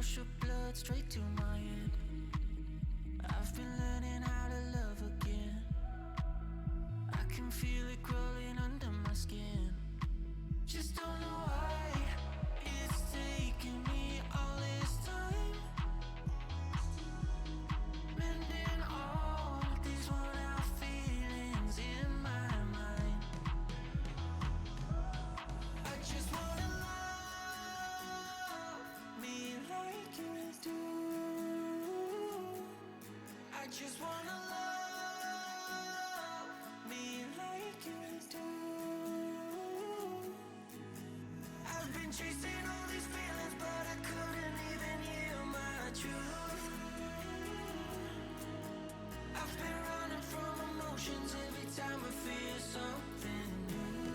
rush of blood straight to my head. I've been learning how to love again. I can feel it crawling under my skin. Just don't know why it's taking me all this time. Mending all these worn out feelings in my mind. I just wanna love me like you do. I just wanna love me like you do. I've been chasing all these feelings, but I couldn't even hear my truth. I've been running from emotions every time I feel something new.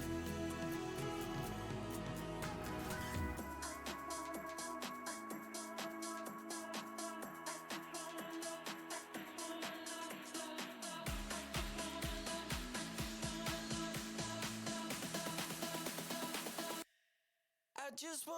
I just wanna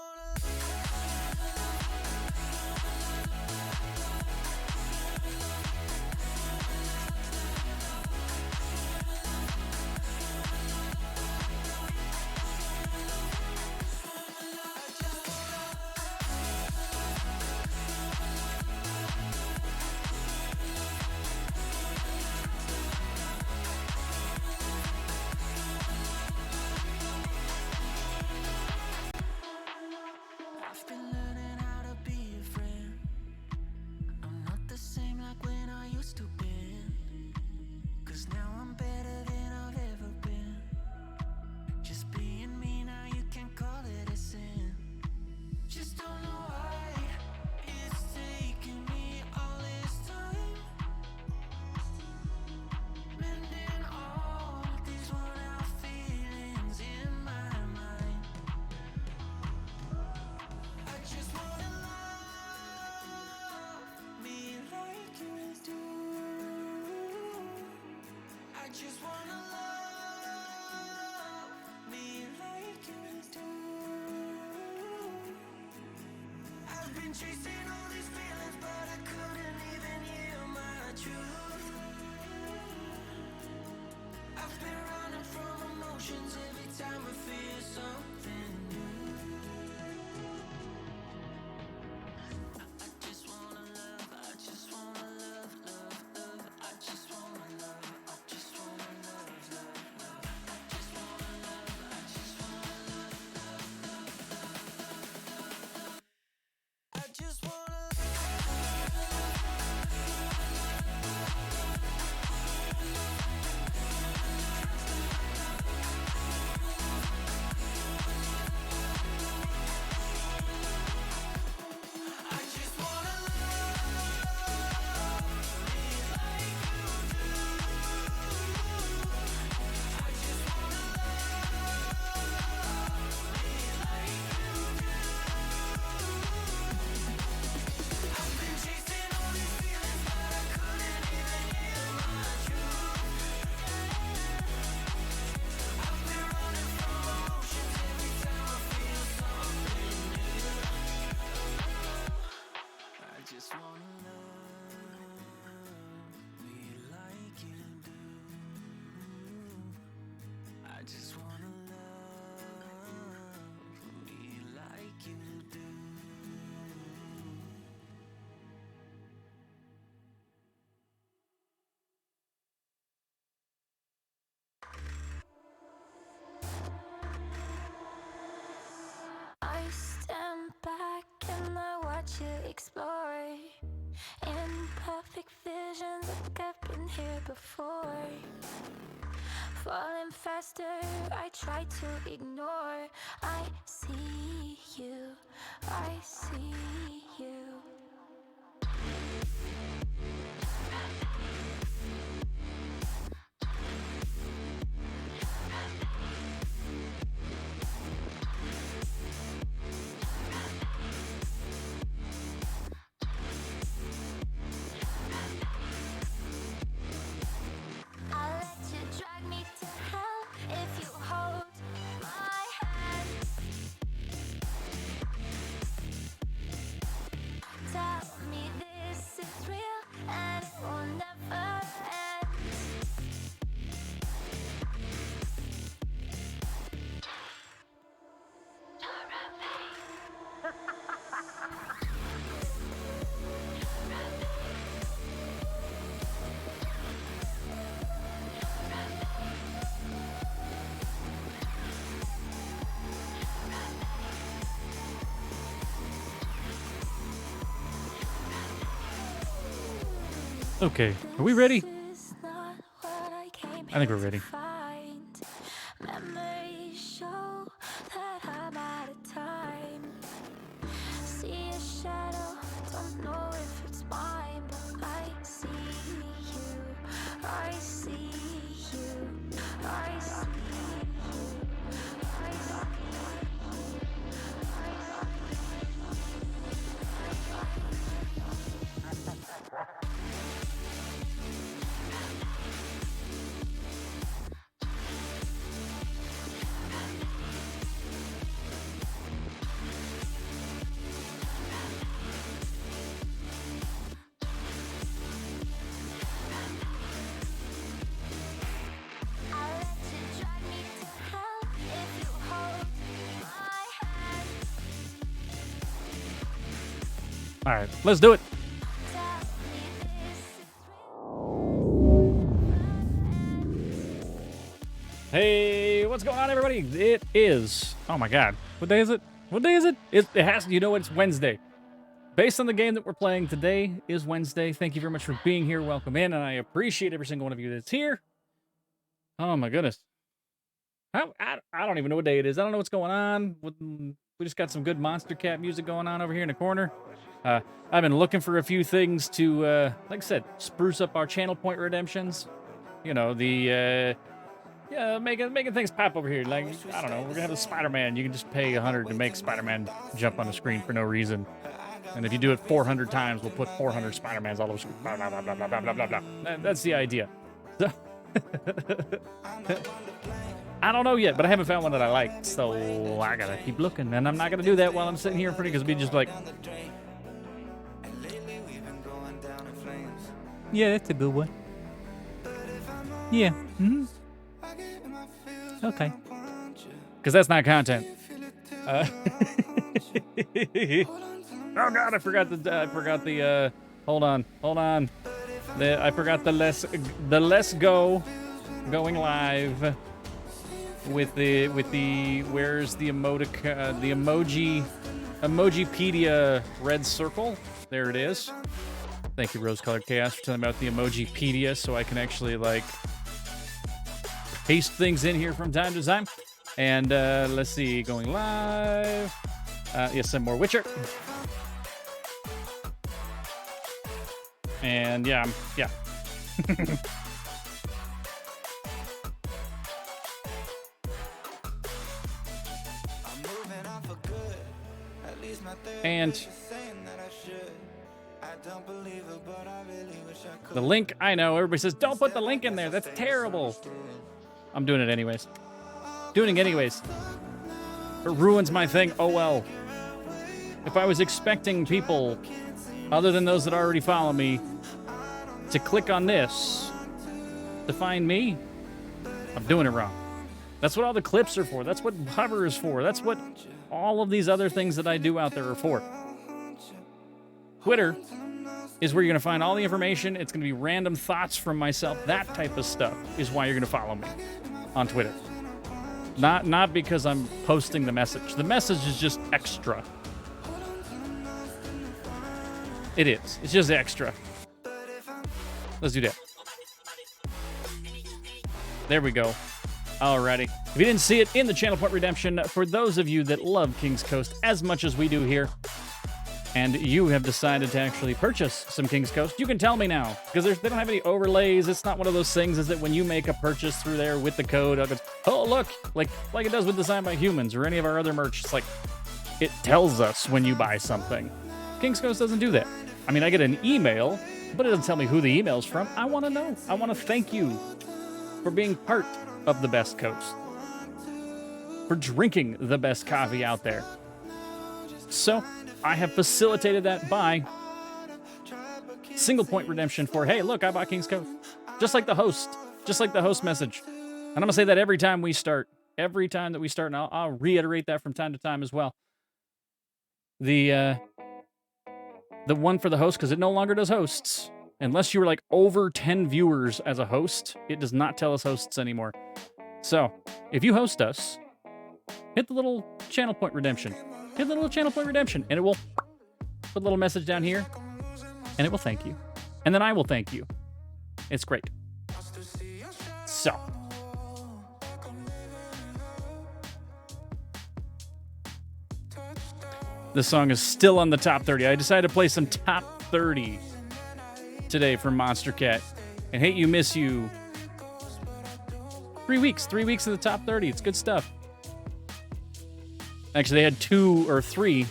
I've been learning how to be a friend. I'm not the same like when I used to be. 'Cause now I'm better than I've ever been. Just being me now, you can't call it a sin. Just don't know why it's taking me all this time. Mending all these worn out feelings in my mind. I just wanna love me like you do. I just wanna love me like you do. I've been chasing all these feelings, but I couldn't even hear my truth. I've been running from emotions every time I feel something new. I just wanna love, I just wanna love, love, love. I just wanna love, I just wanna love, love, love. I just wanna love, I just wanna love, love, love, love. I just wanna I just wanna love me like you do. I just wanna love me like you do. I've been chasing all these feelings, but I couldn't even hear my truth. I've been running from emotions every time I feel something new. I just wanna love me like you do. I just wanna love me like you do. I stand back and I watch you explore in perfect visions like I've been here before. Falling faster, I try to ignore. I see you, I see you. I'll let you drag me to hell if you hold my hand. Okay, are we ready? This is not what I came I think here we're ready. to find. Memories show that I'm out of time. See a shadow, don't know if it's mine, but I see you. I see you. I see you. I see I'll let you drag me to hell if you hold my hand. All right, let's do it. Tell me this is Hey, what's going on, everybody? It is. Oh my God, what day is it? What day is it? It has. You know what? It's Wednesday. Based on the game that we're playing today is Wednesday. Thank you very much for being here. Welcome in, and I appreciate every single one of you that's here. Oh my goodness. I don't even know what day it is. I don't know what's going on. We just got some good Monster Cat music going on over here in the corner. I've been looking for a few things to, like I said, spruce up our channel point redemptions. You know, the, yeah, making things pop over here. Like, I don't know, we're gonna have a Spider-Man. You can just pay 100 to make Spider-Man jump on the screen for no reason. And if you do it 400 times, we'll put 400 Spider-Mans all over the screen. Blah, blah, blah, blah, blah, blah, blah, blah. That's the idea. So I don't know yet, but I haven't found one that I like, so I gotta keep looking. And I'm not gonna do that while I'm sitting here in front of you, because it'd be just like, yeah, that's a good one. Yeah. Mm-hmm. Okay. Because that's not content. Oh God, I forgot the. Hold on. I forgot the let's go going live with the where's the emojipedia red circle. There it is. Thank you, Rose Colored Chaos, for telling me about the emojipedia, so I can actually like paste things in here from time to time. And let's see, going live. Yes, some more Witcher. And yeah. And the link, I know, everybody says, don't put the link in there. That's terrible. I'm doing it anyways. It ruins my thing. Oh well. If I was expecting people, other than those that already follow me, to click on this to find me, I'm doing it wrong. That's what all the clips are for. That's what hover is for. That's what all of these other things that I do out there are for. Twitter is where you're going to find all the information. It's going to be random thoughts from myself. That type of stuff is why you're going to follow me on Twitter. Not because I'm posting the message. The message is just extra. It is. It's just extra. Let's do that. There we go. Alrighty. If you didn't see it in the channel point redemption, for those of you that love King's Coast as much as we do here, and you have decided to actually purchase some King's Coast, you can tell me now, because they don't have any overlays. It's not one of those things, is that when you make a purchase through there with the code, it goes, oh, look, like it does with Design by Humans or any of our other merch. It's like, it tells us when you buy something. King's Coast doesn't do that. I mean, I get an email, but it doesn't tell me who the email's from. I want to know. I want to thank you for being part of the best coast, for drinking the best coffee out there. So I have facilitated that by single point redemption for, hey, look, I bought King's Coast. Just like the host message. And I'm going to say that every time we start. Every time that we start, and I'll reiterate that from time to time as well. The one for the host, because it no longer does hosts. Unless you were like over 10 viewers as a host, it does not tell us hosts anymore. So, if you host us, hit the little channel point redemption. Hit the little channel point redemption, and it will put a little message down here, and it will thank you. And then I will thank you. It's great. So. This song is still on the top 30. I decided to play some top 30 today for Monster Cat. And Hate You, Miss You. 3 weeks. 3 weeks in the top 30. It's good stuff. Actually, they had 2 or 3.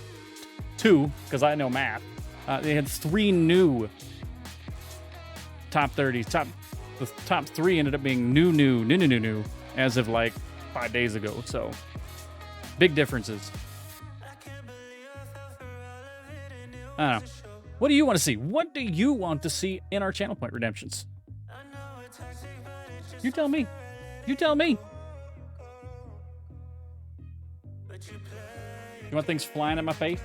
2, because I know math. They had 3 new top 30s. The top 3 ended up being new, as of like 5 days ago. So, big differences. I don't know. What do you want to see? What do you want to see in our channel point redemptions? You tell me. You tell me. You want things flying in my face?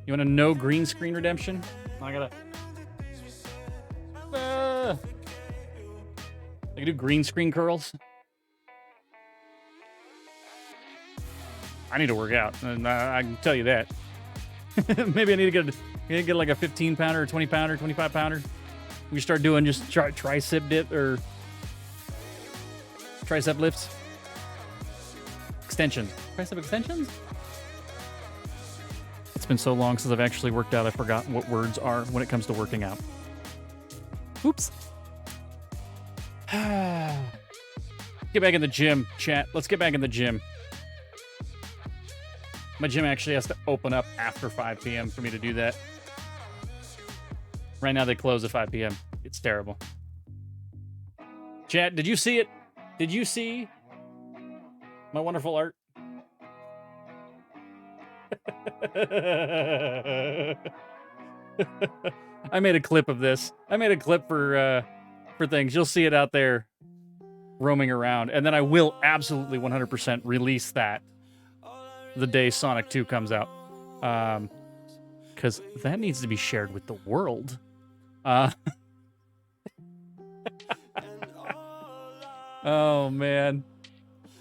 You want a no green screen redemption? I gotta... I can do green screen curls. I need to work out, and I can tell you that. Maybe I need to get like a 15-pounder, or 20-pounder, 25-pounder. We start doing just tricep dip or tricep lifts. Extensions. Tricep extensions? It's been so long since I've actually worked out, I've forgotten what words are when it comes to working out. Oops. Get back in the gym, chat. Let's get back in the gym. My gym actually has to open up after 5 p.m. for me to do that. Right now they close at 5 p.m. It's terrible. Chat, did you see it? Did you see my wonderful art? I made a clip of this. I made a clip for things. You'll see it out there roaming around. And then I will absolutely 100% release that the day Sonic 2 comes out. Because that needs to be shared with the world. Oh, man.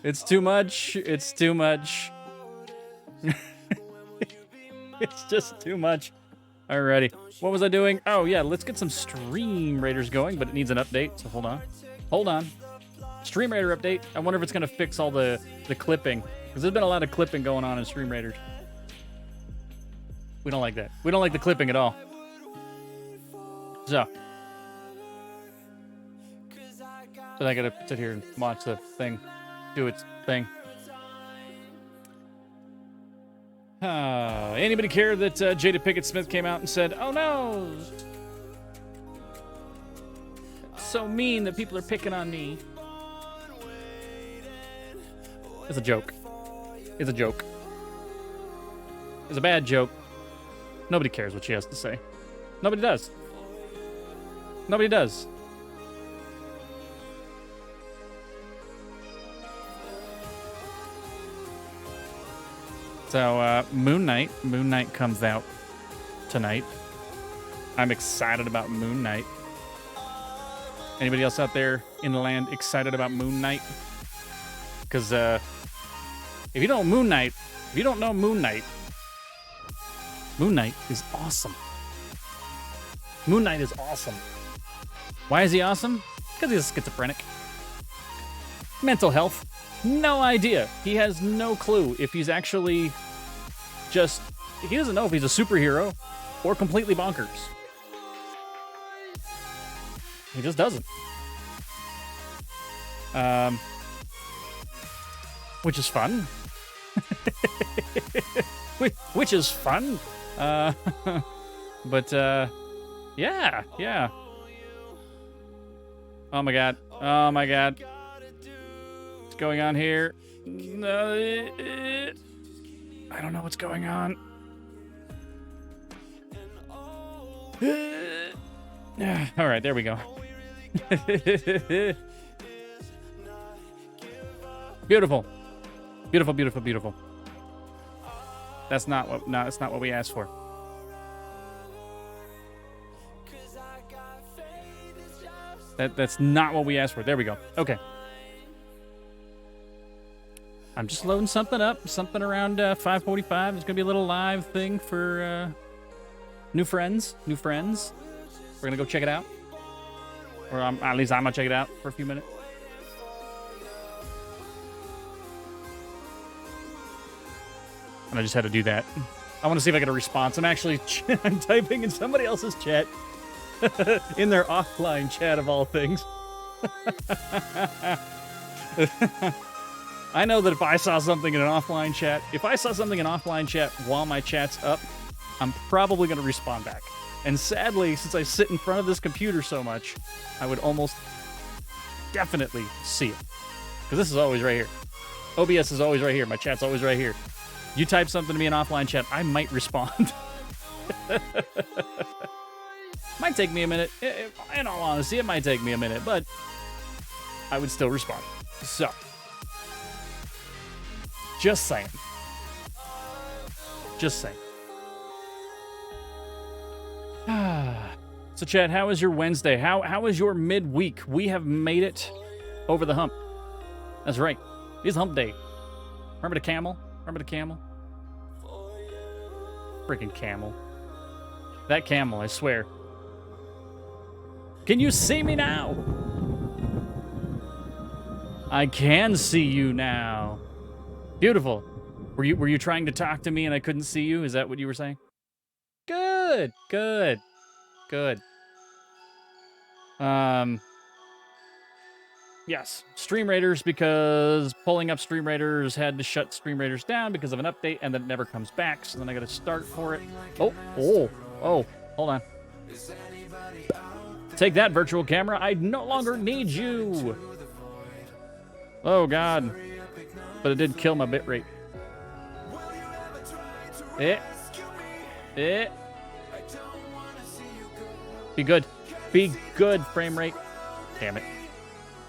It's too much. It's too much. It's just too much. Alrighty. What was I doing? Oh, yeah, let's get some Stream Raiders going, but it needs an update, so hold on. Hold on. Stream Raider update. I wonder if it's going to fix all the clipping. Because there's been a lot of clipping going on in Stream Raiders. We don't like that. We don't like the clipping at all. So. But I gotta sit here and watch the thing do its thing. Anybody care that Jada Pinkett Smith came out and said, "Oh no, it's so mean that people are picking on me"? It's a joke. It's a joke. It's a bad joke. Nobody cares what she has to say. Nobody does. Nobody does. So, Moon Knight comes out tonight. I'm excited about Moon Knight. Anybody else out there in the land excited about Moon Knight? Because, if you don't know Moon Knight, Moon Knight is awesome. Moon Knight is awesome. Why is he awesome? Because he's schizophrenic. Mental health. No idea. He has no clue if he's actually just... He doesn't know if he's a superhero or completely bonkers. He just doesn't. Which is fun. Which is fun. But, yeah. Oh my god. Oh my god. What's going on here? I don't know what's going on. All right, there we go. Beautiful. Beautiful, beautiful, beautiful. That's not what we asked for. That's not what we asked for. There we go. Okay. I'm just loading something up, something around 5:45. There's gonna be a little live thing for new friends. We're gonna go check it out, or at least I'm gonna check it out for a few minutes. And I just had to do that. I want to see if I get a response. I'm actually I'm typing in somebody else's chat, in their offline chat of all things. I know that if I saw something in an offline chat, while my chat's up, I'm probably going to respond back. And sadly, since I sit in front of this computer so much, I would almost definitely see it. Because this is always right here. OBS is always right here. My chat's always right here. You type something to me in offline chat, I might respond. Might take me a minute. In all honesty, it might take me a minute, but I would still respond. So, just saying. So, Chad, how was your Wednesday? How was your midweek? We have made it over the hump. That's right. It's hump day. Remember the camel? Freaking camel. That camel, I swear. Can you see me now? I can see you now. Beautiful. Were you trying to talk to me and I couldn't see you? Is that what you were saying? Good. Yes, Stream Raiders, because pulling up Stream Raiders had to shut Stream Raiders down because of an update, and then it never comes back, so then I gotta start for it. Oh, hold on. Take that, virtual camera. I no longer need you. Oh, God. But it did kill my bitrate. Be good. Be good, frame rate. Damn it.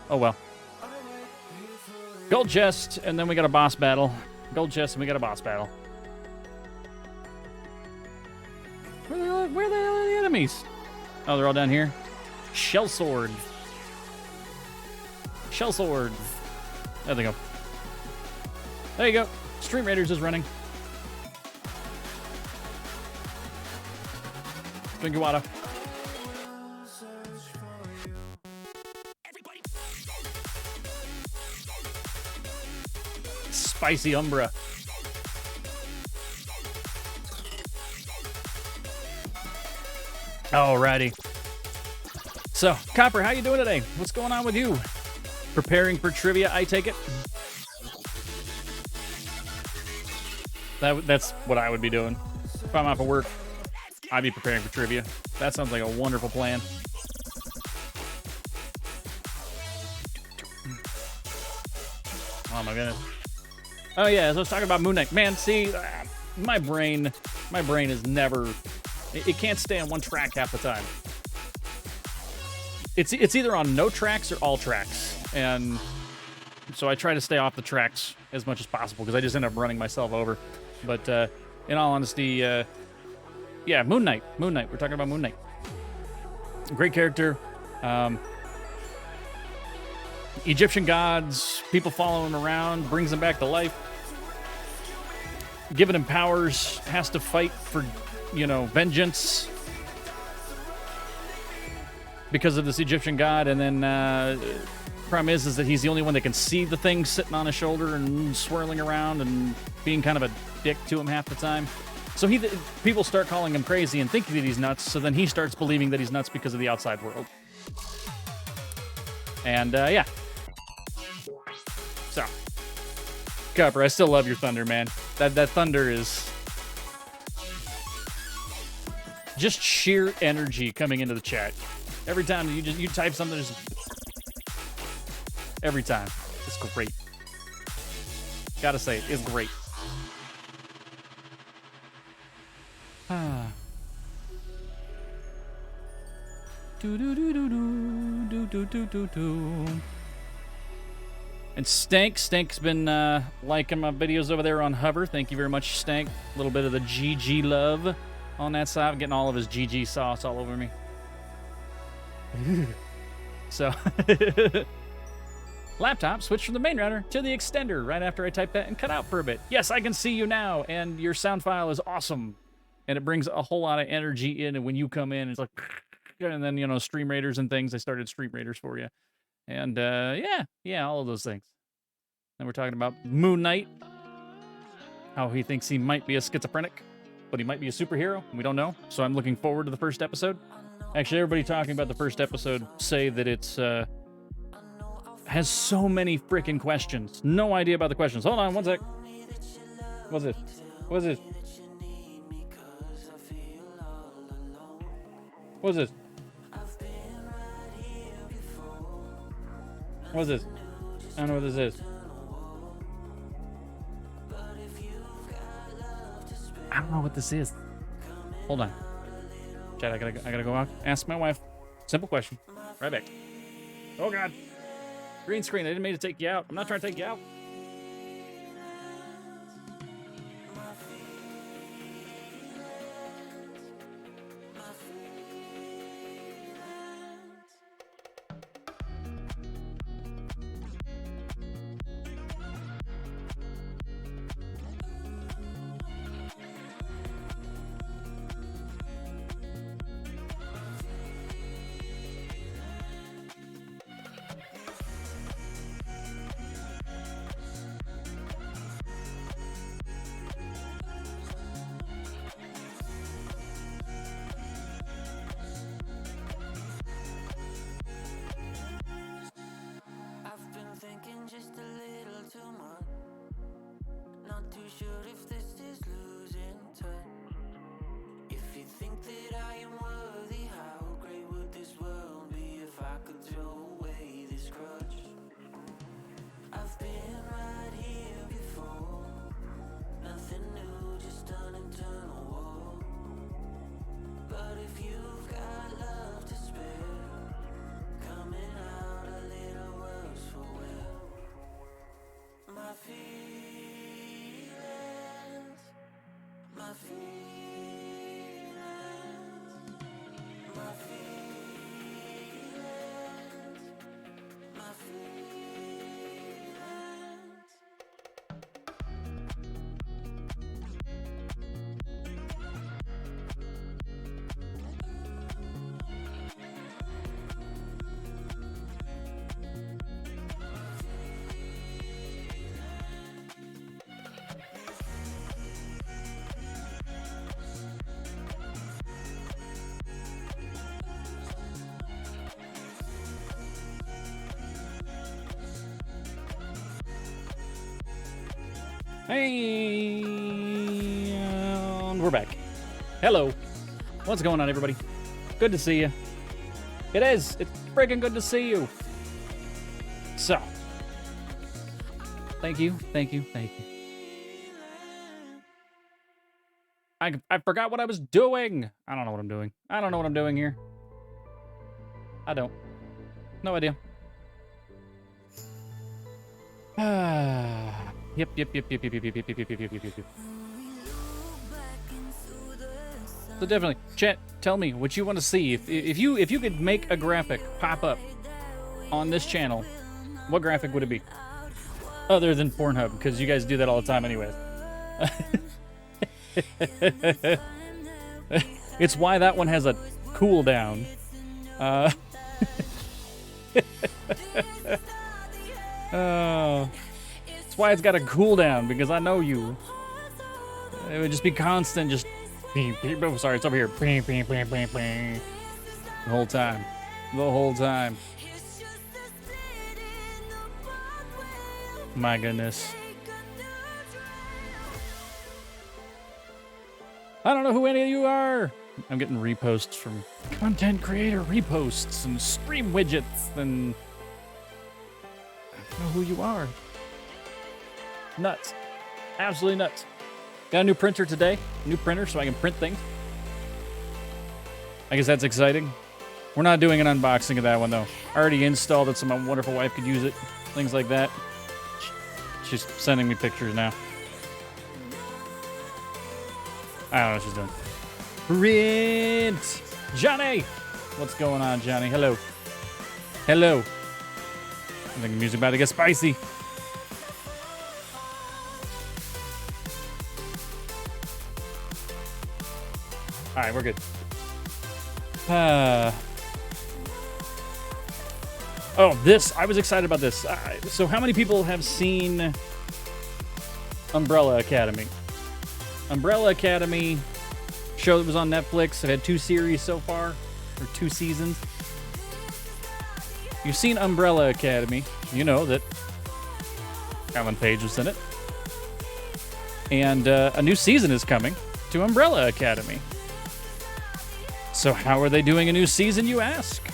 Oh, well. Gold chest, and then we got a boss battle. Gold chest, and we got a boss battle. Where the hell are the enemies? Oh, they're all down here. Shell sword. There they go. There you go. Stream Raiders is running. Drink your water. Spicy Umbra. Alrighty. So, Copper, how you doing today? What's going on with you? Preparing for trivia, I take it? That's what I would be doing. If I'm off of work, I'd be preparing for trivia. That sounds like a wonderful plan. Oh my goodness. Oh yeah, as I was talking about Moon Knight. Man, see, my brain is never... It can't stay on one track half the time. It's either on no tracks or all tracks. And so I try to stay off the tracks as much as possible because I just end up running myself over. But in all honesty, yeah, Moon Knight. We're talking about Moon Knight. Great character. Egyptian gods, people follow him around, brings him back to life. Given him powers, has to fight for, vengeance because of this Egyptian god. And then problem is that he's the only one that can see the thing sitting on his shoulder and swirling around and being kind of a dick to him half the time. So people start calling him crazy and thinking that he's nuts. So then he starts believing that he's nuts because of the outside world. And yeah. So, Copper, I still love your thunder, man. That thunder is just sheer energy coming into the chat. Every time you type something, just every time. It's great. Gotta say, it's great. And Stank's been liking my videos over there on Hover. Thank you very much, Stank. A little bit of the GG love on that side. I'm getting all of his GG sauce all over me. So, Laptop switched from the main router to the extender right after I typed that and cut out for a bit. Yes, I can see you now, and your sound file is awesome. And it brings a whole lot of energy in, and when you come in, it's like, and then, you know, Stream Raiders and things. I started Stream Raiders for you. And, yeah, all of those things. And we're talking about Moon Knight, how he thinks he might be a schizophrenic, but he might be a superhero. We don't know. So I'm looking forward to the first episode. Actually, everybody talking about the first episode say that it's, has so many freaking questions. No idea about the questions. Hold on one sec. What's it? What's it? What's this? What's this? I don't know what this is. I don't know what this is. Hold on. Chad, I gotta go out. Ask my wife. Simple question. Right back. Oh God. Green screen. I didn't mean to take you out. I'm not trying to take you out. Hey, and we're back. Hello. What's going on, everybody? Good to see you. It is. It's freaking good to see you. So, thank you. I forgot what I was doing. I don't know what I'm doing. I don't know what I'm doing here. I don't. No idea. Yep. So definitely, chat, tell me what you want to see. If you could make a graphic pop up on this channel, what graphic would it be? Other than Pornhub, because you guys do that all the time anyways. It's why that one has a cooldown. Oh. That's why it's got a cooldown, because I know you. It would just be constant, just oh, sorry, it's over here. The whole time. My goodness. I don't know who any of you are. I'm getting reposts from content creator reposts and stream widgets, and I don't know who you are. Nuts. Absolutely nuts. Got a new printer today. New printer so I can print things. I guess that's exciting. We're not doing an unboxing of that one, though. I already installed it so my wonderful wife could use it. Things like that. She's sending me pictures now. I don't know what she's doing. Print! Johnny! What's going on, Johnny? Hello. Hello. I think the music about to get spicy. All right, we're good. Oh, I was excited about this. So how many people have seen Umbrella Academy? Umbrella Academy show that was on Netflix. It had 2 series so far, or 2 seasons. You've seen Umbrella Academy. You know that Ellen Page was in it. And a new season is coming to Umbrella Academy. So how are they doing a new season, you ask?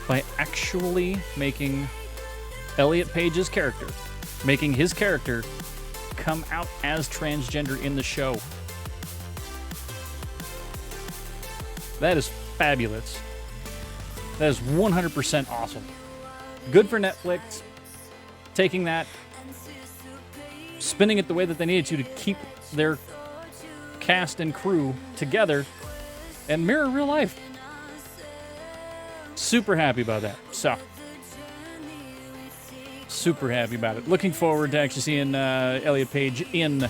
By actually making Elliot Page's character, making his character come out as transgender in the show. That is fabulous. That is 100% awesome. Good for Netflix, taking that, spinning it the way that they needed to keep their cast and crew together and mirror real life. Super happy about that. So, super happy about it. Looking forward to actually seeing Elliot Page in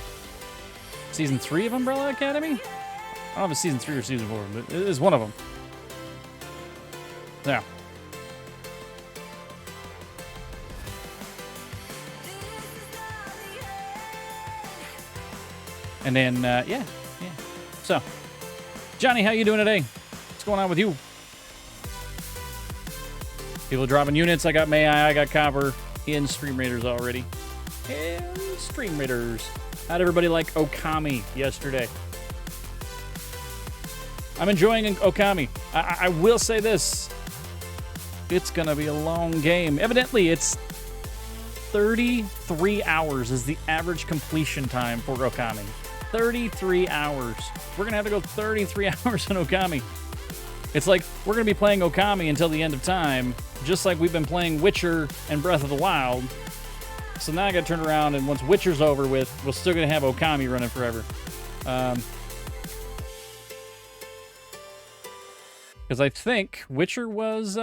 season 3 of Umbrella Academy. I don't know if it's season 3 or season 4, but it is one of them. Yeah. And then, yeah. So, Johnny, how you doing today? What's going on with you? People dropping units. I got I got Copper in Stream Raiders already. And Stream Raiders. How'd everybody like Okami yesterday? I'm enjoying Okami. I will say this. It's going to be a long game. Evidently, it's 33 hours is the average completion time for Okami. 33 hours. We're going to have to go 33 hours in Okami. It's like we're going to be playing Okami until the end of time, just like we've been playing Witcher and Breath of the Wild. So now I got to turn around, and once Witcher's over with, we're still going to have Okami running forever. Because I think Witcher was...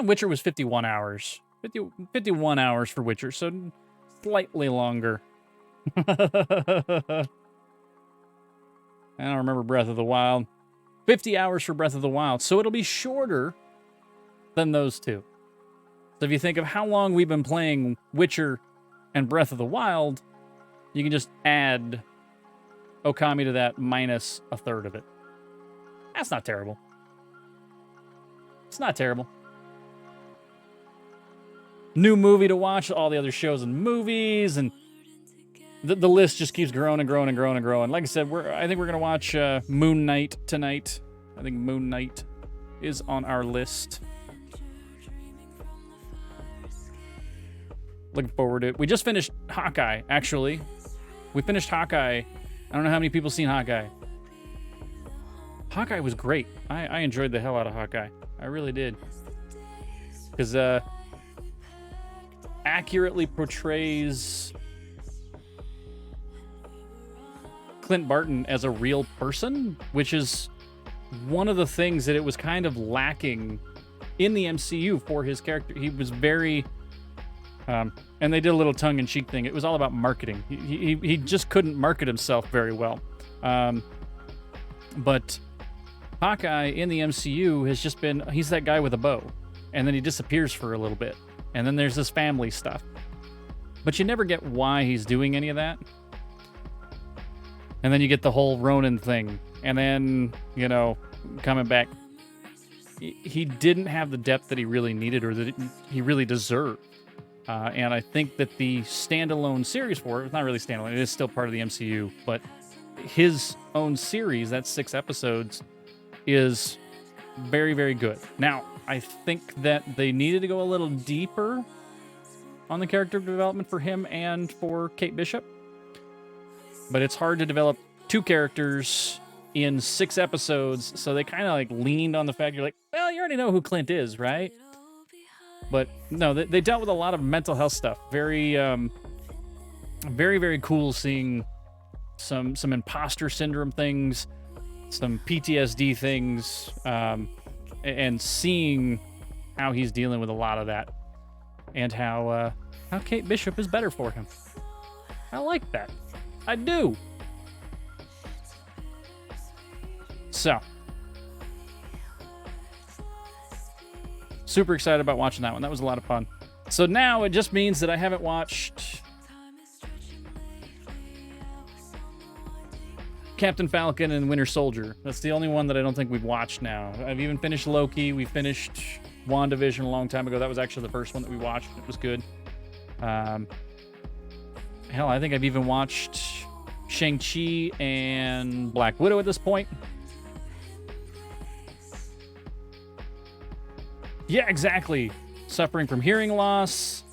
Witcher was 51 hours. 51 hours for Witcher, so slightly longer. I don't remember Breath of the Wild. 50 hours for Breath of the Wild, so it'll be shorter than those two. So if you think of how long we've been playing Witcher and Breath of the Wild, you can just add Okami to that minus a third of it. That's not terrible. It's not terrible. New movie to watch, all the other shows and movies, and the list just keeps growing and growing and growing and growing. Like I said, I think we're going to watch Moon Knight tonight. I think Moon Knight is on our list. Looking forward to it. We just finished Hawkeye, actually. We finished Hawkeye. I don't know how many people seen Hawkeye. Hawkeye was great. I enjoyed the hell out of Hawkeye. I really did. Because accurately portrays Clint Barton as a real person, which is one of the things that it was kind of lacking in the MCU for his character. He was very... and they did a little tongue-in-cheek thing. It was all about marketing. He just couldn't market himself very well. But Hawkeye in the MCU has just been... He's that guy with a bow. And then he disappears for a little bit. And then there's this family stuff. But you never get why he's doing any of that. And then you get the whole Ronin thing. And then, coming back. He didn't have the depth that he really needed or that he really deserved. And I think that the standalone series for it, it's not really standalone, it is still part of the MCU, but his own series, that's 6 episodes, is very, very good. Now, I think that they needed to go a little deeper on the character development for him and for Kate Bishop. But it's hard to develop 2 characters in 6 episodes, so they kind of leaned on the fact, you're like, well, you already know who Clint is, right? But no, they dealt with a lot of mental health stuff. Very, very, very cool seeing some imposter syndrome things, some PTSD things, and seeing how he's dealing with a lot of that, and how Kate Bishop is better for him. I like that. I do. So, super excited about watching that one. That was a lot of fun. So now it just means that I haven't watched Captain Falcon and Winter Soldier. That's the only one that I don't think we've watched now. I've even finished Loki. We finished WandaVision a long time ago. That was actually the first one that we watched. It was good. Hell, I think I've even watched Shang-Chi and Black Widow at this point. Yeah, exactly. Suffering from hearing loss.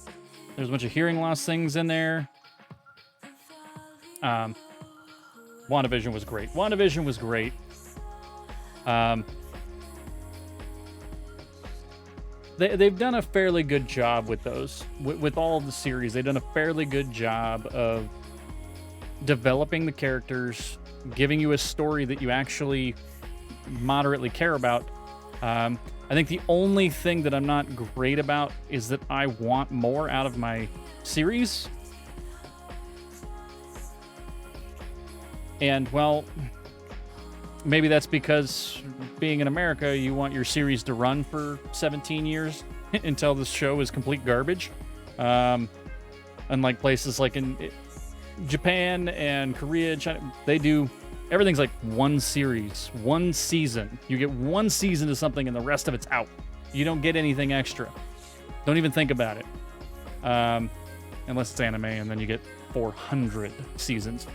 There's a bunch of hearing loss things in there. WandaVision was great. WandaVision was great. They've done a fairly good job with those. With all of the series, they've done a fairly good job of developing the characters, giving you a story that you actually moderately care about. I think the only thing that I'm not great about is that I want more out of my series. And, well, maybe that's because being in America, you want your series to run for 17 years until the show is complete garbage. Unlike places like in Japan and Korea, China, they do everything's like one series, one season. You get one season of something and the rest of it's out. You don't get anything extra. Don't even think about it. Unless it's anime, and then you get 400 seasons.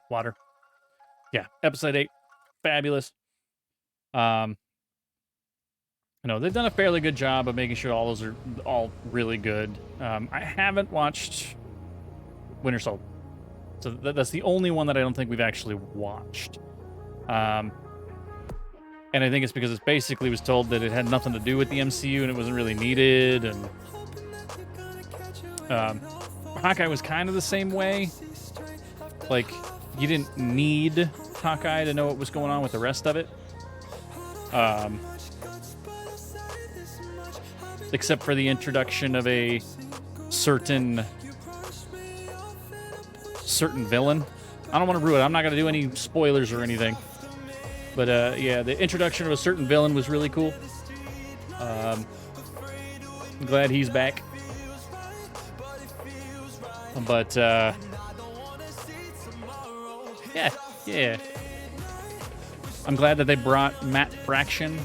Water. Yeah, episode 8, fabulous. I know they've done a fairly good job of making sure all those are all really good. I haven't watched Winter Soldier, so that's the only one that I don't think we've actually watched. And I think it's because it basically was told that it had nothing to do with the MCU and it wasn't really needed. And Hawkeye was kind of the same way. Like, you didn't need Hawkeye to know what was going on with the rest of it. Except for the introduction of a certain villain. I don't want to ruin it. I'm not going to do any spoilers or anything. But, yeah, the introduction of a certain villain was really cool. I'm glad he's back. But, yeah. I'm glad that they brought Matt Fraction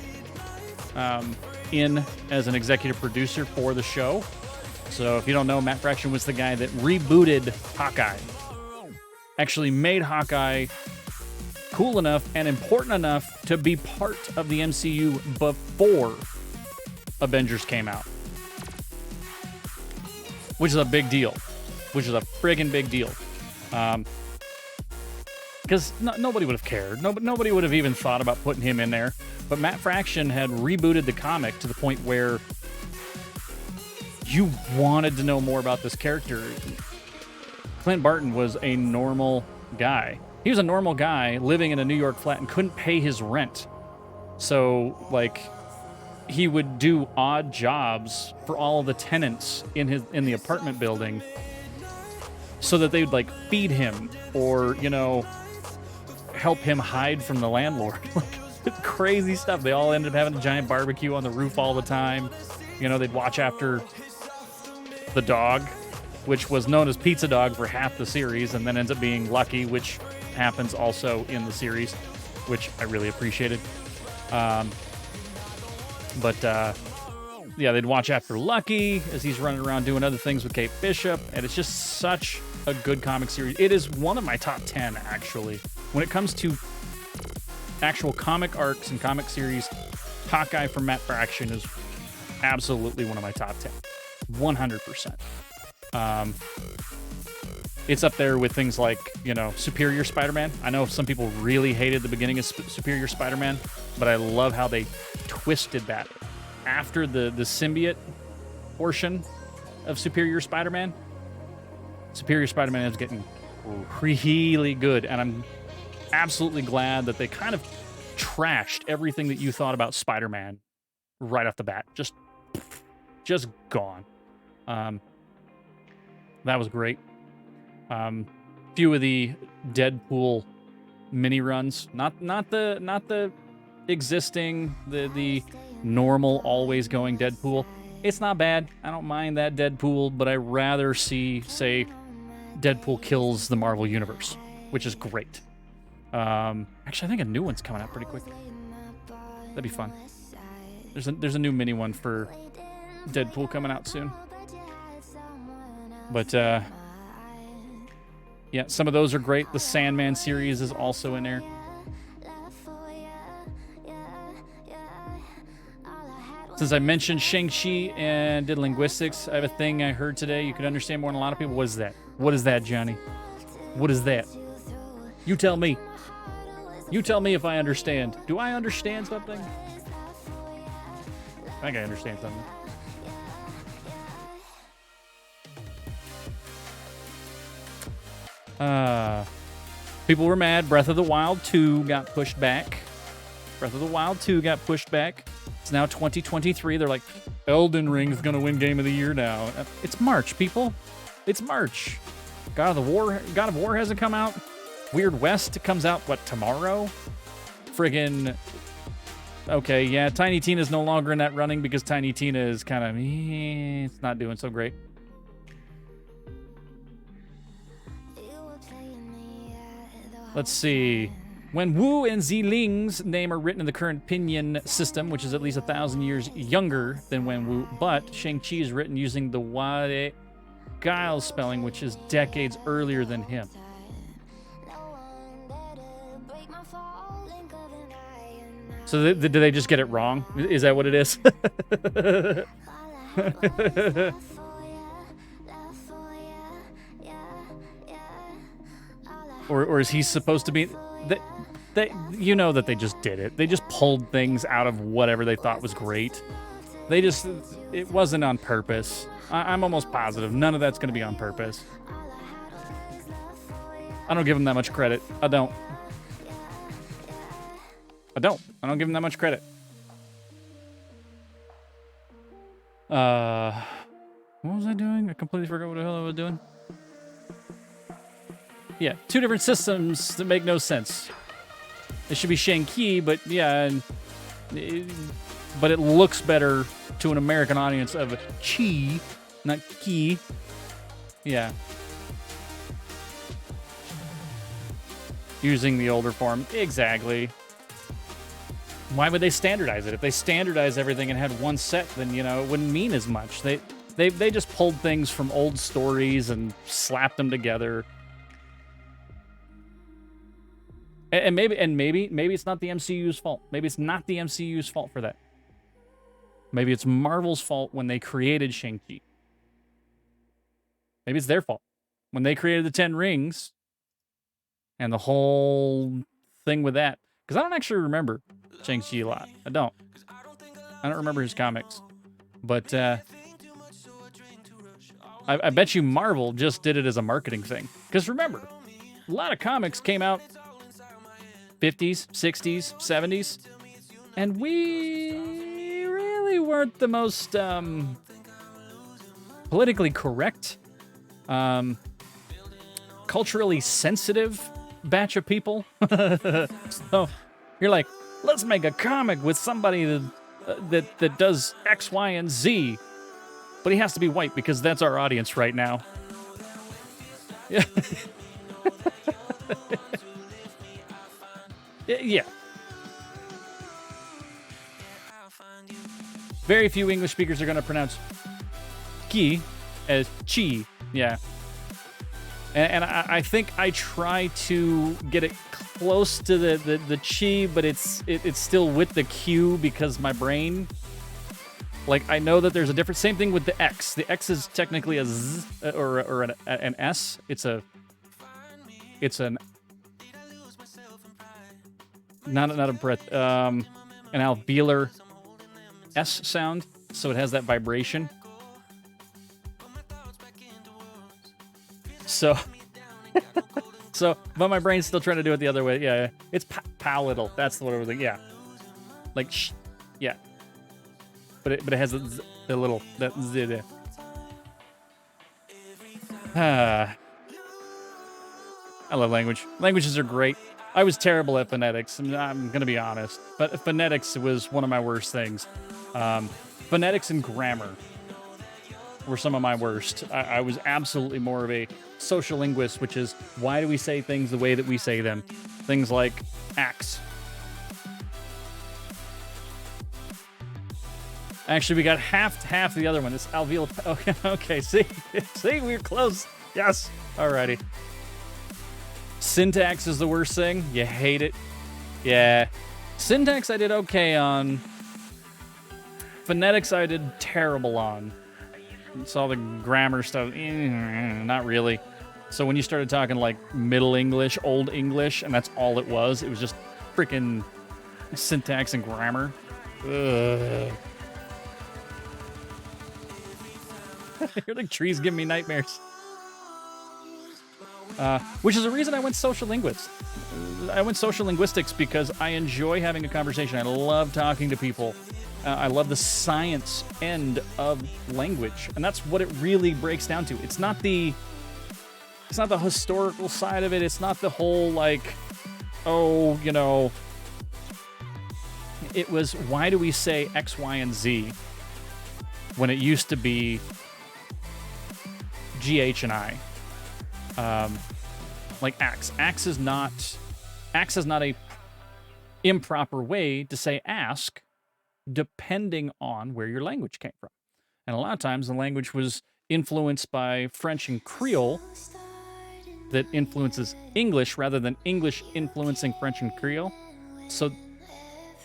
in as an executive producer for the show. So if you don't know, Matt Fraction was the guy that rebooted Hawkeye. Actually made Hawkeye cool enough and important enough to be part of the MCU before Avengers came out. Which is a big deal. Which is a friggin' big deal. Because nobody would have cared. Nobody would have even thought about putting him in there. But Matt Fraction had rebooted the comic to the point where you wanted to know more about this character. Clint Barton was a normal guy. He was a normal guy living in a New York flat and couldn't pay his rent. So, like, he would do odd jobs for all of the tenants in the apartment building so that they would, like, feed him or, you know, help him hide from the landlord. Like, crazy stuff. They all ended up having a giant barbecue on the roof all the time. You know, they'd watch after the dog, which was known as Pizza Dog for half the series, and then ends up being Lucky, which happens also in the series, which I really appreciated. Yeah, they'd watch after Lucky as he's running around doing other things with Kate Bishop, and it's just such a good comic series. It is one of my top 10, actually. When it comes to actual comic arcs and comic series, Hawkeye from Matt Fraction is absolutely one of my top 10. 100%. It's up there with things like, you know, Superior Spider-Man. I know some people really hated the beginning of Superior Spider-Man, but I love how they twisted that. After the symbiote portion of Superior Spider-Man is getting really good, and I'm absolutely glad that they kind of trashed everything that you thought about Spider-Man right off the bat. Just gone. That was great. Few of the Deadpool mini runs, not the existing, the normal always going Deadpool. It's not bad. I don't mind that Deadpool, but I rather see, say, Deadpool kills the Marvel Universe, which is great. Actually, I think a new one's coming out pretty quick. That'd be fun. There's a new mini one for Deadpool coming out soon. But yeah, some of those are great. The Sandman series is also in there. Since I mentioned Shang-Chi and did linguistics, I have a thing I heard today you could understand more than a lot of people. What is that? What is that, Johnny? What is that? You tell me. You tell me if I understand. Do I understand something? I think I understand something. People were mad. Breath of the Wild 2 got pushed back. Breath of the Wild 2 got pushed back. It's now 2023. They're like, Elden Ring's gonna win Game of the Year now. It's March, people. It's March. God of War hasn't come out. Weird West comes out, what, tomorrow? Friggin'... Okay, yeah, Tiny Tina's no longer in that running because Tiny Tina is kind of... it's not doing so great. Let's see. When Wu and Ziling's name are written in the current pinyin system, which is at least 1,000 years younger than Wen Wu, but Shang-Chi is written using the Wade Guile spelling, which is decades earlier than him. So did they just get it wrong? Is that what it is? or is he supposed to be... you know that they just did it. They just pulled things out of whatever they thought was great. It wasn't on purpose. I'm almost positive none of that's going to be on purpose. I don't give them that much credit. I don't give them that much credit. What was I doing? I completely forgot what the hell I was doing. Yeah, two different systems that make no sense. It should be Shang-Chi, but yeah, but it looks better to an American audience of Chi, not Ki. Yeah. Using the older form. Exactly. Why would they standardize it? If they standardize everything and had one set, then, you know, it wouldn't mean as much. They just pulled things from old stories and slapped them together. And maybe it's not the MCU's fault. Maybe it's not the MCU's fault for that. Maybe it's Marvel's fault when they created Shang-Chi. Maybe it's their fault. When they created the 10 Rings and the whole thing with that. Because I don't actually remember Shang-Chi a lot. I don't remember his comics. But I bet you Marvel just did it as a marketing thing. Because remember, a lot of comics came out 50s, 60s, 70s, and we really weren't the most politically correct, culturally sensitive batch of people. So you're like, let's make a comic with somebody that does X, Y, and Z, but he has to be white because that's our audience right now. Yeah. Yeah. Very few English speakers are going to pronounce ki as chi. Yeah. And I think I try to get it close to the chi, but it's still with the Q because my brain Like, I know that there's a difference. Same thing with the X. The X is technically a Z or an S. It's an not a breath. An alveolar S sound, so it has that vibration. So, but my brain's still trying to do it the other way. Yeah, it's palatal. That's what it was like. Yeah, like yeah. But it has the little that Z there. I love language. Languages are great. I was terrible at phonetics. I'm gonna be honest, but phonetics was one of my worst things. Phonetics and grammar were some of my worst. I was absolutely more of a social linguist, which is why do we say things the way that we say them? Things like axe. Actually, we got half the other one. This alveolar. Okay. See, we're close. Yes. Alrighty. Syntax is the worst thing. You hate it. Yeah. Syntax I did okay on. Phonetics I did terrible on. It's all the grammar stuff. Not really. So when you started talking like Middle English, Old English, and that's all it was just freaking syntax and grammar. Ugh. You're like, trees give me nightmares. Which is the reason I went social linguistics. I went social linguistics because I enjoy having a conversation. I love talking to people. I love the science end of language, and that's what it really breaks down to. It's not the historical side of it. It's not the whole like, oh, you know. It was why do we say X, Y, and Z when it used to be GH and I. Like axe. Axe is not a improper way to say ask, depending on where your language came from. And a lot of times the language was influenced by French and Creole that influences English rather than English influencing French and Creole. So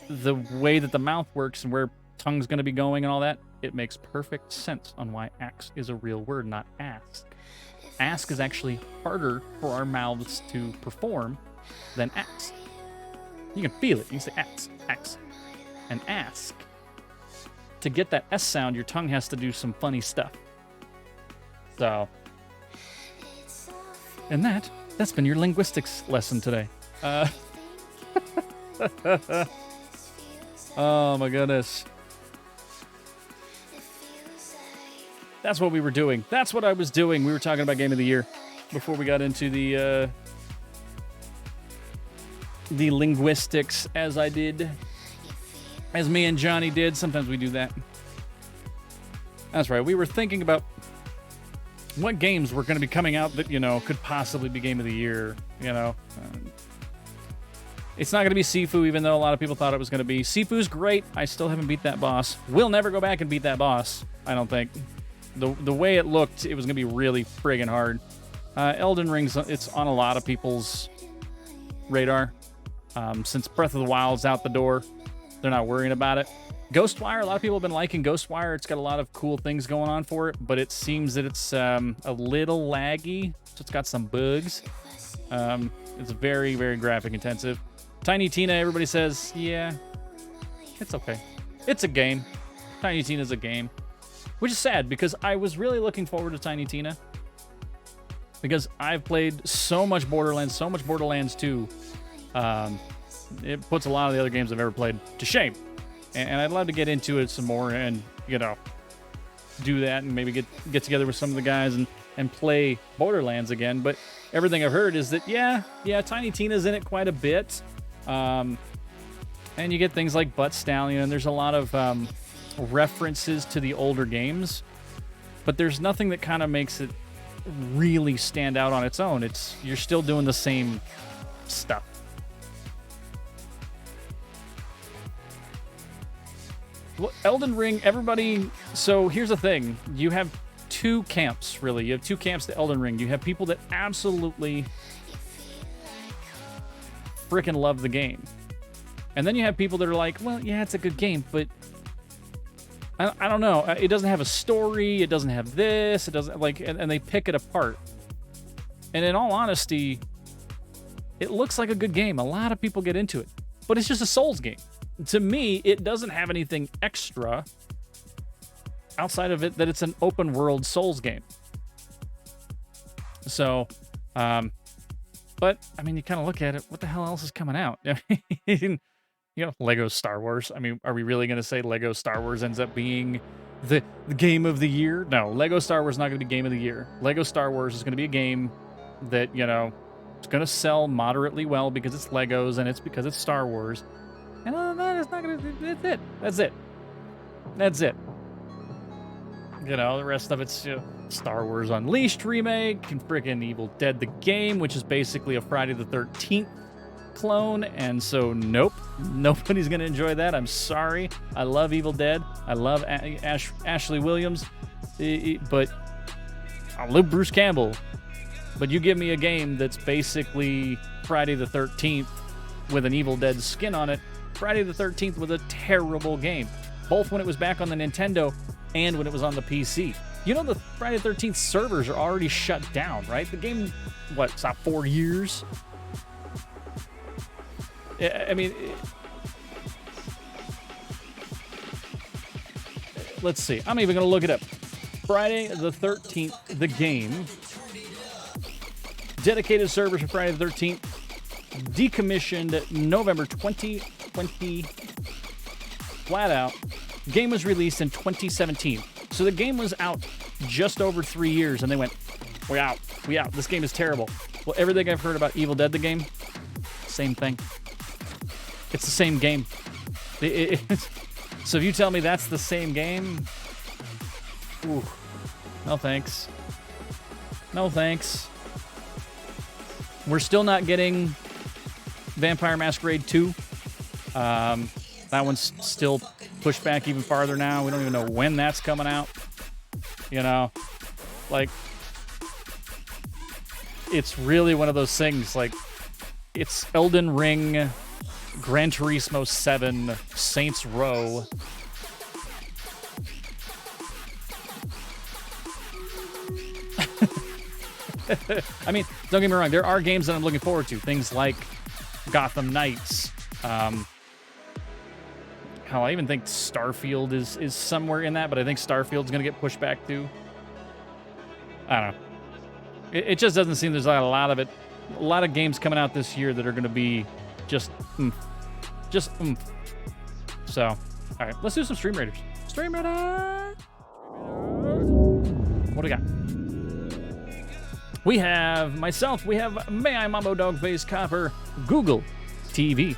the way that the mouth works and where tongue's going to be going and all that, it makes perfect sense on why axe is a real word, not ask. Ask is actually harder for our mouths to perform than ask. You can feel it. You can say axe, axe, and ask. To get that S sound, your tongue has to do some funny stuff. So, and that's been your linguistics lesson today. Oh my goodness. That's what we were doing. That's what I was doing. We were talking about Game of the Year before we got into the linguistics as me and Johnny did. Sometimes we do that. That's right. We were thinking about what games were going to be coming out that, you know, could possibly be Game of the Year, you know. It's not going to be Sifu, even though a lot of people thought it was going to be. Sifu's great. I still haven't beat that boss. We'll never go back and beat that boss, I don't think. The way it looked, it was going to be really friggin' hard. Elden Ring's, it's on a lot of people's radar. Since Breath of the Wild's out the door, they're not worrying about it. Ghostwire, a lot of people have been liking Ghostwire. It's got a lot of cool things going on for it, but it seems that it's a little laggy, so it's got some bugs. It's very, very graphic intensive. Tiny Tina, everybody says, yeah, it's okay. It's a game. Tiny Tina's a game. Which is sad, because I was really looking forward to Tiny Tina. Because I've played so much Borderlands, so much Borderlands 2. It puts a lot of the other games I've ever played to shame. And I'd love to get into it some more and, you know, do that and maybe get together with some of the guys and play Borderlands again. But everything I've heard is that, yeah, Tiny Tina's in it quite a bit. And you get things like Butt Stallion, and there's a lot of references to the older games, but there's nothing that kind of makes it really stand out on its own. You're still doing the same stuff. Well, Elden Ring, everybody. So here's the thing: you have two camps, really. You have two camps to Elden Ring. You have people that absolutely freaking love the game, and then you have people that are like, well, yeah, it's a good game, but I don't know. It doesn't have a story. It doesn't have this. It doesn't like, and they pick it apart. And in all honesty, it looks like a good game. A lot of people get into it, but it's just a Souls game. To me, it doesn't have anything extra outside of it that it's an open world Souls game. So, but I mean, you kind of look at it. What the hell else is coming out? I mean, you know, Lego Star Wars. I mean, are we really going to say Lego Star Wars ends up being the game of the year? No, Lego Star Wars is not going to be game of the year. Lego Star Wars is going to be a game that, you know, it's going to sell moderately well because it's Legos and it's because it's Star Wars. And other than that, it's not going to. That's it. That's it. That's it. You know, the rest of it's Star Wars Unleashed remake and freaking Evil Dead the game, which is basically a Friday the 13th clone. And so, nope, nobody's going to enjoy that. I'm sorry. I love Evil Dead. I love Ashley Williams. But I love Bruce Campbell. But you give me a game that's basically Friday the 13th with an Evil Dead skin on it. Friday the 13th was a terrible game, both when it was back on the Nintendo and when it was on the PC. You know the Friday the 13th servers are already shut down, right? The game, what, it's not 4 years? I mean, let's see. I'm even going to look it up. Friday the 13th, the game. Dedicated servers for Friday the 13th. Decommissioned November 2020. Flat out. Game was released in 2017. So the game was out just over 3 years, and they went, we're out. We out. This game is terrible. Well, everything I've heard about Evil Dead, the game, same thing. It's the same game. So if you tell me that's the same game, ooh, no thanks. No thanks. We're still not getting Vampire Masquerade 2. That one's still pushed back even farther now. We don't even know when that's coming out. You know, like, it's really one of those things, like, it's Elden Ring, Gran Turismo 7, Saints Row. I mean, don't get me wrong, there are games that I'm looking forward to. Things like Gotham Knights. Hell, I even think Starfield is somewhere in that, but I think Starfield's going to get pushed back too. I don't know. It just doesn't seem there's a lot of it. A lot of games coming out this year that are going to be just oomph. Just oomph. So, all right, let's do some Stream Raiders. Stream Raiders! What do we got? We have myself, we have May I Mambo Dogface Copper, Google TV.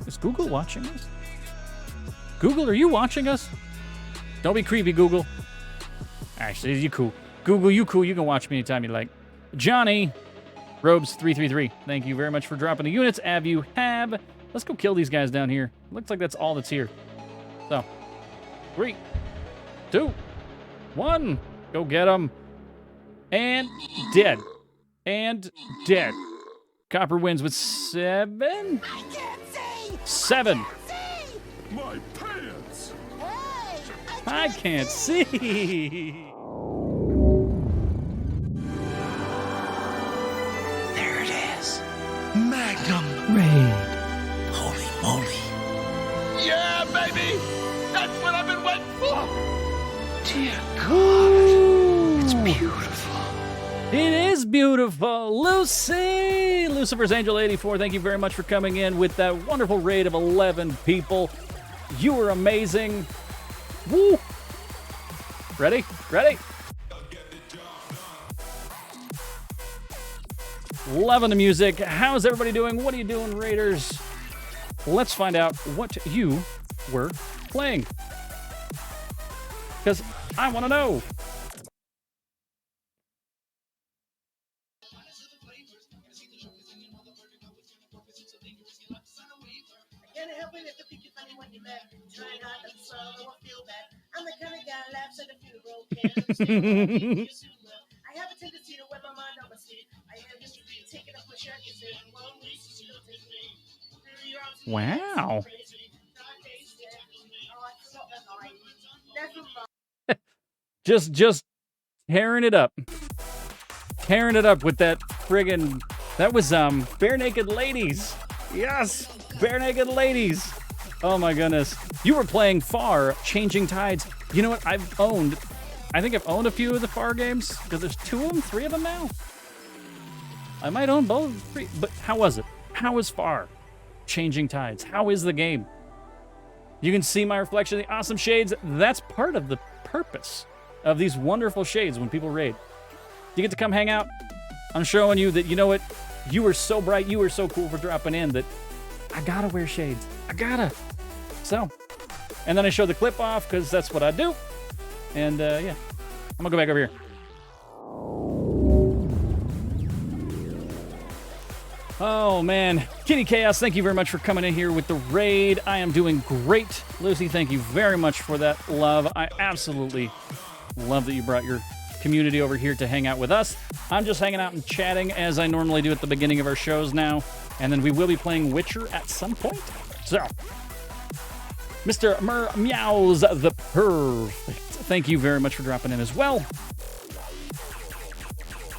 Is Google watching us? Google, are you watching us? Don't be creepy, Google. Actually, you cool. Google, you cool. You can watch me anytime you like. Johnny, Robes333, thank you very much for dropping the units. You have. Let's go kill these guys down here. Looks like that's all that's here. So, 3, 2, 1. Go get them. And dead. And dead. Copper wins with 7. I can't see! 7. I can't see! My pants! Hey! I can't see. There it is. Magnum. Raid. Holy moly. Yeah, baby! That's what I've been waiting for! Dear God. It's beautiful. It is beautiful. Lucy! Lucifer's Angel 84, thank you very much for coming in with that wonderful raid of 11 people. You were amazing. Woo! Ready? Ready? Loving the music. How's everybody doing? What are you doing, Raiders? Let's find out what you were playing. Because I want to know. Can't help it if I think you're funny when you're mad. Try not to swallow or feel bad. I'm the kind of guy who laughs at a funeral. I have a tendency to wear my mind on my sleeve. I have history taking up my shirt. Is it one week? She'll take me. Wow. Just tearing it up. Tearing it up with that friggin'... That was, Bare Naked Ladies. Yes! Bare Naked Ladies. Oh my goodness. You were playing Far, Changing Tides. You know what? I think I've owned a few of the Far games, because there's 2 of them, 3 of them now. I might own both, 3. But how was it? How is Far, Changing Tides? How is the game? You can see my reflection in the awesome shades. That's part of the purpose of these wonderful shades when people raid. You get to come hang out. I'm showing you that, you know what? You were so bright, you were so cool for dropping in that I gotta wear shades. I gotta. So, and then I show the clip off because that's what I do. And yeah, I'm gonna go back over here. Oh man, Kitty Chaos, thank you very much for coming in here with the raid. I am doing great. Lucy, thank you very much for that love. I absolutely love that you brought your community over here to hang out with us. I'm just hanging out and chatting as I normally do at the beginning of our shows now. And then we will be playing Witcher at some point. So, Mr. Meows the Perfect, thank you very much for dropping in as well.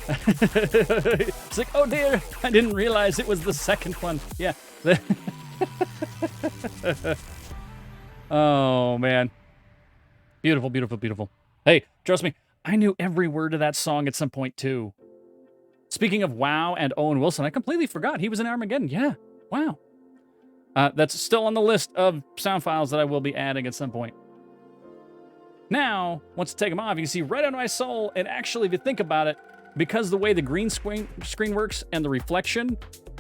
It's like, oh dear, I didn't realize it was the second one. Yeah. Oh, man. Beautiful, beautiful, beautiful. Hey, trust me, I knew every word of that song at some point, too. Speaking of WoW and Owen Wilson, I completely forgot he was in Armageddon. Yeah, wow. That's still on the list of sound files that I will be adding at some point. Now, once I take them off, you can see right on my soul, and actually, if you think about it, because the way the green screen works and the reflection,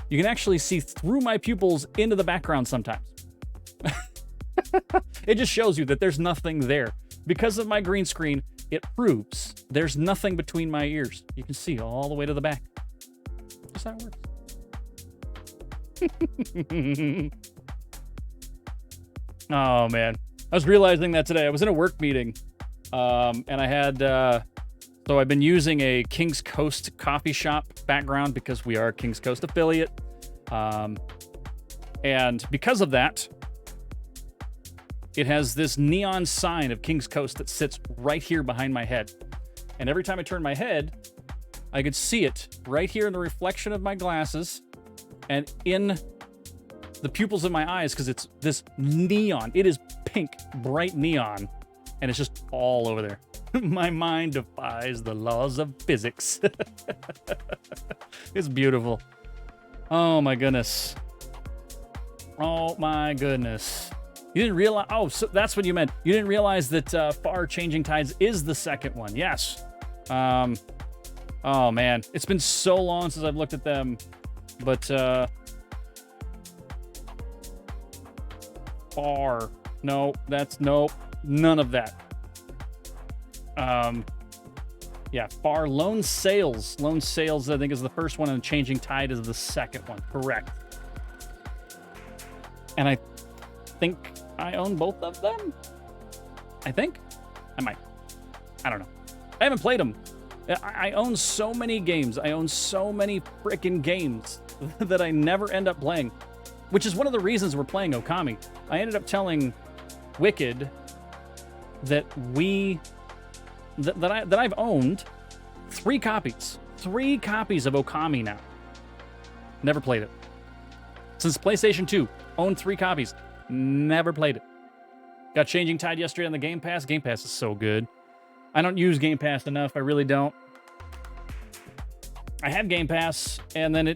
you can actually see through my pupils into the background sometimes. It just shows you that there's nothing there. Because of my green screen, it proves there's nothing between my ears. You can see all the way to the back. That's how it works. Oh, man. I was realizing that today. I was in a work meeting, and I had... So I've been using a King's Coast coffee shop background because we are a King's Coast affiliate. And because of that, it has this neon sign of King's Coast that sits right here behind my head. And every time I turn my head, I could see it right here in the reflection of my glasses and in the pupils of my eyes, because it's this neon. It is pink, bright neon, and it's just all over there. My mind defies the laws of physics. It's beautiful. Oh my goodness. Oh my goodness. You didn't realize... Oh, so that's what you meant. You didn't realize that Far Changing Tides is the second one. Yes. Oh man. It's been so long since I've looked at them. But Far. No, that's... Nope. None of that. Yeah, Far Lone Sails. Lone Sails, I think, is the first one, and Changing Tide is the second one. Correct. And I think I own both of them? I think? I might. I don't know. I haven't played them. I own so many games. I own so many freaking games that I never end up playing, which is one of the reasons we're playing Okami. I ended up telling Wicked that that I've owned 3 copies. 3 copies of Okami now. Never played it. Since PlayStation 2, owned 3 copies. Never played it. Got Changing Tide yesterday on the Game Pass. Game Pass is so good. I don't use Game Pass enough. I really don't. I have Game Pass, and then I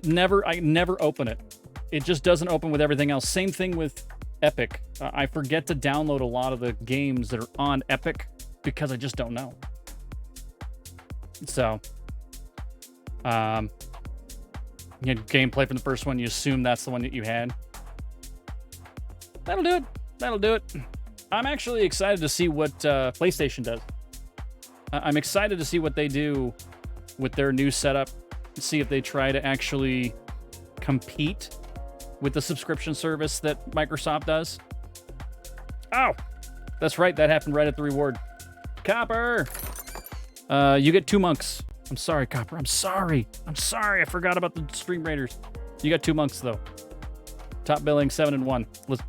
never open it. It just doesn't open with everything else. Same thing with Epic. I forget to download a lot of the games that are on Epic because I just don't know. So, you had gameplay from the first one, you assume that's the one that you had. That'll do it. That'll do it. I'm actually excited to see what PlayStation does. I'm excited to see what they do with their new setup. See if they try to actually compete with the subscription service that Microsoft does. Oh, that's right. That happened right at the reward. Copper! You get 2 monks. I'm sorry, Copper. I'm sorry. I forgot about the Stream Raiders. You got 2 monks, though. Top billing 7 and 1. Let's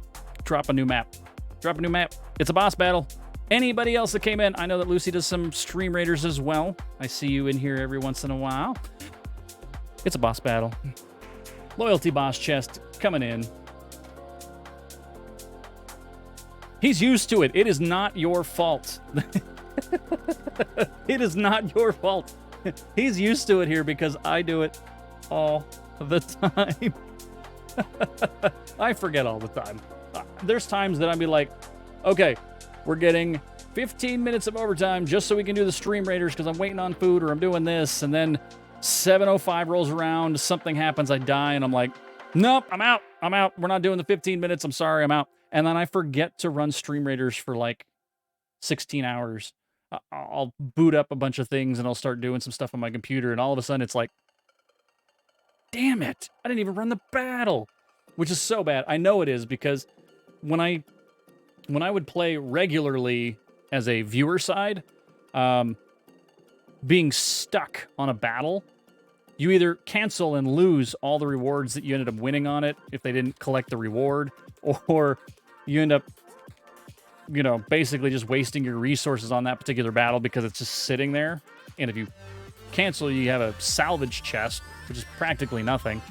drop a new map. Drop a new map. It's a boss battle. Anybody else that came in? I know that Lucy does some Stream Raiders as well. I see you in here every once in a while. It's a boss battle. Loyalty boss chest coming in. He's used to it. It is not your fault. It is not your fault. He's used to it here because I do it all the time. I forget all the time. There's times that I'd be like, okay, we're getting 15 minutes of overtime just so we can do the Stream Raiders because I'm waiting on food or I'm doing this. And then 7:05 rolls around, something happens, I die, and I'm like, nope, I'm out. I'm out. We're not doing the 15 minutes. I'm sorry, I'm out. And then I forget to run Stream Raiders for like 16 hours. I'll boot up a bunch of things and I'll start doing some stuff on my computer. And all of a sudden it's like, damn it, I didn't even run the battle, which is so bad. I know it is because when I would play regularly as a viewer side, being stuck on a battle, you either cancel and lose all the rewards that you ended up winning on it if they didn't collect the reward, or you end up, you know, basically just wasting your resources on that particular battle because it's just sitting there. And if you cancel, you have a salvage chest, which is practically nothing.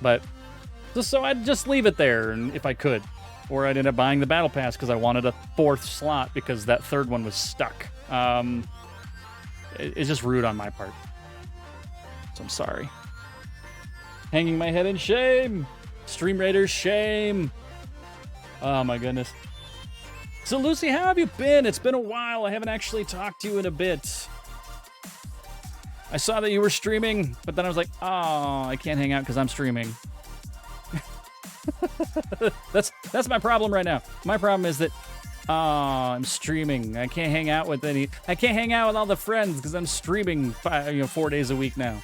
But so I'd just leave it there, and if I could. Or I'd end up buying the battle pass because I wanted a 4th slot because that 3rd one was stuck. It's just rude on my part. So I'm sorry. Hanging my head in shame. Stream Raiders, shame. Oh my goodness. So Lucy, how have you been? It's been a while. I haven't actually talked to you in a bit. I saw that you were streaming, but then I was like, oh, I can't hang out because I'm streaming. That's my problem right now. My problem is that I'm streaming. I can't hang out with all the friends because I'm streaming 4 days a week now.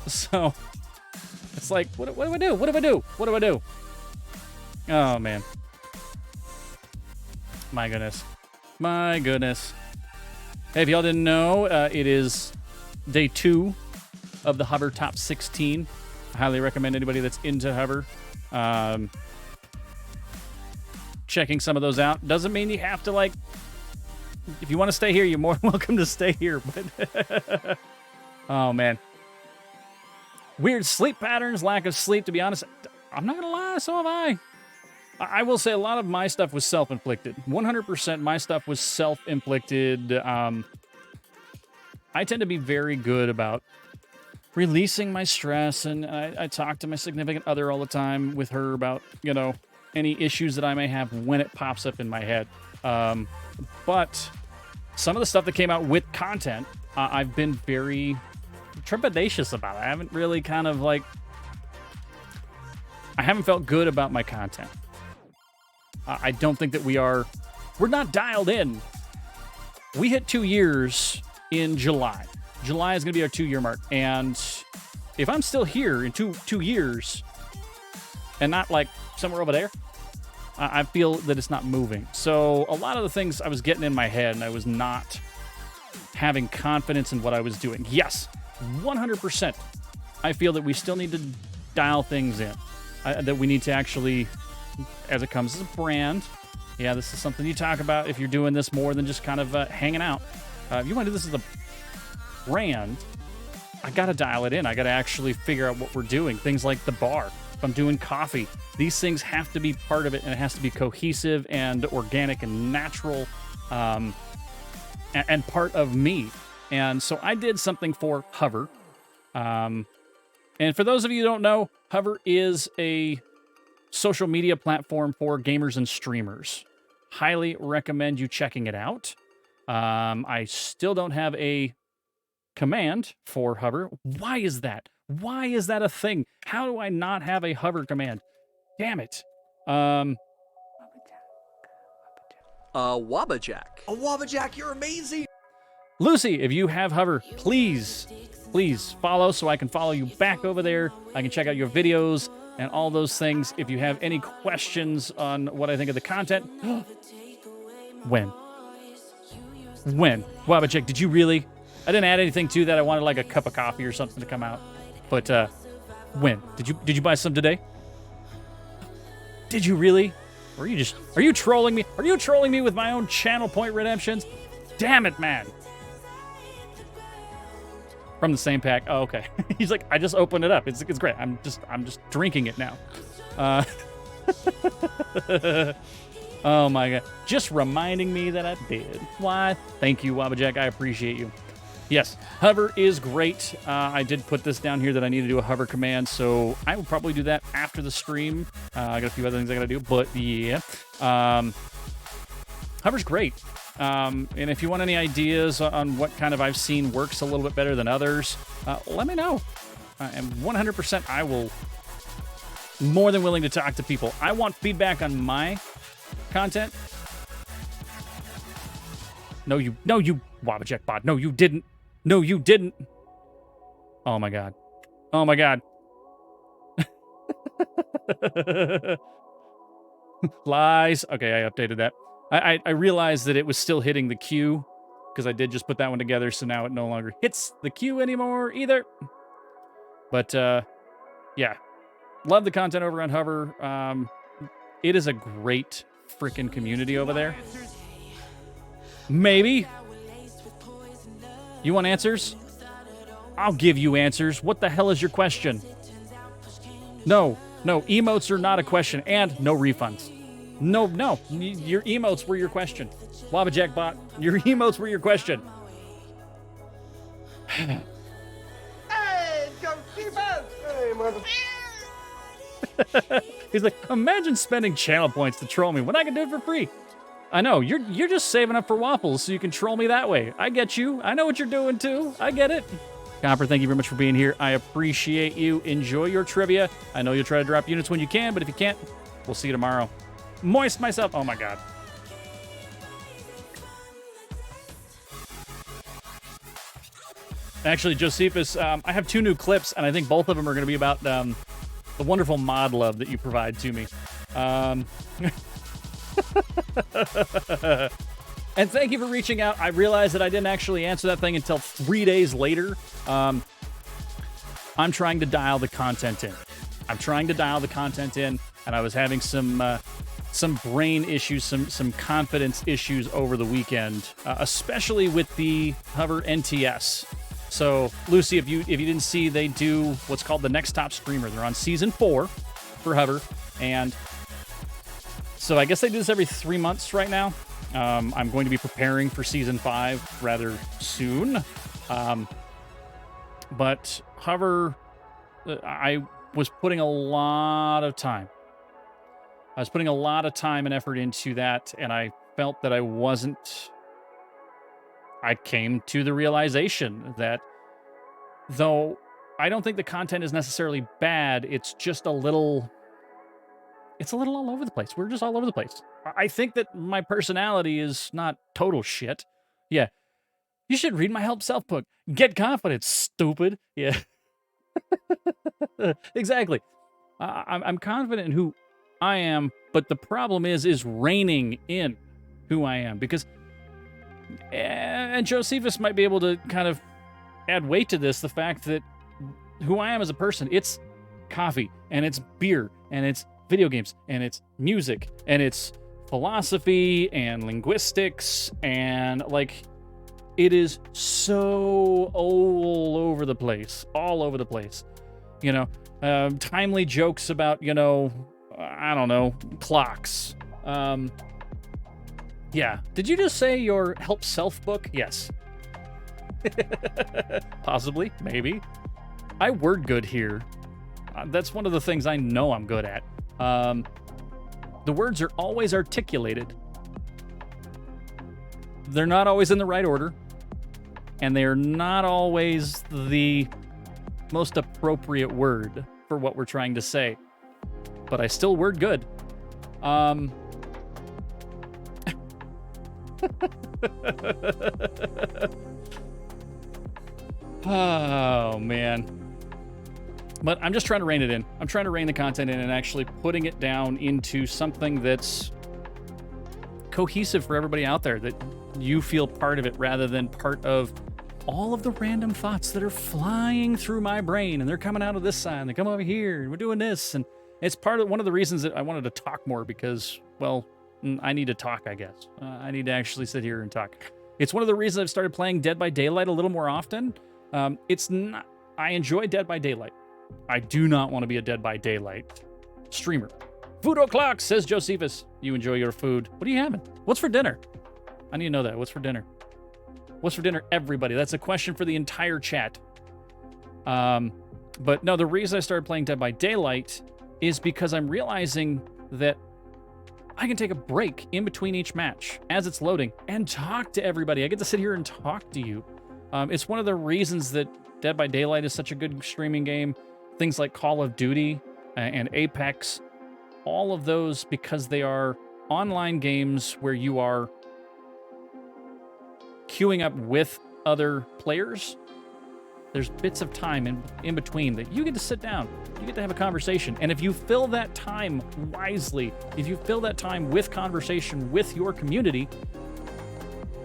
So it's like, what do I do? What do I do? What do I do? Oh man. My goodness. My goodness. Hey, if y'all didn't know, it is day 2 of the Hover Top 16. I highly recommend anybody that's into Hover checking some of those out. Doesn't mean you have to, like, if you want to stay here, you're more than welcome to stay here. But oh, man. Weird sleep patterns, lack of sleep, to be honest. I'm not going to lie, so have I. I will say a lot of my stuff was self-inflicted. 100% my stuff was self-inflicted. I tend to be very good about releasing my stress, and I talk to my significant other all the time with her about, you know, any issues that I may have when it pops up in my head. But some of the stuff that came out with content, I've been very trepidatious about it. I haven't really kind of like, I haven't felt good about my content. I don't think that we're not dialed in. We hit 2 years in July. July is going to be our 2-year mark. And if I'm still here in two years and not like somewhere over there, I feel that it's not moving. So a lot of the things I was getting in my head and I was not having confidence in what I was doing. Yes, 100%. I feel that we still need to dial things in. That we need to actually, as it comes as a brand, yeah, this is something you talk about if you're doing this more than just kind of hanging out. If you want to do this as a brand, I got to dial it in. I got to actually figure out what we're doing. Things like the bar. If I'm doing coffee, these things have to be part of it, and it has to be cohesive and organic and natural and part of me. And so I did something for Hover. And for those of you who don't know, Hover is a social media platform for gamers and streamers. Highly recommend you checking it out. I still don't have a command for Hover. Why is that? Why is that a thing? How do I not have a Hover command? Damn it. Wabajack. A Wabajack, you're amazing. Lucy, if you have Hover, please follow so I can follow you back over there. I can check out your videos and all those things. If you have any questions on what I think of the content, when? Wabajack, did you really? I didn't add anything to that. I wanted like a cup of coffee or something to come out. But when did you buy some today? Did you really? Or are you trolling me? Are you trolling me with my own channel point redemptions? Damn it, man. From the same pack. Oh, okay. He's like, I just opened it up. It's great. I'm just drinking it now. Oh my god. Just reminding me that I did. Why? Thank you, Wabajack. I appreciate you. Yes, hover is great. I did put this down here that I need to do a hover command, so I will probably do that after the stream. I got a few other things I gotta do, but yeah. Hover's great. And if you want any ideas on what kind of I've seen works a little bit better than others, let me know. And 100% I will more than willing to talk to people. I want feedback on my content. No, you Wabajack bot. No, you didn't. No, you didn't. Oh my god. Oh my god. Lies. Okay, I updated that. I realized that it was still hitting the queue because I did just put that one together, so now it no longer hits the queue anymore either. But yeah, love the content over on Hover. It is a great freaking community over there. Maybe. You want answers? I'll give you answers. What the hell is your question? No, emotes are not a question, and no refunds. No, your emotes were your question. Wabajack bot, your emotes were your question. Hey, go keep up! Hey, mother. He's like, imagine spending channel points to troll me when I can do it for free. I know, you're just saving up for waffles so you can troll me that way. I get you. I know what you're doing too. I get it. Copper, thank you very much for being here. I appreciate you. Enjoy your trivia. I know you'll try to drop units when you can, but if you can't, we'll see you tomorrow. Moist myself. Oh my god. Actually, Josephus, I have 2 new clips, and I think both of them are going to be about the wonderful mod love that you provide to me. And thank you for reaching out. I realized that I didn't actually answer that thing until 3 days later. I'm trying to dial the content in. And I was having some brain issues, some confidence issues over the weekend, especially with the Hover NTS. So, Lucy, if you didn't see, they do what's called the Next Top Streamer. They're on season 4 for Hover, and so I guess they do this every 3 months right now. I'm going to be preparing for season 5 rather soon. But Hover, I was putting a lot of time. I was putting a lot of time and effort into that, and I felt that I came to the realization that though I don't think the content is necessarily bad, it's just a little all over the place. We're just all over the place. I think that my personality is not total shit. Yeah. You should read my Help Self book. Get confidence, stupid. Yeah. Exactly. I'm confident in who I am, but the problem is reining in who I am, because and Josephus might be able to kind of add weight to this, the fact that who I am as a person, it's coffee, and it's beer, and it's video games, and it's music, and it's philosophy, and linguistics, and, like, it is so all over the place. You know, timely jokes about, I don't know, clocks. Yeah. Did you just say your Help Self book? Yes. Possibly. Maybe. I word good here. That's one of the things I know I'm good at. The words are always articulated. They're not always in the right order. And they're not always the most appropriate word for what we're trying to say. But I still word good. Oh, man. But I'm just trying to rein it in. I'm trying to rein the content in and actually putting it down into something that's cohesive for everybody out there, that you feel part of it rather than part of all of the random thoughts that are flying through my brain, and they're coming out of this side, and they come over here, and we're doing this, and it's one of the reasons that I wanted to talk more because, well, I need to talk, I guess. I need to actually sit here and talk. It's one of the reasons I've started playing Dead by Daylight a little more often. It's not. I enjoy Dead by Daylight. I do not want to be a Dead by Daylight streamer. Food o'clock, says Josephus. You enjoy your food. What are you having? What's for dinner? I need to know that. What's for dinner? What's for dinner, everybody? That's a question for the entire chat. But no, the reason I started playing Dead by Daylight is because I'm realizing that I can take a break in between each match as it's loading and talk to everybody. I get to sit here and talk to you. It's one of the reasons that Dead by Daylight is such a good streaming game. Things like Call of Duty and Apex, all of those, because they are online games where you are queuing up with other players. There's bits of time in between that you get to sit down. You get to have a conversation. And if you fill that time wisely, if you fill that time with conversation with your community,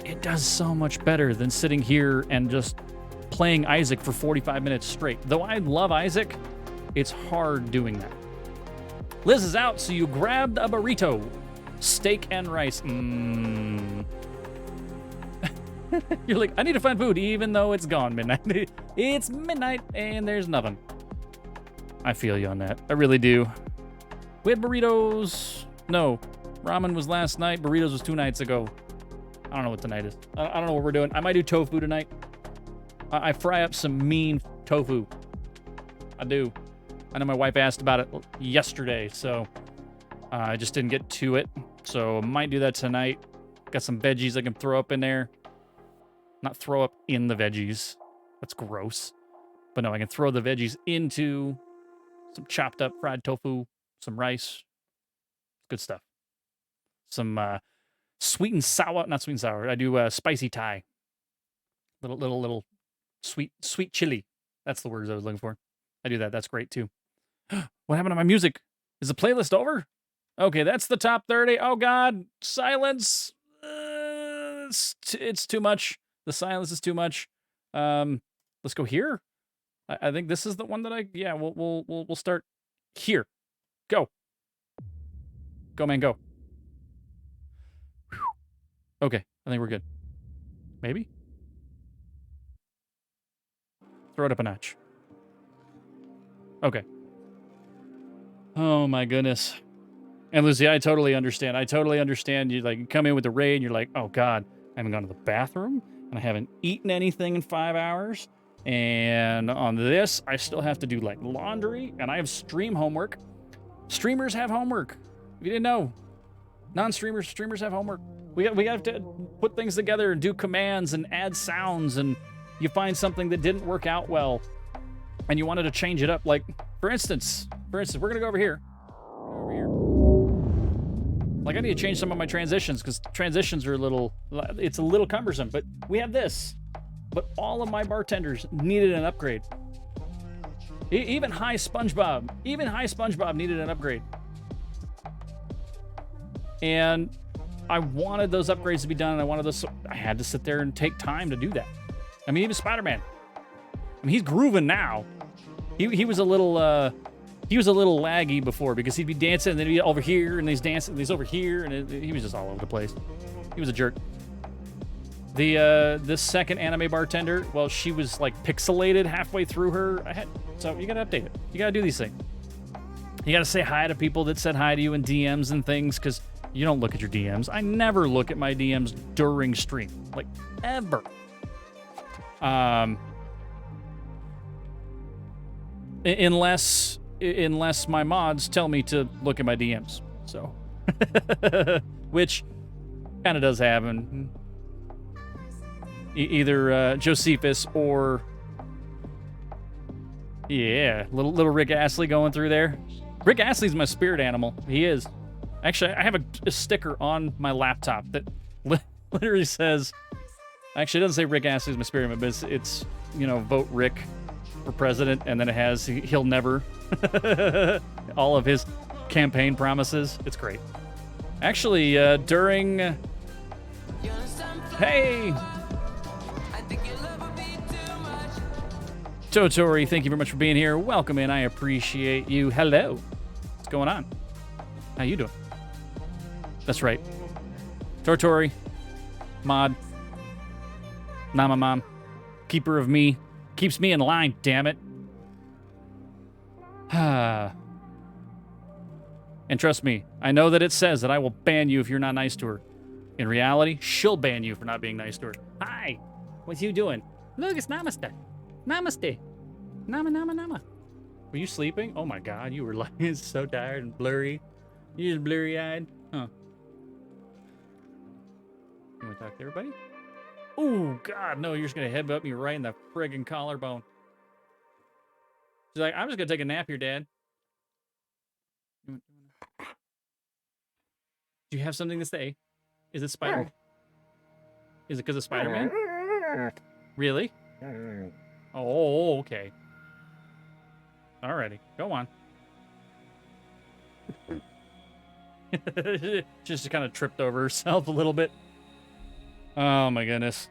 it does so much better than sitting here and just playing Isaac for 45 minutes straight. Though I love Isaac, it's hard doing that. Liz is out, so you grabbed a burrito. Steak and rice. You're like, I need to find food, even though it's gone midnight. It's midnight, and there's nothing. I feel you on that. I really do. We had burritos. No, ramen was last night. Burritos was 2 nights ago. I don't know what tonight is. I don't know what we're doing. I might do tofu tonight. I fry up some mean tofu. I do. I know my wife asked about it yesterday, so I just didn't get to it. So I might do that tonight. Got some veggies I can throw up in there. Not throw up in the veggies. That's gross. But no, I can throw the veggies into some chopped up fried tofu, some rice. Good stuff. Some sweet and sour, not sweet and sour. I do spicy Thai. Little sweet chili. That's the words I was looking for. I do that. That's great too. What happened to my music? Is the playlist over? Okay, that's the top 30. Oh God, silence. It's too much. The silence is too much. Let's go here. I think this is the one that we'll start here. Go. Go, man, go. Whew. Okay, I think we're good. Maybe? Throw it up a notch. Okay. Oh my goodness. And Lucy, I totally understand. You like come in with the raid and you're like, oh God, I haven't gone to the bathroom and I haven't eaten anything in 5 hours. And on this, I still have to do like laundry and I have stream homework. Streamers have homework. If you didn't know, streamers have homework. We have to put things together and do commands and add sounds, and you find something that didn't work out well and you wanted to change it up. Like, for instance, we're going to go over here. Like, I need to change some of my transitions because transitions are it's a little cumbersome, but we have this. But all of my bartenders needed an upgrade. Even High SpongeBob needed an upgrade. And I wanted those upgrades to be done, and I had to sit there and take time to do that. I mean, even Spider-Man. I mean, he's grooving now. He was a little laggy before because he'd be dancing and then he'd be over here and he's dancing and he's over here and he was just all over the place. He was a jerk. The second anime bartender, well, she was like pixelated halfway through her. So you gotta update it. You gotta do these things. You gotta say hi to people that said hi to you in DMs and things because you don't look at your DMs. I never look at my DMs during stream, like ever. Unless my mods tell me to look at my DMs. So, which kind of does happen. Either Josephus or little Rick Astley going through there. Rick Astley's my spirit animal. He is. Actually, I have a sticker on my laptop that literally says. Actually, it doesn't say Rick Astley's my spirit animal, but it's vote Rick for president, and then it has he'll never. All of his campaign promises. It's great. Actually, during. Hey. Totori, thank you very much for being here. Welcome in. I appreciate you. Hello. What's going on? How you doing? That's right. Totori, mod, Nama Mom, keeper of me, keeps me in line, damn it. And trust me, I know that it says that I will ban you if you're not nice to her. In reality, she'll ban you for not being nice to her. Hi, what's you doing? Look, it's Namaste. Namaste. Nama. Were you sleeping? Oh my god, you were like so tired and blurry. You're just blurry-eyed. Huh. You want to talk to everybody? Oh god, no, you're just going to headbutt me right in the friggin' collarbone. She's like, I'm just going to take a nap here, Dad. Do you have something to say? Is it Spider? Is it because of Spider-Man? Really? Oh, okay. Alrighty, go on. Just kind of tripped over herself a little bit. Oh my goodness.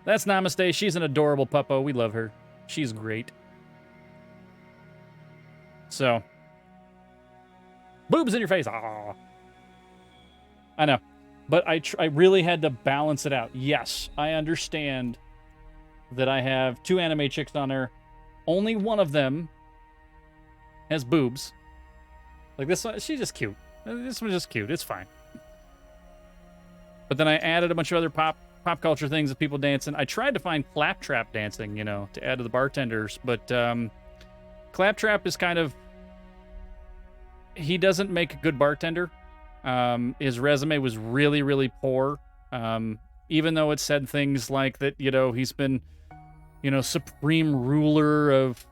That's Namaste. She's an adorable puppo. We love her. She's great. So. Boobs in your face. Aww. I know. But I really had to balance it out. Yes, I understand that I have 2 anime chicks on there. Only one of them has boobs. Like this one, she's just cute. This one's just cute. It's fine. But then I added a bunch of other pop culture things of people dancing. I tried to find claptrap dancing, you know, to add to the bartenders. But claptrap is kind of... He doesn't make a good bartender. His resume was really, really poor. Even though it said things like that, you know, he's been, you know, supreme ruler of...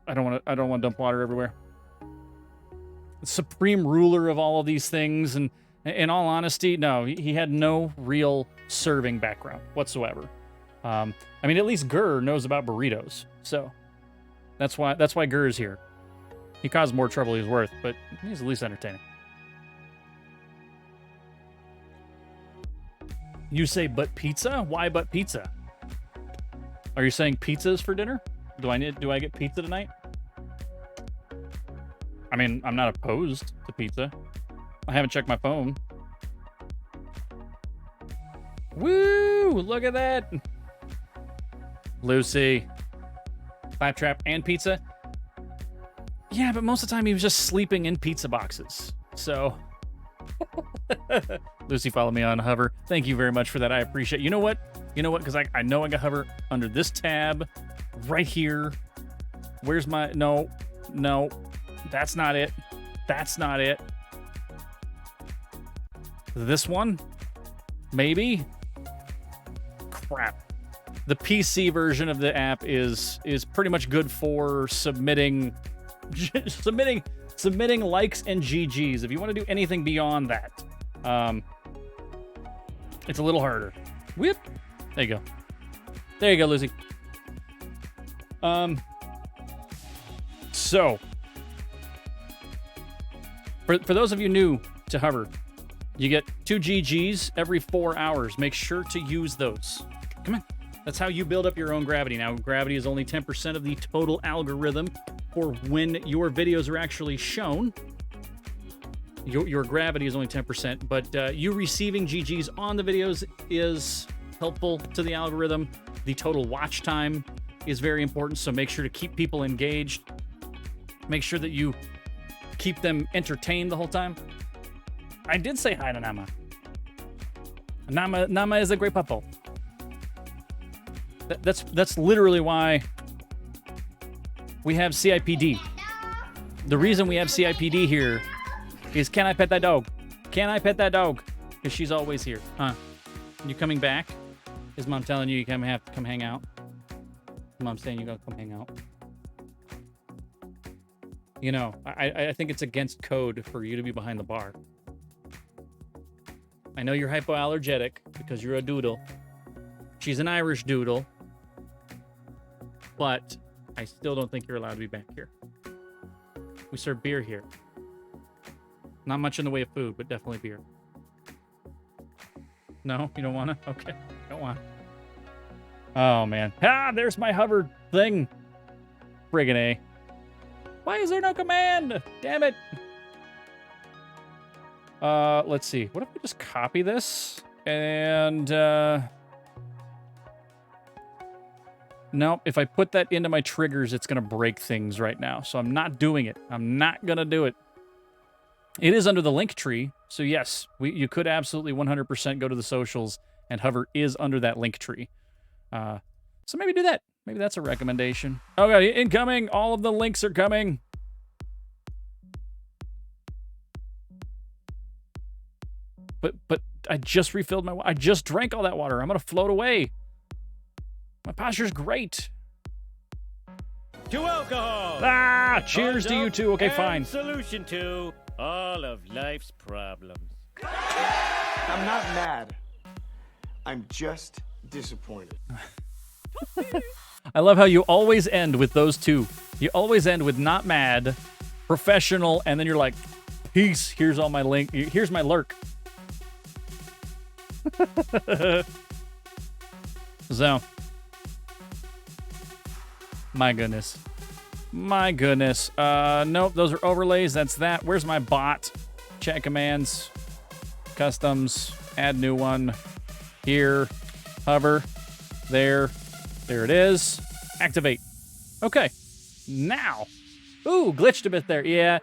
I don't want to dump water everywhere. Supreme ruler of all of these things, and in all honesty, no, he had no real serving background whatsoever. I mean, at least Gurr knows about burritos, so that's why Gurr is here. He caused more trouble than he's worth, but he's at least entertaining. You say, but pizza? Why but pizza? Are you saying pizzas for dinner? Do I get pizza tonight? I mean, I'm not opposed to pizza. I haven't checked my phone. Woo! Look at that! Lucy. Claptrap and pizza? Yeah, but most of the time he was just sleeping in pizza boxes. So... Lucy followed me on Hover. Thank you very much for that. I appreciate it. You know what? Because I know I got Hover under this tab. Right here. Where's my... No. That's not it. That's not it. This one? Maybe? Crap. The PC version of the app is pretty much good for submitting likes and GGs. If you want to do anything beyond that, it's a little harder. Whip. There you go. There you go, Lucy. So, for those of you new to Hover, you get 2 GGs every 4 hours. Make sure to use those. Come on. That's how you build up your own gravity. Now, gravity is only 10% of the total algorithm for when your videos are actually shown. Your gravity is only 10%, but you receiving GGs on the videos is helpful to the algorithm. The total watch time is very important, so make sure to keep people engaged. Make sure that you keep them entertained the whole time. I did say hi to Nama. Nama is a great puppo. That's literally why we have CIPD. The reason we have CIPD here is, can I pet that dog? Can I pet that dog? Because she's always here. Huh? You coming back? Is Mom telling you have to come hang out? Mom's saying you gotta come hang out. You know, I think it's against code for you to be behind the bar. I know you're hypoallergenic because you're a doodle. She's an Irish doodle. But I still don't think you're allowed to be back here. We serve beer here. Not much in the way of food, but definitely beer. No? You don't want to? Okay. Don't want. Oh, man. Ah, there's my hover thing. Friggin' A. Why is there no command? Damn it. Let's see. What if we just copy this? And, nope. If I put that into my triggers, it's going to break things right now. So I'm not doing it. I'm not going to do it. It is under the link tree. So yes, you could absolutely 100% go to the socials, and hover is under that link tree. So maybe do that. Maybe that's a recommendation. Oh god, incoming! All of the links are coming. But I just refilled my water. I just drank all that water. I'm gonna float away. My posture's great. To alcohol. Ah, cheers to you too. Okay, fine. Solution to all of life's problems. I'm not mad. I'm just disappointed. I love how you always end with those two. You always end with not mad, professional, and then you're like, peace. Here's all my link. Here's my lurk. So, my goodness. My goodness. Nope, those are overlays. That's that. Where's my bot? Chat commands, customs, add new one. Here, hover, there it is. Activate. Okay, now. Ooh, glitched a bit there. Yeah,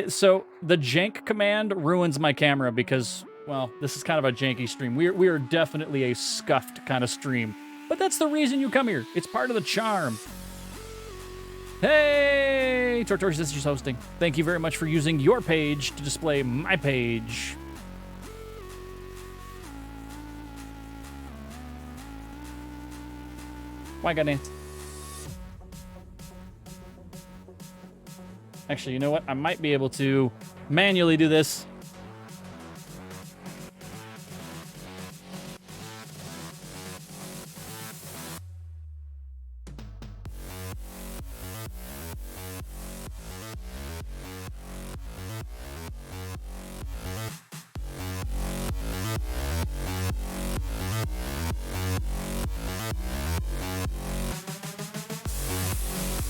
so the jank command ruins my camera because, well, this is kind of a janky stream. We are definitely a scuffed kind of stream. But that's the reason you come here. It's part of the charm. Hey, Tortorch, this is just hosting. Thank you very much for using your page to display my page. Why got dance? Actually, you know what? I might be able to manually do this.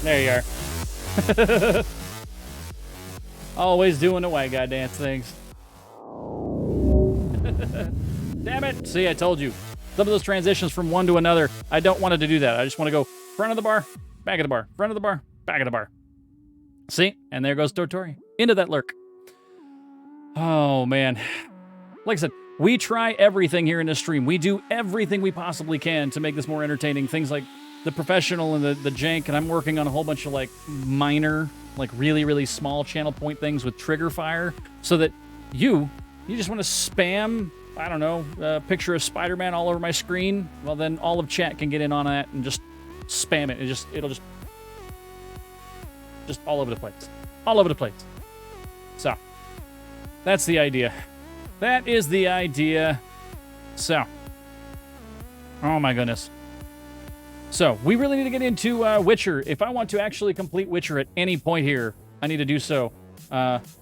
There you are. Always doing the white guy dance things. Damn it. See, I told you. Some of those transitions from one to another, I don't want it to do that. I just want to go front of the bar, back of the bar, front of the bar, back of the bar. See? And there goes Tortori. Into that lurk. Oh, man. Like I said, we try everything here in this stream. We do everything we possibly can to make this more entertaining. Things like the professional and the jank, and I'm working on a whole bunch of like minor, like really, really small channel point things with trigger fire so that you just want to spam, I don't know, a picture of Spider-Man all over my screen. Well, then all of chat can get in on that and just spam it. It'll just all over the place. All over the place. So, that's the idea. That is the idea. So, oh my goodness. So, we really need to get into Witcher. If I want to actually complete Witcher at any point here, I need to do so.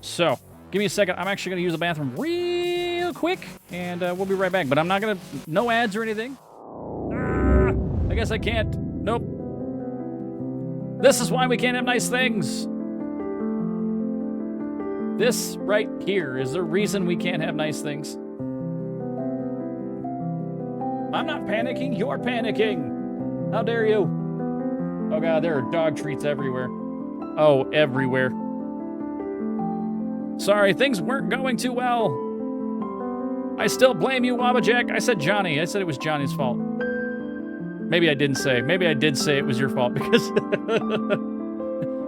So, give me a second. I'm actually going to use the bathroom real quick, and we'll be right back. But I'm not going to... No ads or anything. I guess I can't. Nope. This is why we can't have nice things. This right here is the reason we can't have nice things. I'm not panicking. You're panicking. How dare you? Oh god, there are dog treats everywhere. Oh, everywhere. Sorry, things weren't going too well. I still blame you, Wabajack. I said Johnny. I said it was Johnny's fault. Maybe I didn't say. Maybe I did say it was your fault because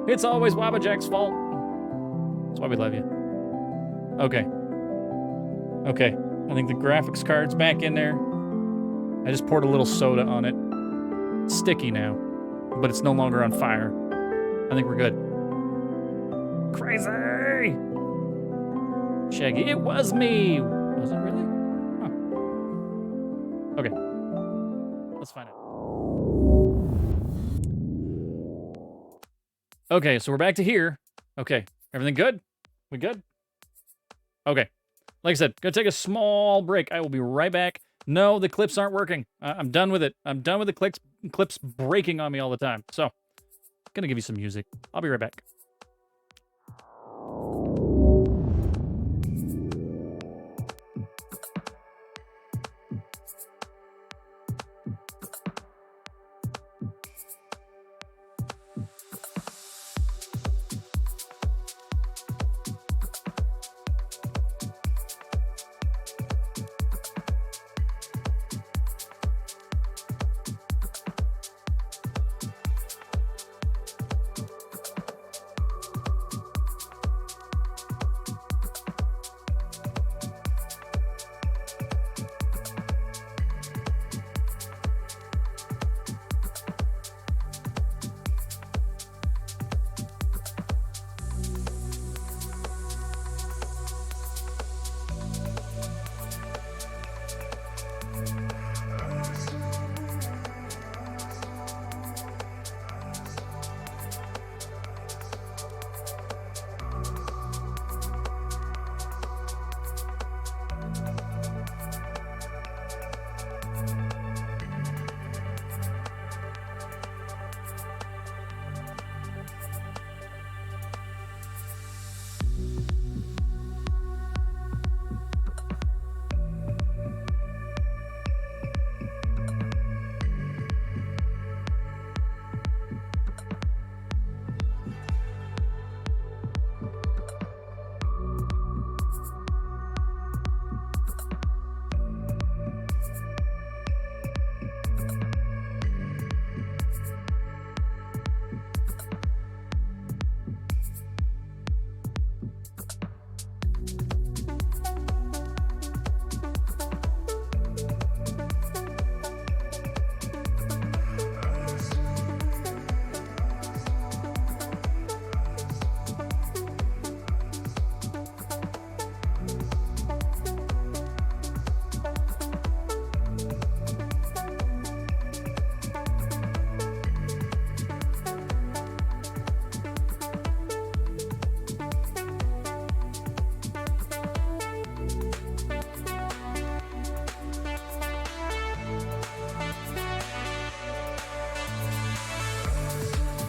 it's always Wabajack's fault. That's why we love you. Okay. Okay. I think the graphics card's back in there. I just poured a little soda on it. It's sticky now, but it's no longer on fire. I think we're good. Crazy! Shaggy, it was me! Was it really? Huh. Okay. Let's find out. Okay, so we're back to here. Okay. Everything good? We good? Okay. Like I said, gonna take a small break. I will be right back. No, the clips aren't working. I'm done with it. I'm done with the clips breaking on me all the time. So, gonna give you some music. I'll be right back.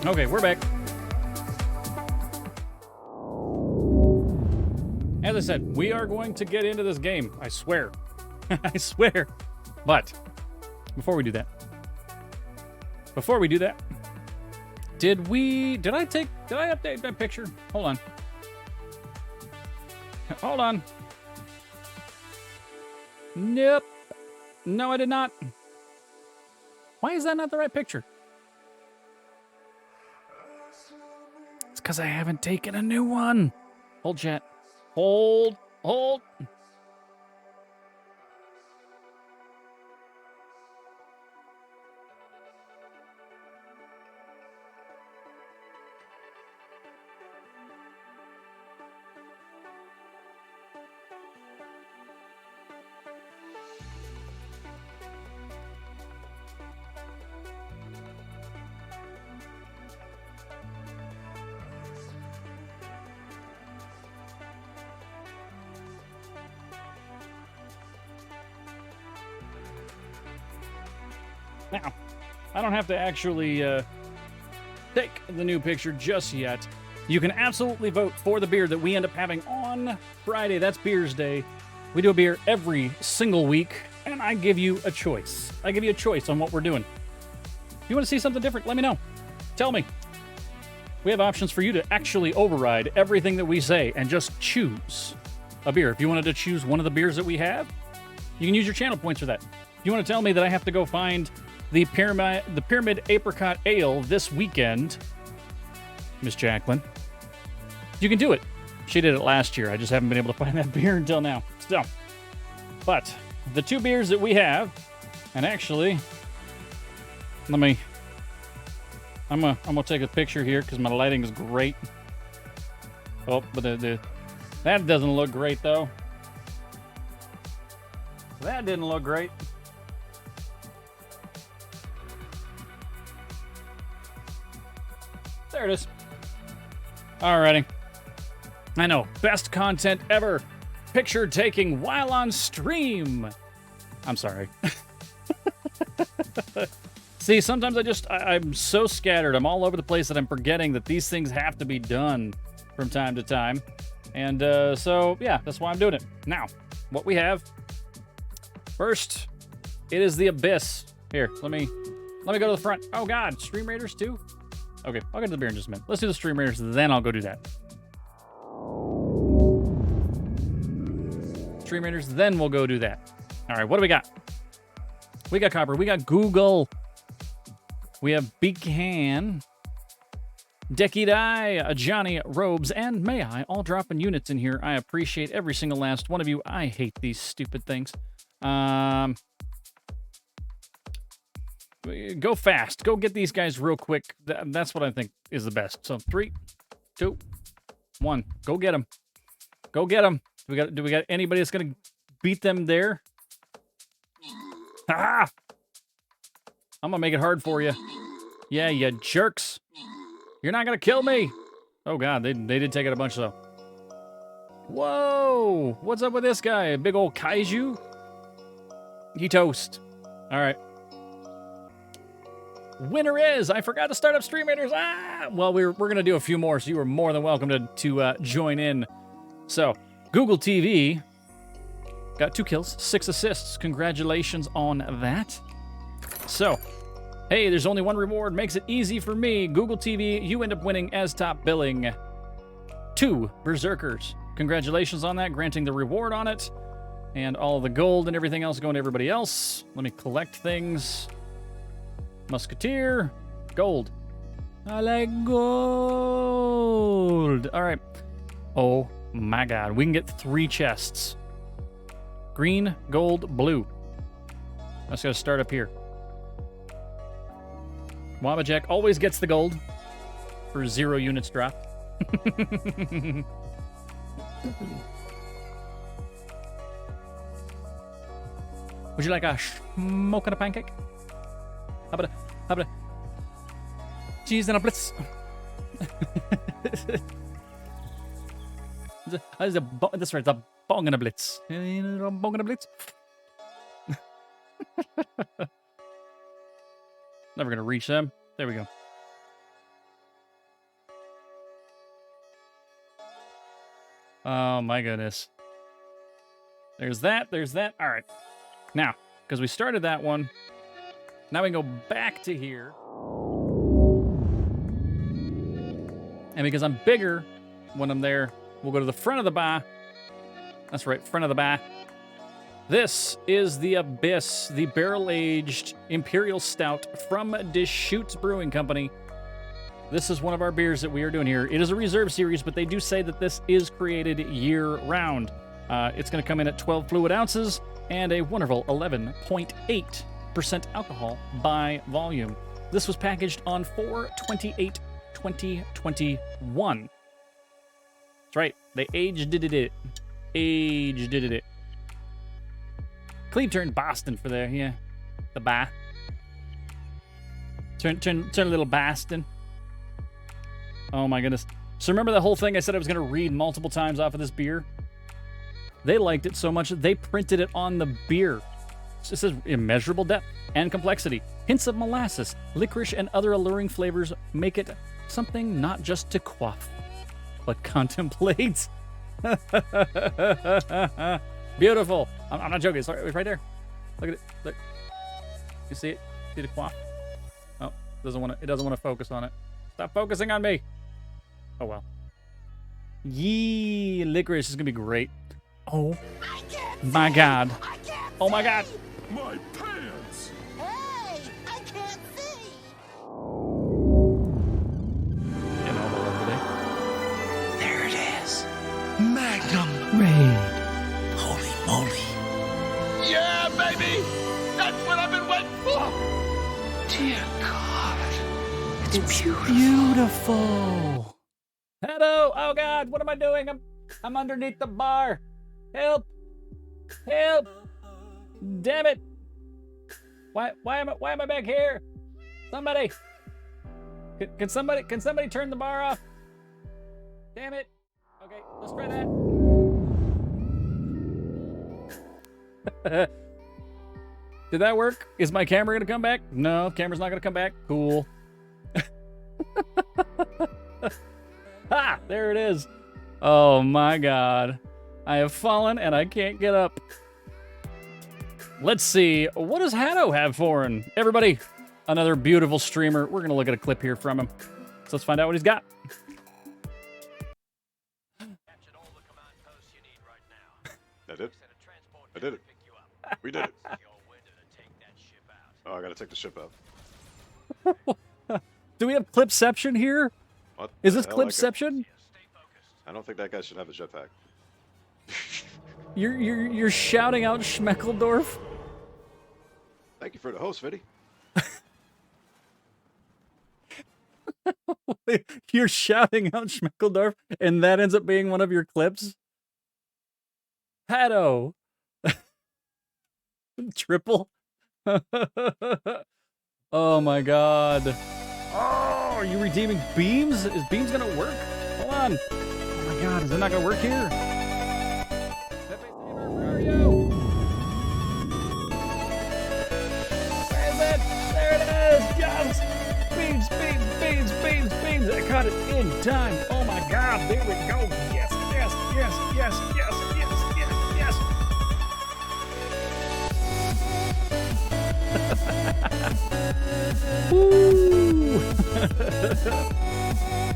Okay, we're back. As I said, we are going to get into this game. I swear. I swear. But before we do that, did I update that picture? Hold on. Hold on. Nope. No, I did not. Why is that not the right picture? It's because I haven't taken a new one. Hold, chat. Hold. Now, I don't have to actually take the new picture just yet. You can absolutely vote for the beer that we end up having on Friday. That's Beers Day. We do a beer every single week, and I give you a choice. I give you a choice on what we're doing. If you want to see something different, let me know. Tell me. We have options for you to actually override everything that we say and just choose a beer. If you wanted to choose one of the beers that we have, you can use your channel points for that. If you want to tell me that I have to go find the Pyramid Apricot Ale this weekend, Miss Jacqueline, you can do it. She did it last year. I just haven't been able to find that beer until now. Still. But the two beers that we have, and actually, I'm gonna take a picture here because my lighting is great. Oh, but that doesn't look great though. That didn't look great. There it is. Alrighty. I know, best content ever. Picture taking while on stream. I'm sorry. See, sometimes I'm so scattered. I'm all over the place that I'm forgetting that these things have to be done from time to time. And so, yeah, that's why I'm doing it. Now, what we have, first, it is the Abyss. Here, let me go to the front. Oh, God, Stream Raiders too? Okay, I'll get to the beer in just a minute. Let's do the Stream Raiders, then I'll go do that. Stream Raiders, then we'll go do that. All right, what do we got? We got Copper. We got Google. We have Beacon, Decky Die, Johnny, Robes, and May I all dropping units in here. I appreciate every single last one of you. I hate these stupid things. Go fast. Go get these guys real quick. That's what I think is the best. So 3, 2, 1. Go get them. Go get them. Do we got anybody that's gonna beat them there? Ah! I'm gonna make it hard for you. Yeah, you jerks. You're not gonna kill me. Oh God, they did take out a bunch though. Whoa! What's up with this guy? A big old kaiju? He toast. All right. Winner is, I forgot to start up Stream Raiders. Ah! Well, we're gonna do a few more, so you are more than welcome to join in. So, Google TV got 2 kills, 6 assists. Congratulations on that. So, hey, there's only one reward. Makes it easy for me. Google TV, you end up winning as top billing. 2 Berserkers. Congratulations on that, granting the reward on it. And all of the gold and everything else going to everybody else. Let me collect things. Musketeer. Gold. I like gold. All right. Oh my God. We can get 3 chests. Green, gold, blue. Let's go start up here. Wabajack always gets the gold for 0 units dropped. Would you like a smoke and a pancake? How about a cheese and a blitz? That's right, the bong and a blitz. Bong and a blitz. Never gonna reach them. There we go. Oh my goodness. There's that. All right. Now, because we started that one, now we can go back to here. And because I'm bigger when I'm there, we'll go to the front of the bar. That's right, front of the bar. This is the Abyss, the barrel-aged Imperial Stout from Deschutes Brewing Company. This is one of our beers that we are doing here. It is a reserve series, but they do say that this is created year-round. It's going to come in at 12 fluid ounces and a wonderful 11.8% alcohol by volume. This was packaged on 4/28/2021. That's right, they aged it. Clean turned Boston for there, yeah. The bar. Turn a little Boston. Oh my goodness. So remember the whole thing I said I was going to read multiple times off of this beer? They liked it so much that they printed it on the beer. It says immeasurable depth and complexity. Hints of molasses, licorice, and other alluring flavors make it something not just to quaff, but contemplate. Beautiful. I'm not joking. It's right there. Look at it. Look. You see it? See the quaff? Oh, it doesn't want to focus on it. Stop focusing on me. Oh well. Yee, licorice is gonna be great. Oh my God. Oh my God. My pants! Hey, I can't see. Getting all the love today. There it is. Magnum. Raid. Holy moly. Yeah, baby! That's what I've been waiting for! Dear God. It's beautiful. Beautiful. Hello. Oh God, what am I doing? I'm underneath the bar. Help. Help. Damn it. Why am I back here? Somebody. Can somebody turn the bar off? Damn it. Okay, let's try that. Did that work? Is my camera going to come back? No, camera's not going to come back. Cool. Ah, there it is. Oh my god. I have fallen and I can't get up. Let's see. What does Hatto have for him? Everybody, another beautiful streamer. We're going to look at a clip here from him. So let's find out what he's got. I did. I did it. We did it. Oh, I gotta take the ship out. Do we have Clipception here? What Is the this hell? Clipception? I don't think that guy should have a jetpack. You're shouting out Schmeckeldorf? Thank you for the host, Viddy. You're shouting out Schmeckeldorf, and that ends up being one of your clips? Hatto. Triple. Oh my god. Oh, are you redeeming beams? Is beams gonna work? Hold on. Oh my god, is it not gonna work here? Pepe Saber, where are you? Where is it? There it is! Yes! Beams, beams, beams, beams, beams! I caught it in time! Oh my god, there we go! Yes, yes, yes, yes, yes, yes, yes, yes! Woo!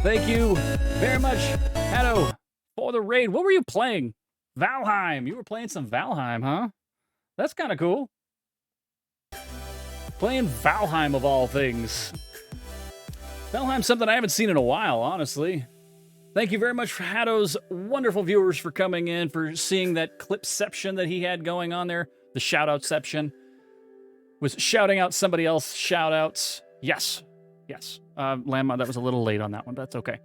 Thank you very much, Hatto, for the raid. What were you playing? Valheim. You were playing some Valheim, huh? That's kind of cool. Playing Valheim of all things. Valheim's something I haven't seen in a while, honestly. Thank you very much for Hatto's wonderful viewers for coming in, for seeing that clipception that he had going on there. The shout-outception. Was shouting out somebody else shout-outs. Yes. Yes. Landmine, that was a little late on that one. That's okay.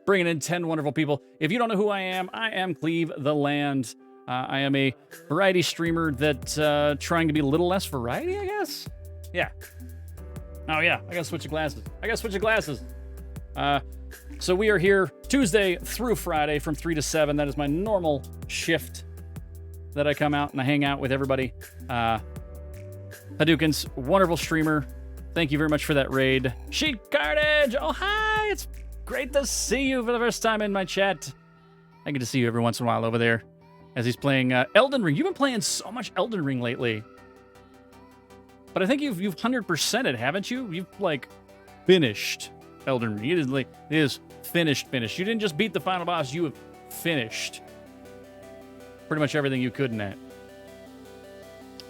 Bringing in 10 wonderful people. If you don't know who I am Cleve the Land. I am a variety streamer that trying to be a little less variety, I guess? Yeah. Oh, yeah. I gotta switch your glasses. So we are here Tuesday through Friday from 3 to 7. That is my normal shift that I come out and I hang out with everybody. Hadoukens, wonderful streamer. Thank you very much for that raid. Sheet Carnage! Oh, hi! It's great to see you for the first time in my chat. I get to see you every once in a while over there as he's playing Elden Ring. You've been playing so much Elden Ring lately. But I think you've 100%ed, haven't you? You've, like, finished Elden Ring. It is finished. You didn't just beat the final boss, you have finished pretty much everything you could in that.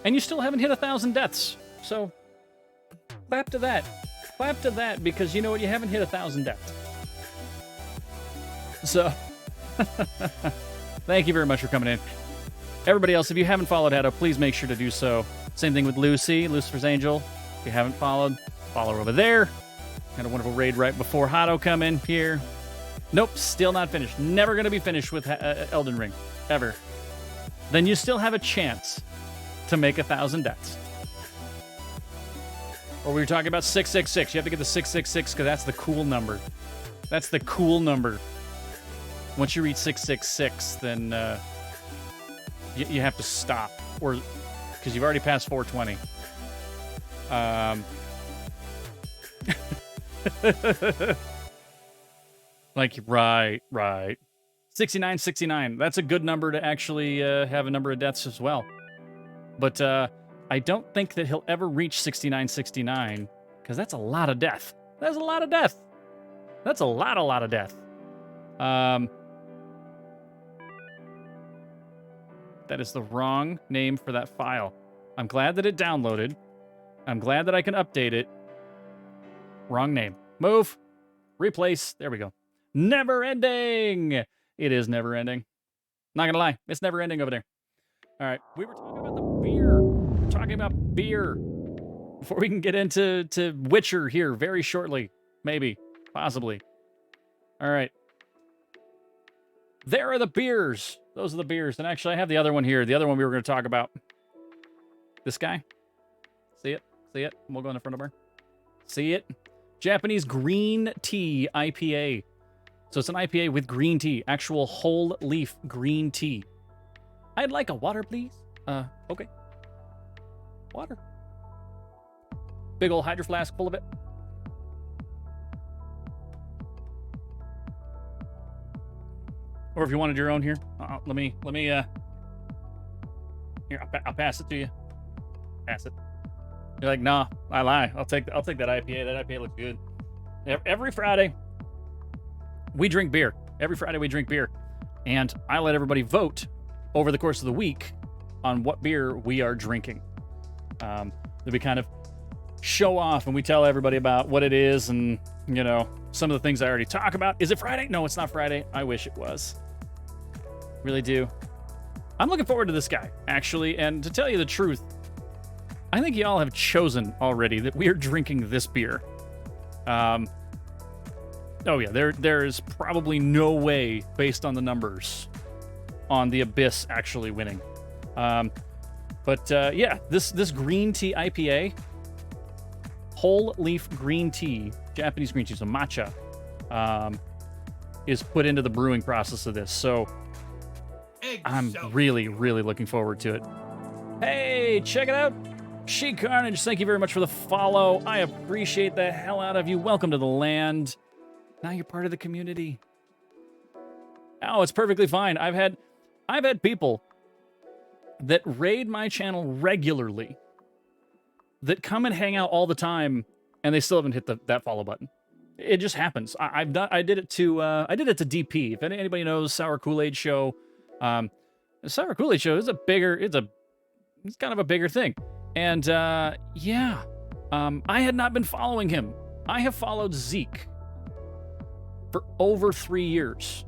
And you still haven't hit 1,000 deaths. So, clap to that. Clap to that, because you know what? You haven't hit 1,000 deaths. So, thank you very much for coming in. Everybody else, if you haven't followed Hatto, please make sure to do so. Same thing with Lucy, Lucifer's Angel. If you haven't followed, follow her over there. Had a wonderful raid right before Hatto come in here. Nope, still not finished. Never going to be finished with Elden Ring. Ever. Then you still have a chance to make 1,000 deaths. Or we were talking about 666. You have to get the 666 because that's the cool number. That's the cool number. Once you reach 666, then you have to stop, or because you've already passed 420. Like, right. 69. That's a good number to actually have a number of deaths as well. But I don't think that he'll ever reach 69, because that's a lot of death. That's a lot of death. That's a lot of death. That is the wrong name for that file. I'm glad that it downloaded. I'm glad that I can update it. Wrong name. Move. Replace. There we go. Never ending. It is never ending. Not gonna lie. It's never ending over there. All right. We were talking about the beer. We're talking about beer. Before we can get into Witcher here very shortly. Maybe. Possibly. All right. There are the beers. Those are the beers. And actually, I have the other one here. The other one we were going to talk about. This guy. See it? See it? We'll go in the front of her. See it? Japanese green tea IPA. So it's an IPA with green tea. Actual whole leaf green tea. I'd like a water, please. Okay. Water. Big old hydro flask full of it. Or if you wanted your own here, let me, here, I'll pass it to you. Pass it. You're like, nah, I lie. I'll take that IPA. That IPA looks good. Every Friday, we drink beer. Every Friday we drink beer. And I let everybody vote over the course of the week on what beer we are drinking. That we kind of show off and we tell everybody about what it is and, you know, some of the things I already talk about. Is it Friday? No, it's not Friday. I wish it was. Really do. I'm looking forward to this guy, actually. And to tell you the truth, I think y'all have chosen already that we are drinking this beer. Oh yeah, there is probably no way, based on the numbers, on the Abyss actually winning. Yeah, this green tea IPA, whole leaf green tea, Japanese green tea, so matcha, is put into the brewing process of this. So I'm really, really looking forward to it. Hey, check it out. She Carnage, thank you very much for the follow. I appreciate the hell out of you. Welcome to the land. Now you're part of the community. Oh, it's perfectly fine. I've had people that raid my channel regularly, that come and hang out all the time, and they still haven't hit that follow button. It just happens. I did it to DP. If anybody knows Sour Kool-Aid Show, the Sour Kool-Aid Show is it's kind of a bigger thing. And I had not been following him. I have followed Zeke for over 3 years.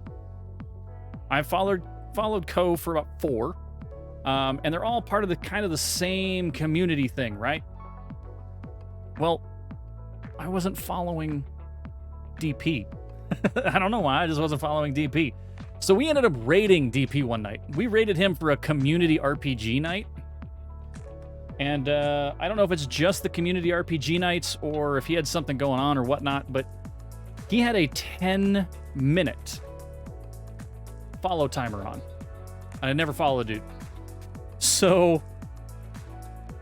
I've followed Co for about 4. And they're all part of the same community thing, right? Well, I wasn't following DP. I don't know why, I just wasn't following DP. So we ended up raiding DP one night. We raided him for a community RPG night. And I don't know if it's just the community RPG nights or if he had something going on or whatnot, but he had a 10-minute follow timer on. And I never followed the dude. So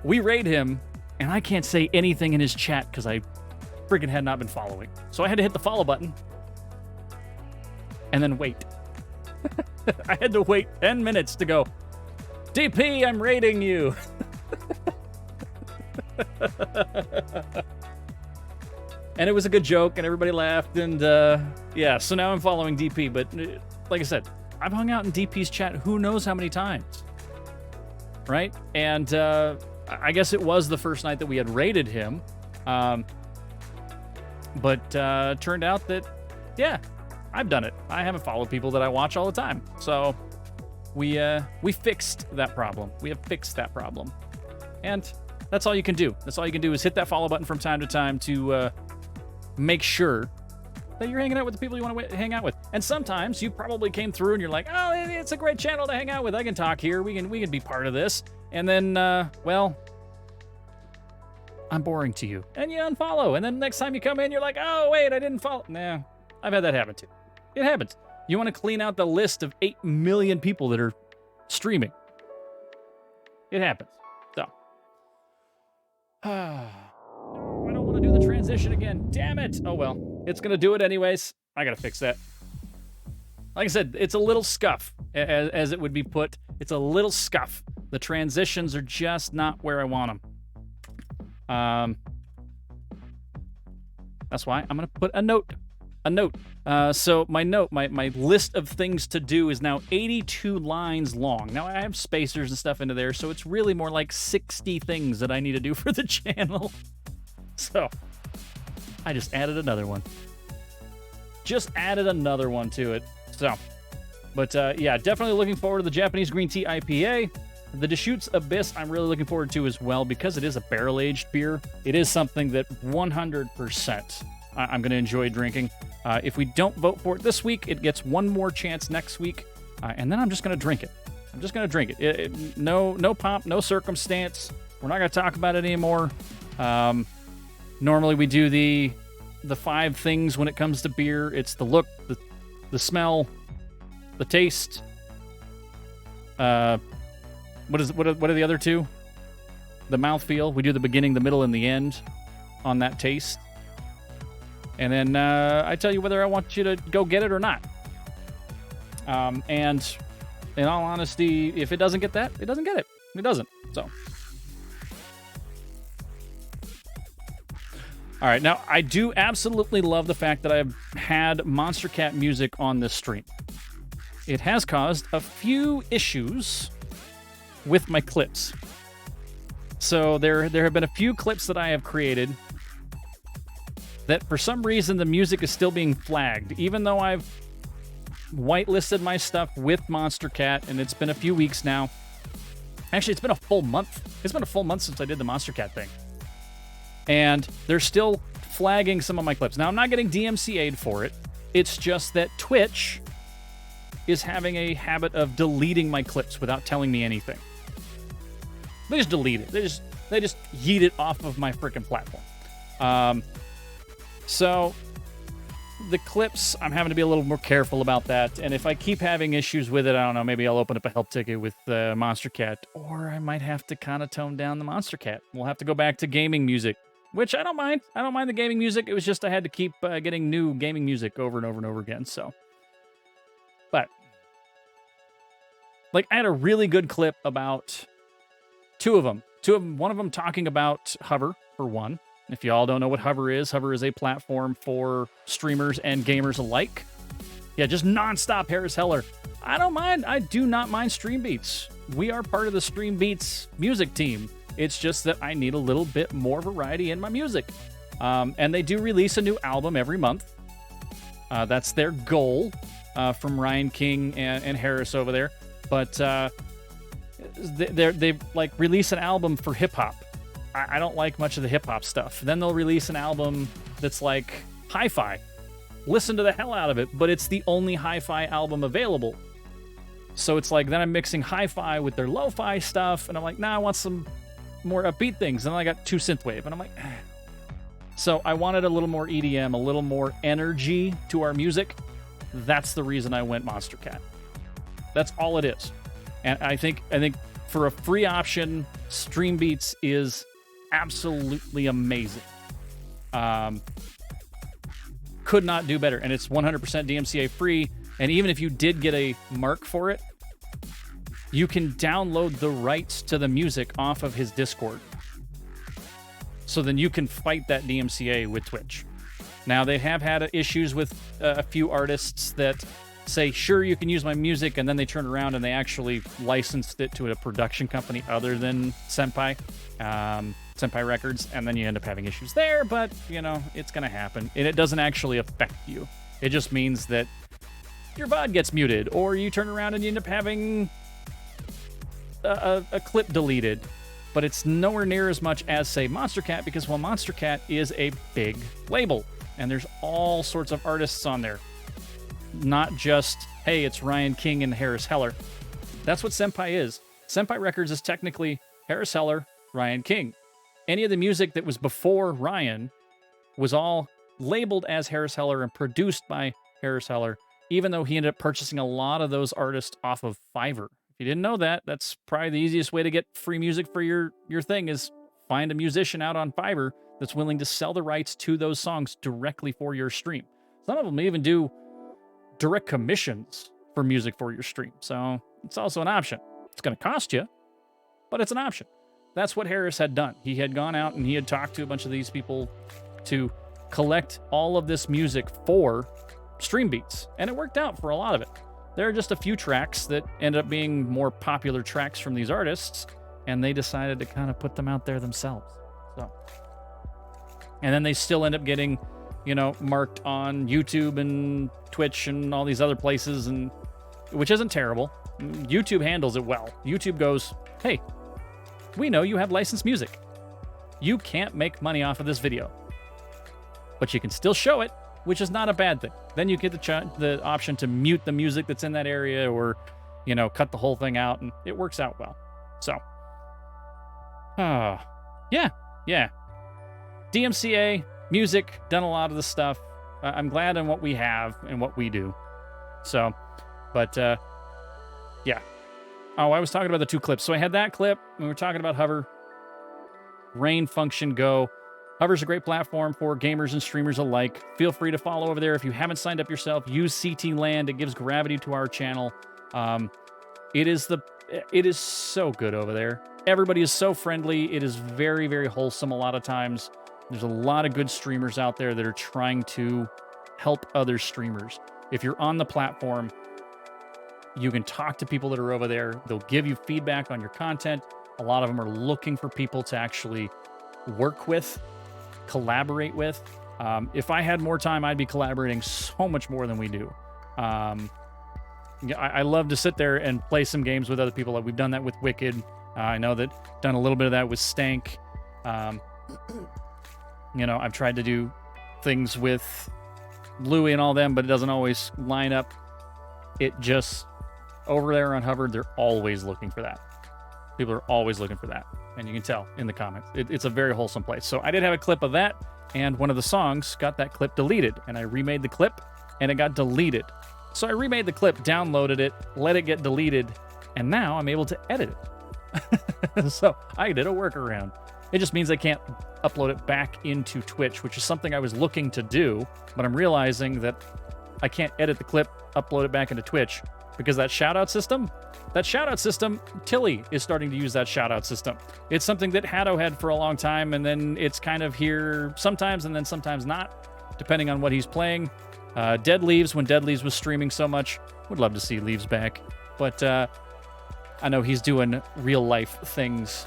we raid him, and I can't say anything in his chat because I freaking had not been following. So I had to hit the follow button and then wait. I had to wait 10 minutes to go, DP, I'm raiding you. And it was a good joke, and everybody laughed, and so now I'm following DP. But like I said, I've hung out in DP's chat who knows how many times, right? And I guess it was the first night that we had raided him, but turned out that, yeah, I've done it. I haven't followed people that I watch all the time, so we fixed that problem. We have fixed that problem, and that's all you can do. That's all you can do is hit that follow button from time to time to make sure that you're hanging out with the people you want to hang out with. And sometimes you probably came through and you're like, oh, it's a great channel to hang out with. I can talk here. We can be part of this. And then, well, I'm boring to you. And you unfollow. And then next time you come in, you're like, oh, wait, I didn't follow. Nah, I've had that happen too. It happens. You want to clean out the list of 8 million people that are streaming. It happens. So. I don't want to do the transition again. Damn it. Oh, well. It's going to do it anyways. I got to fix that. Like I said, it's a little scuff, as it would be put. It's a little scuff. The transitions are just not where I want them. That's why I'm going to put a note. So my note, my list of things to do is now 82 lines long. Now I have spacers and stuff into there, so it's really more like 60 things that I need to do for the channel. So I just added another one. Just added another one to it. So, but yeah, definitely looking forward to the Japanese green tea IPA. The Deschutes Abyss I'm really looking forward to as well because it is a barrel-aged beer. It is something that 100% I'm going to enjoy drinking. If we don't vote for it this week, it gets one more chance next week, and then I'm just going to drink it. I'm just going to drink it. No pomp, no circumstance. We're not going to talk about it anymore. Normally we do the 5 things when it comes to beer. It's the look, the smell, the taste, what are the other two? The mouthfeel. We do the beginning, the middle, and the end on that taste. And then I tell you whether I want you to go get it or not. And in all honesty, if it doesn't get that, it doesn't get it. It doesn't. So. All right. Now, I do absolutely love the fact that I've had Monster Cat music on this stream. It has caused a few issues with my clips. So there have been a few clips that I have created that for some reason the music is still being flagged, even though I've whitelisted my stuff with Monster Cat, and it's been a few weeks now. Actually, it's been a full month. It's been a full month since I did the Monster Cat thing. And they're still flagging some of my clips. Now, I'm not getting DMCA'd for it. It's just that Twitch is having a habit of deleting my clips without telling me anything. They just delete it. They just yeet it off of my freaking platform. So the clips, I'm having to be a little more careful about that. And if I keep having issues with it, I don't know, maybe I'll open up a help ticket with Monster Cat, or I might have to kind of tone down the Monster Cat. We'll have to go back to gaming music, which I don't mind. I don't mind the gaming music. It was just I had to keep getting new gaming music over and over and over again. So, but like I had a really good clip about two of them. One of them talking about Hover, for one. If you all don't know what Hover is a platform for streamers and gamers alike. Yeah, just nonstop Harris Heller. I don't mind. I do not mind Stream Beats. We are part of the Stream Beats music team. It's just that I need a little bit more variety in my music. And they do release a new album every month. That's their goal from Ryan King and Harris over there. But they like release an album for hip hop. I don't like much of the hip hop stuff. Then they'll release an album that's like hi-fi. Listen to the hell out of it, but it's the only hi-fi album available. So it's like then I'm mixing hi-fi with their lo-fi stuff, and I'm like, nah, I want some more upbeat things. And then I got 2 synthwave, and I'm like, eh. So I wanted a little more EDM, a little more energy to our music. That's the reason I went Monster Cat. That's all it is. And I think for a free option, Stream Beats is absolutely amazing. Could not do better. And it's 100% DMCA free. And even if you did get a mark for it, you can download the rights to the music off of his Discord. So then you can fight that DMCA with Twitch. Now, they have had issues with a few artists that say, sure, you can use my music, and then they turn around and they actually licensed it to a production company other than Senpai Records, and then you end up having issues there, but, you know, it's going to happen. And it doesn't actually affect you. It just means that your VOD gets muted, or you turn around and you end up having a clip deleted. But it's nowhere near as much as, say, Monster Cat, because, well, Monster Cat is a big label, and there's all sorts of artists on there. Not just, hey, it's Ryan King and Harris Heller. That's what Senpai is. Senpai Records is technically Harris Heller, Ryan King. Any of the music that was before Ryan was all labeled as Harris Heller and produced by Harris Heller, even though he ended up purchasing a lot of those artists off of Fiverr. If you didn't know that, that's probably the easiest way to get free music for your thing is find a musician out on Fiverr that's willing to sell the rights to those songs directly for your stream. Some of them even do direct commissions for music for your stream. So it's also an option. It's going to cost you, but it's an option. That's what Harris had done. He had gone out and he had talked to a bunch of these people to collect all of this music for Stream Beats. And it worked out for a lot of it. There are just a few tracks that ended up being more popular tracks from these artists, and they decided to kind of put them out there themselves. So, and then they still end up getting, you know, marked on YouTube and Twitch and all these other places, and which isn't terrible. YouTube handles it well. YouTube goes, hey, we know you have licensed music. You can't make money off of this video, but you can still show it, which is not a bad thing. Then you get the option to mute the music that's in that area, or, you know, cut the whole thing out, and it works out well. So, yeah. DMCA, music, done a lot of the stuff. I'm glad in what we have and what we do. So, but, yeah. Oh, I was talking about the 2 clips. So I had that clip, and we were talking about Hover. Rain Function Go. Hover's a great platform for gamers and streamers alike. Feel free to follow over there. If you haven't signed up yourself, use CT Land. It gives gravity to our channel. It is so good over there. Everybody is so friendly. It is very, very wholesome a lot of times. There's a lot of good streamers out there that are trying to help other streamers. If you're on the platform, you can talk to people that are over there. They'll give you feedback on your content. A lot of them are looking for people to actually work with, collaborate with. If I had more time, I'd be collaborating so much more than we do. I love to sit there and play some games with other people. Like we've done that with Wicked. I know that done a little bit of that with Stank. I've tried to do things with Louie and all them, but it doesn't always line up. It just, over there on Hover, they're always looking for that. People are always looking for that. And you can tell in the comments. It's a very wholesome place. So I did have a clip of that, and one of the songs got that clip deleted. And I remade the clip, and it got deleted. So I remade the clip, downloaded it, let it get deleted, and now I'm able to edit it. So I did a workaround. It just means I can't upload it back into Twitch, which is something I was looking to do, but I'm realizing that I can't edit the clip, upload it back into Twitch, because that shoutout system, Tilly is starting to use that shoutout system. It's something that Haddo had for a long time, and then it's kind of here sometimes, and then sometimes not, depending on what he's playing. Dead Leaves, when Dead Leaves was streaming so much, would love to see Leaves back, but I know he's doing real life things.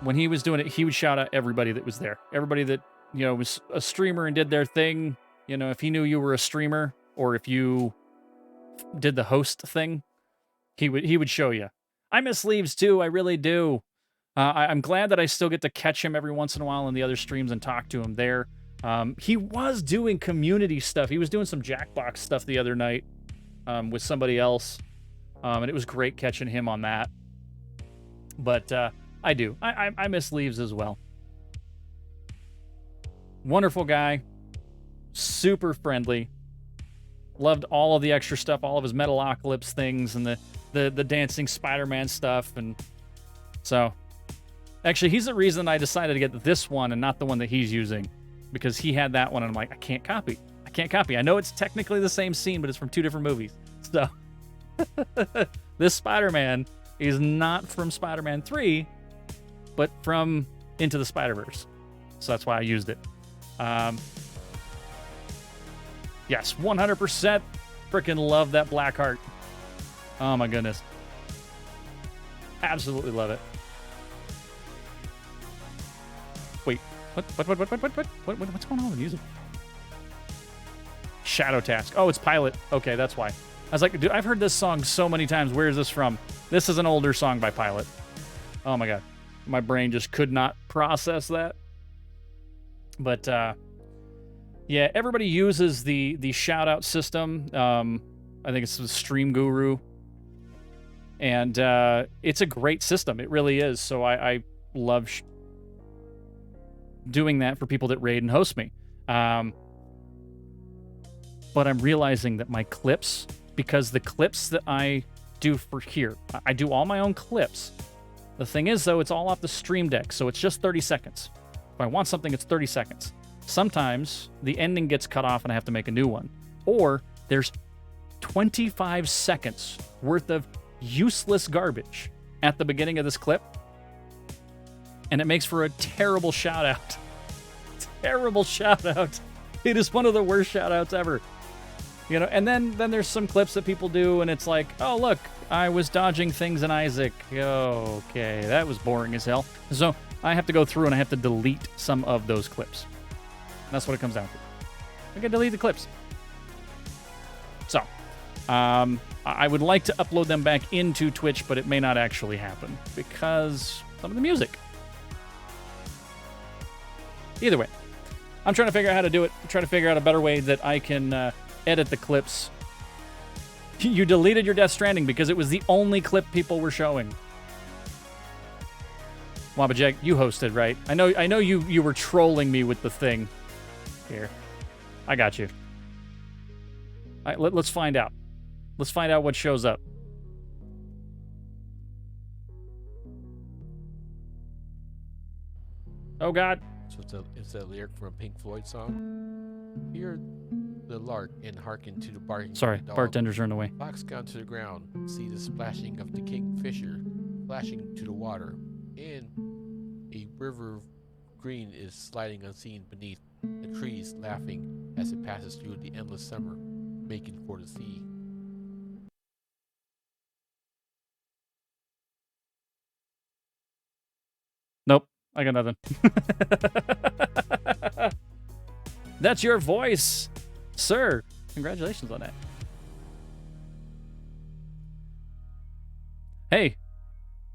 When he was doing it, he would shout out everybody that was there. Everybody that, was a streamer and did their thing. If he knew you were a streamer, or if you did the host thing, he would show you. I miss Leaves too, I really do. I'm glad that I still get to catch him every once in a while in the other streams and talk to him there. He was doing community stuff. He was doing some Jackbox stuff the other night with somebody else, and it was great catching him on that. But I do. I miss Leaves as well. Wonderful guy. Super friendly. Loved all of the extra stuff, all of his Metalocalypse things, and the dancing Spider-Man stuff. And so, actually, he's the reason I decided to get this one and not the one that he's using. Because he had that one, and I'm like, I can't copy. I know it's technically the same scene, but it's from 2 different movies. So, this Spider-Man is not from Spider-Man 3, but from Into the Spider-Verse. So that's why I used it. Yes, 100% freaking love that Black Heart. Oh my goodness. Absolutely love it. Wait, what's going on with the music? Shadow Task. Oh, it's Pilot. Okay, that's why. I was like, dude, I've heard this song so many times. Where is this from? This is an older song by Pilot. Oh my god. My brain just could not process that. But, yeah, everybody uses the shout-out system. I think it's the Stream Guru. And it's a great system. It really is. So I love doing that for people that raid and host me. But I'm realizing that my clips, because the clips that I do for here, I do all my own clips. The thing is, though, it's all off the Stream Deck, so it's just 30 seconds. If I want something, it's 30 seconds. Sometimes the ending gets cut off and I have to make a new one. Or there's 25 seconds worth of useless garbage at the beginning of this clip, and it makes for a terrible shout-out. Terrible shout-out. It is one of the worst shout-outs ever. And then there's some clips that people do, and it's like, oh, look, I was dodging things in Isaac. Okay, that was boring as hell. So I have to go through and I have to delete some of those clips. And that's what it comes down to. I can delete the clips. So, I would like to upload them back into Twitch, but it may not actually happen because some of the music. Either way, I'm trying to figure out how to do it. I'm trying to figure out a better way that I can edit the clips. You deleted your Death Stranding because it was the only clip people were showing. Wabajek, you hosted, right? I know you were trolling me with the thing. Here. I got you. All right, let's find out. Let's find out what shows up. Oh, God. So it's a lyric from a Pink Floyd song. Hear the lark and hearken to the barking Sorry, of the dog. bartenders are in the way. Fox down to the ground, see the splashing of the kingfisher, flashing to the water, and a river green is sliding unseen beneath the trees, laughing as it passes through the endless summer, making for the sea. Nope, I got nothing. That's your voice, sir. Congratulations on that. Hey,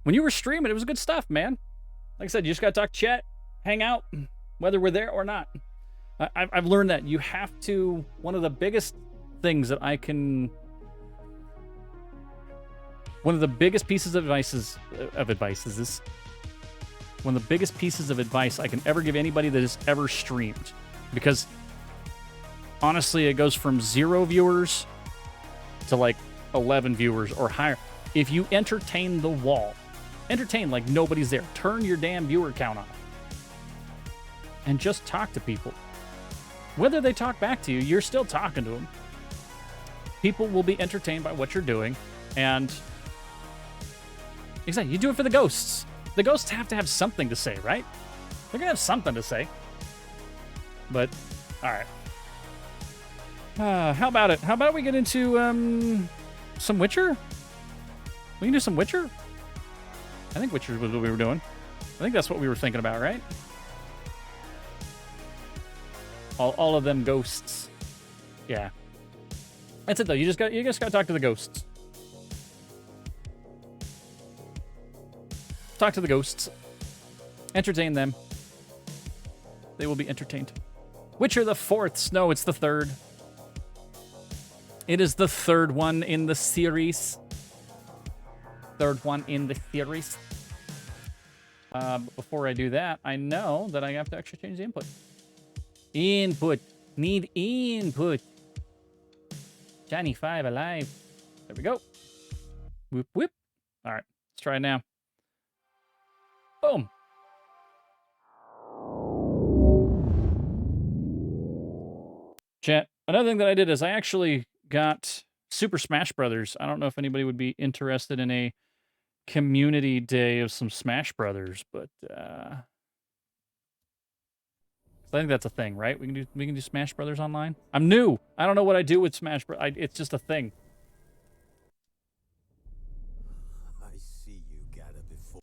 when you were streaming, it was good stuff, man. Like I said, you just got to talk chat, hang out, whether we're there or not. I've learned that you have to, one of the biggest things that I can, one of the biggest pieces of advice is this. One of the biggest pieces of advice I can ever give anybody that has ever streamed. Because, honestly, it goes from 0 viewers to like 11 viewers or higher. If you entertain the wall, entertain like nobody's there. Turn your damn viewer count on. And just talk to people. Whether they talk back to you, you're still talking to them. People will be entertained by what you're doing. And, exactly, you do it for the ghosts. The ghosts have to have something to say, right? They're going to have something to say. But, all right. How about it? How about we get into some Witcher? We can do some Witcher? I think Witcher was what we were doing. I think that's what we were thinking about, right? All of them ghosts. Yeah. That's it, though. You just got to talk to the ghosts. Talk to the ghosts. Entertain them. They will be entertained. Witcher the 4th. No, it's the 3rd. It is the 3rd one in the series. 3rd one in the series. But before I do that, I know that I have to actually change the input. Input. Need input. Johnny 5 alive. There we go. Whoop, whoop. All right. Let's try it now. Boom. Chat. Another thing that I did is I actually got Super Smash Brothers. I don't know if anybody would be interested in a community day of some Smash Brothers, but I think that's a thing, right? We can do Smash Brothers online. I'm new. I don't know what I do with Smash Brothers. It's just a thing. I see you got it before.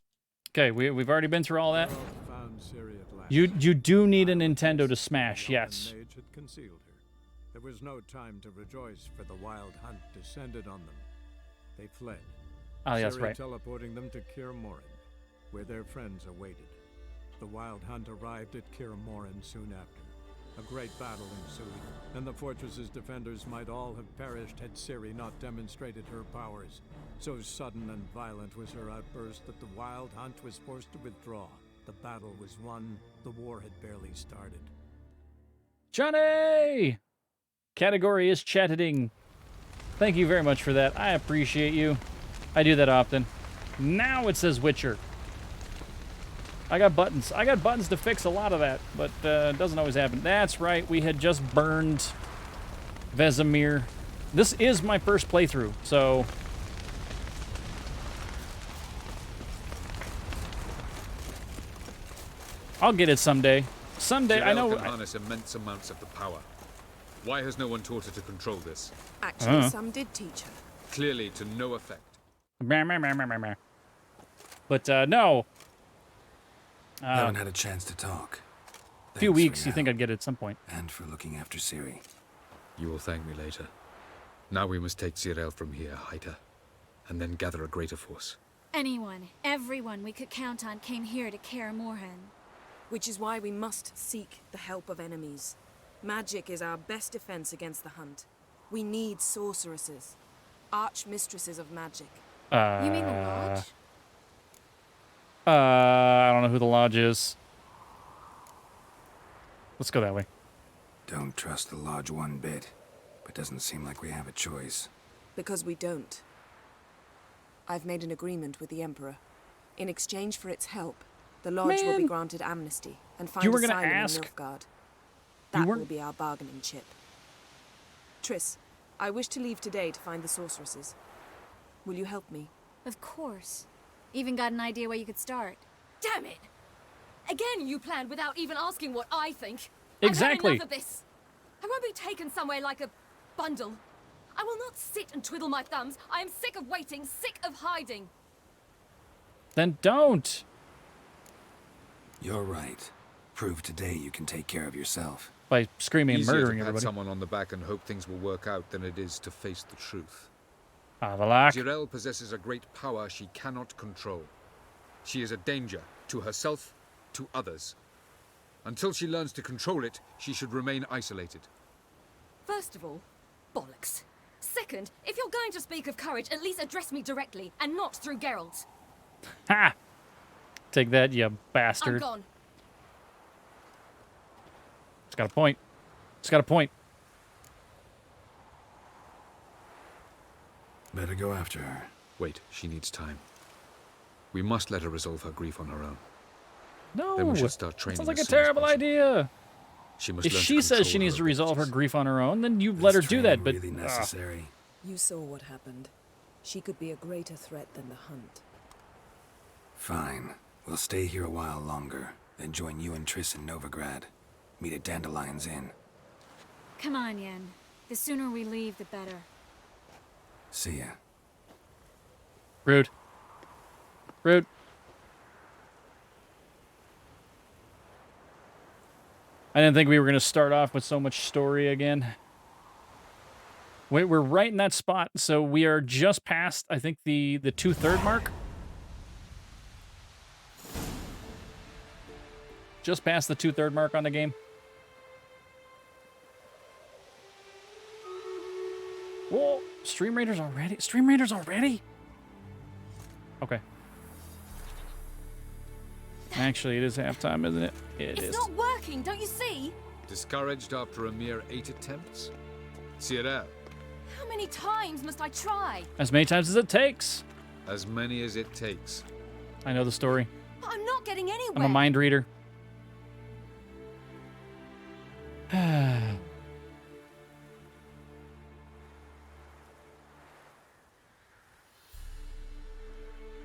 Okay, we've already been through all that. You do need a Nintendo to Smash, yes. There was no time to rejoice, for the wild hunt descended on them. They fled. Oh, yeah, that's right. Teleporting them to Kaer Morhen, where their friends awaited. The wild hunt arrived at Kaer Morhen soon after. A great battle ensued, and the fortress's defenders might all have perished had Ciri not demonstrated her powers. So sudden and violent was her outburst that the wild hunt was forced to withdraw. The battle was won. The war had barely started. Johnny! Category is chatting. Thank you very much for that. I appreciate you. I do that often. Now it says Witcher. I got buttons. I got buttons to fix a lot of that, but it doesn't always happen. That's right. We had just burned Vesemir. This is my first playthrough, so... I'll get it someday. Someday, I know... can harness immense amounts of the power. Why has no one taught her to control this? Actually, some did teach her. Clearly to no effect. But, no. Haven't had a chance to talk. A few weeks, you think I'd get it at some point. And for looking after Ciri. You will thank me later. Now we must take Zirael from here, hide her, and then gather a greater force. Anyone, everyone we could count on came here to Kaer Morhen. Which is why we must seek the help of enemies. Magic is our best defense against the hunt. We need sorceresses. Archmistresses of magic. You mean the Lodge? I don't know who the Lodge is. Let's go that way. Don't trust the Lodge one bit, but doesn't seem like we have a choice. Because we don't. I've made an agreement with the Emperor. In exchange for its help, The Lodge will be Man. granted amnesty and You find were gonna asylum in ask. Nilfgaard. You That weren't- will be our bargaining chip. Triss, I wish to leave today to find the sorceresses. Will you help me? Of course. Even got an idea where you could start. Damn it! Again, you planned without even asking what I think. Exactly. I've had enough of this. I won't be taken somewhere like a bundle. I will not sit and twiddle my thumbs. I am sick of waiting, sick of hiding. Then don't. You're right. Prove today you can take care of yourself. By screaming and Easier murdering to pat everybody. someone on the back and hope things will work out than it is to face the truth. Avalak. Jirel possesses a great power she cannot control. She is a danger to herself, to others. Until she learns to control it, she should remain isolated. First of all, bollocks. Second, if you're going to speak of courage, at least address me directly and not through Geralt. Ha! Take that, you I'm bastard. gone. It's got a point. It's got a point. Better go after her. Wait, she needs time. We must let her resolve her grief on her own. No. Then we should start training. Sounds like a as soon as terrible possible. idea. She must If learn to she says control she needs her to resolve her abilities. grief on her own, then you let her do that. But Really necessary. You saw what happened. She could be a greater threat than the Hunt. Fine. We'll stay here a while longer, then join you and Triss in Novigrad. Meet at Dandelion's Inn. Come on, Yen. The sooner we leave, the better. See ya. rude. Rude. I didn't think we were going to start off with so much story again. We're right in that spot, so we are just past, I think, the 2/3 mark. Just past the 2/3 mark on the game. Whoa, Stream Raiders already? Stream Raiders already? Okay. Actually, it is halftime, isn't it? It It's is. not working, don't you see? Discouraged after a mere 8 attempts? Cyril, How many times must I try? As many times as it takes. as many as it takes. I know the story. But I'm not getting anywhere. I'm a mind reader.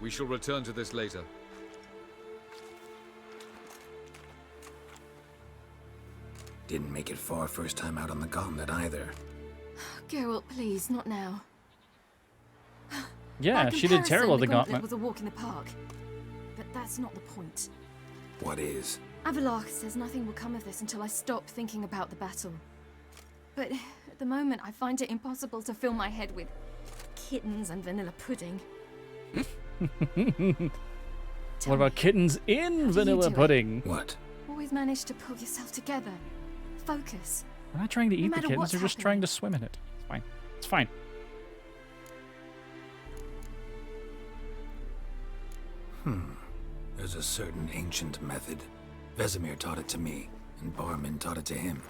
We shall return to this later. Didn't make it far first time out on the gauntlet either. Geralt, please, not now. Yeah, By she did comparison, terrible at the the gauntlet. was a walk in the park. But that's not the point. What is? Avalak says nothing will come of this until I stop thinking about the battle. But at the moment, I find it impossible to fill my head with kittens and vanilla pudding. What about kittens in vanilla do it? pudding? What? Always manage to pull yourself together. Focus. We're not trying to No eat the matter kittens, what's they're just trying to swim in it. It's fine. It's fine. There's a certain ancient method. Vesemir taught it to me, and Barman taught it to him.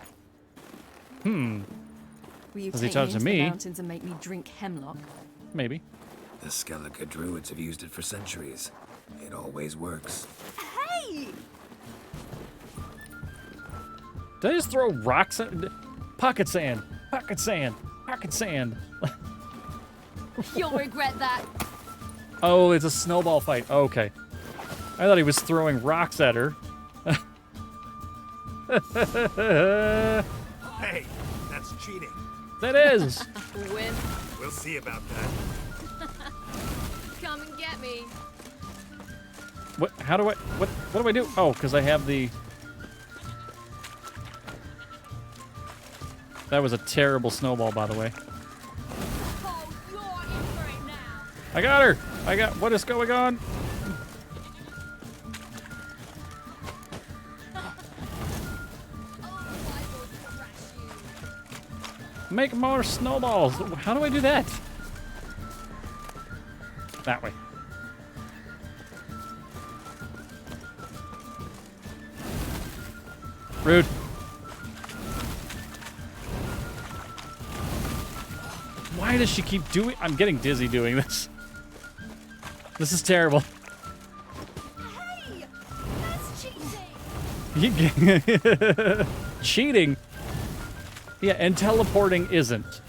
Will you Does he take taught me it to into me? the mountains and make me drink hemlock? Maybe. The Skellige druids have used it for centuries. It always works. Hey! Did I just throw rocks at... Pocket sand. Pocket sand. Pocket sand. You'll regret that. Oh, it's a snowball fight. Okay. I thought he was throwing rocks at her. Hey, that's cheating. That is. Win. We'll see about that. Come and get me. What? How do I... What do I do? Oh, because I have the... That was a terrible snowball, by the way. Oh, you're in for it now. I got her! I got... What is going on? Make more snowballs. How do I do that? That way. Rude. Why does she keep doing... I'm getting dizzy doing this. This is terrible. Hey! Cheating. Yeah, and teleporting isn't.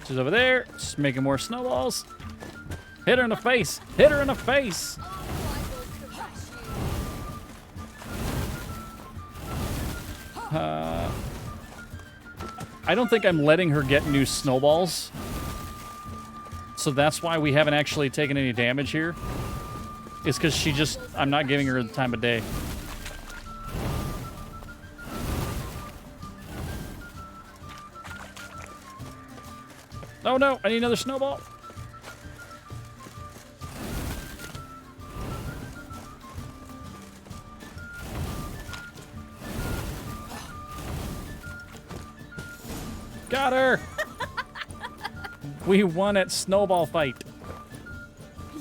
She's over there. Just making more snowballs. Hit her in the face. Hit her in the face. I don't think I'm letting her get new snowballs. So that's why we haven't actually taken any damage here. It's because I'm not giving her the time of day. Oh no, I need another snowball. Got her! We won at snowball fight.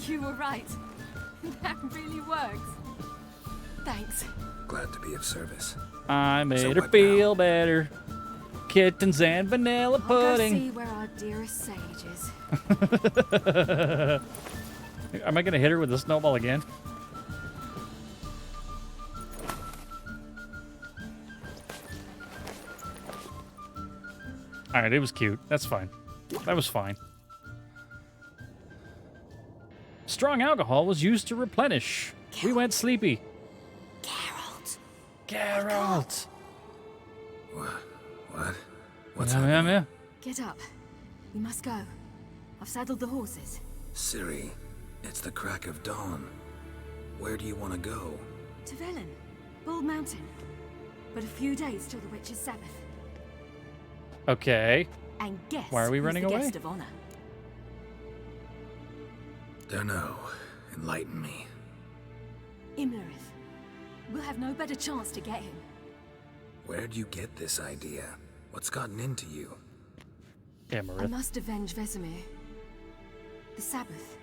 You were right. That really works. Thanks. Glad to be of service. I made her feel better. Kittens and vanilla pudding. I'll go see where our dearest sage is. Am I gonna hit her with a snowball again? Alright, it was cute. That's fine. That was fine. Strong alcohol was used to replenish. We went sleepy. Geralt. Geralt. What? What's happening? Yeah. Get up. We must go. I've saddled the horses. Ciri, it's the crack of dawn. Where do you want to go? To Velen. Bald Mountain. But a few days till the Witch's Sabbath. Okay. And guess why are we who's running the away? Guest of honor? Dunno. Enlighten me. Imlerith. We'll have no better chance to get him. Where'd you get this idea? What's gotten into you? I Imlerith. must avenge Vesemir. The Sabbath.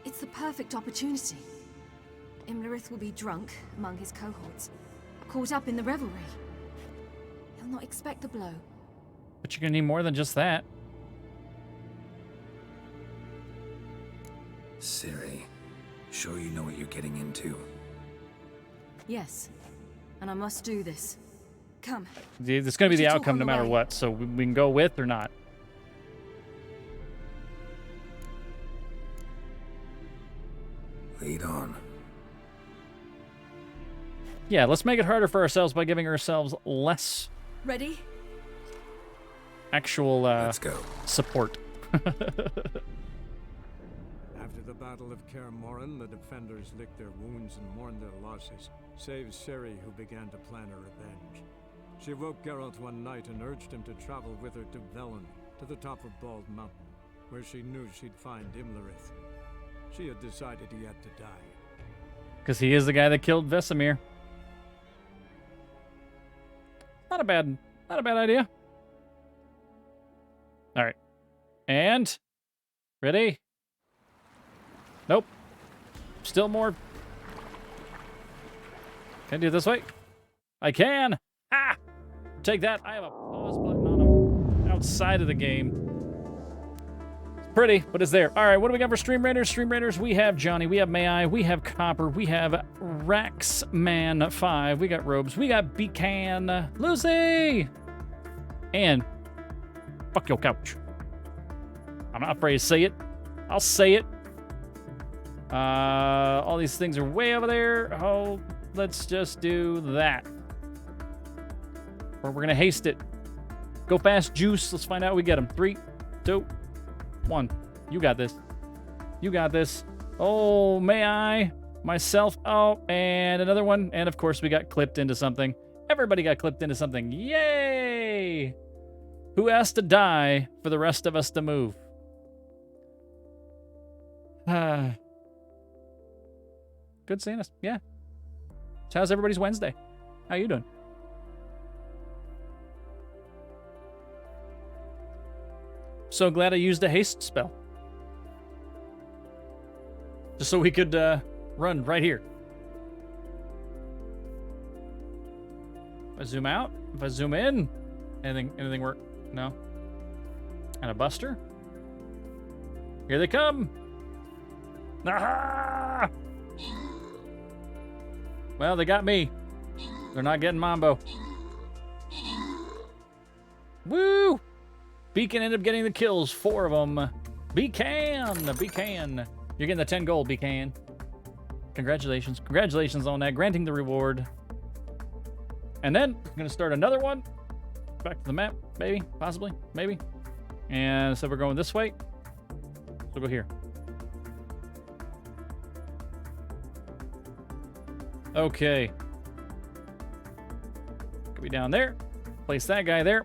It's the perfect opportunity. Imlerith will be drunk among his cohorts, caught up in the revelry. He'll not expect the blow. But you're gonna need more than just that. Ciri, sure you know what you're getting into? Yes, and I must do this. Come. It's gonna be the Let's talk outcome on no the matter way. what, so we can go with or not. Lead on. Yeah, let's make it harder for ourselves by giving ourselves less Ready? actual Let's go. support. After the Battle of Kaer Morhen, the defenders licked their wounds and mourned their losses, save Ciri, who began to plan a revenge. She woke Geralt one night and urged him to travel with her to Velen, to the top of Bald Mountain, where she knew she'd find Imlerith. She had decided he had to die. Because he is the guy that killed Vesemir. Not a bad idea. All right. And ready? Nope. Still more. Can I do it this way? I can. Ah! Take that. I have a pause button on him outside of the game. It's pretty, but it's there. All right, what do we got for Stream Raiders? Stream Raiders, we have Johnny, we have May-I, we have Copper, we have Raxman5, we got Robes, we got Becan, Lucy, and fuck your couch. I'm not afraid to say it. I'll say it. All these things are way over there. Oh, let's just do that. Or we're gonna haste it. Go fast, Juice. Let's find out we get him. 3, 2, 1. You got this. You got this. Oh, may I? Myself. Oh, and another one. And of course, we got clipped into something. Everybody got clipped into something. Yay! Who has to die for the rest of us to move? Good seeing us. Yeah. So how's everybody's Wednesday? How you doing? So glad I used a haste spell. Just so we could run right here. If I zoom out, if I zoom in, anything work? No. And a buster. Here they come. Ah! Well, they got me. They're not getting Mambo. Woo! Beacon ended up getting the kills, 4 of them. Beacon! You're getting the 10 gold, Beacon. Congratulations. Congratulations on that. Granting the reward. And then, I'm going to start another one. Back to the map, maybe, possibly, maybe. And so we're going this way. So we'll go here. Okay. Could be down there. Place that guy there.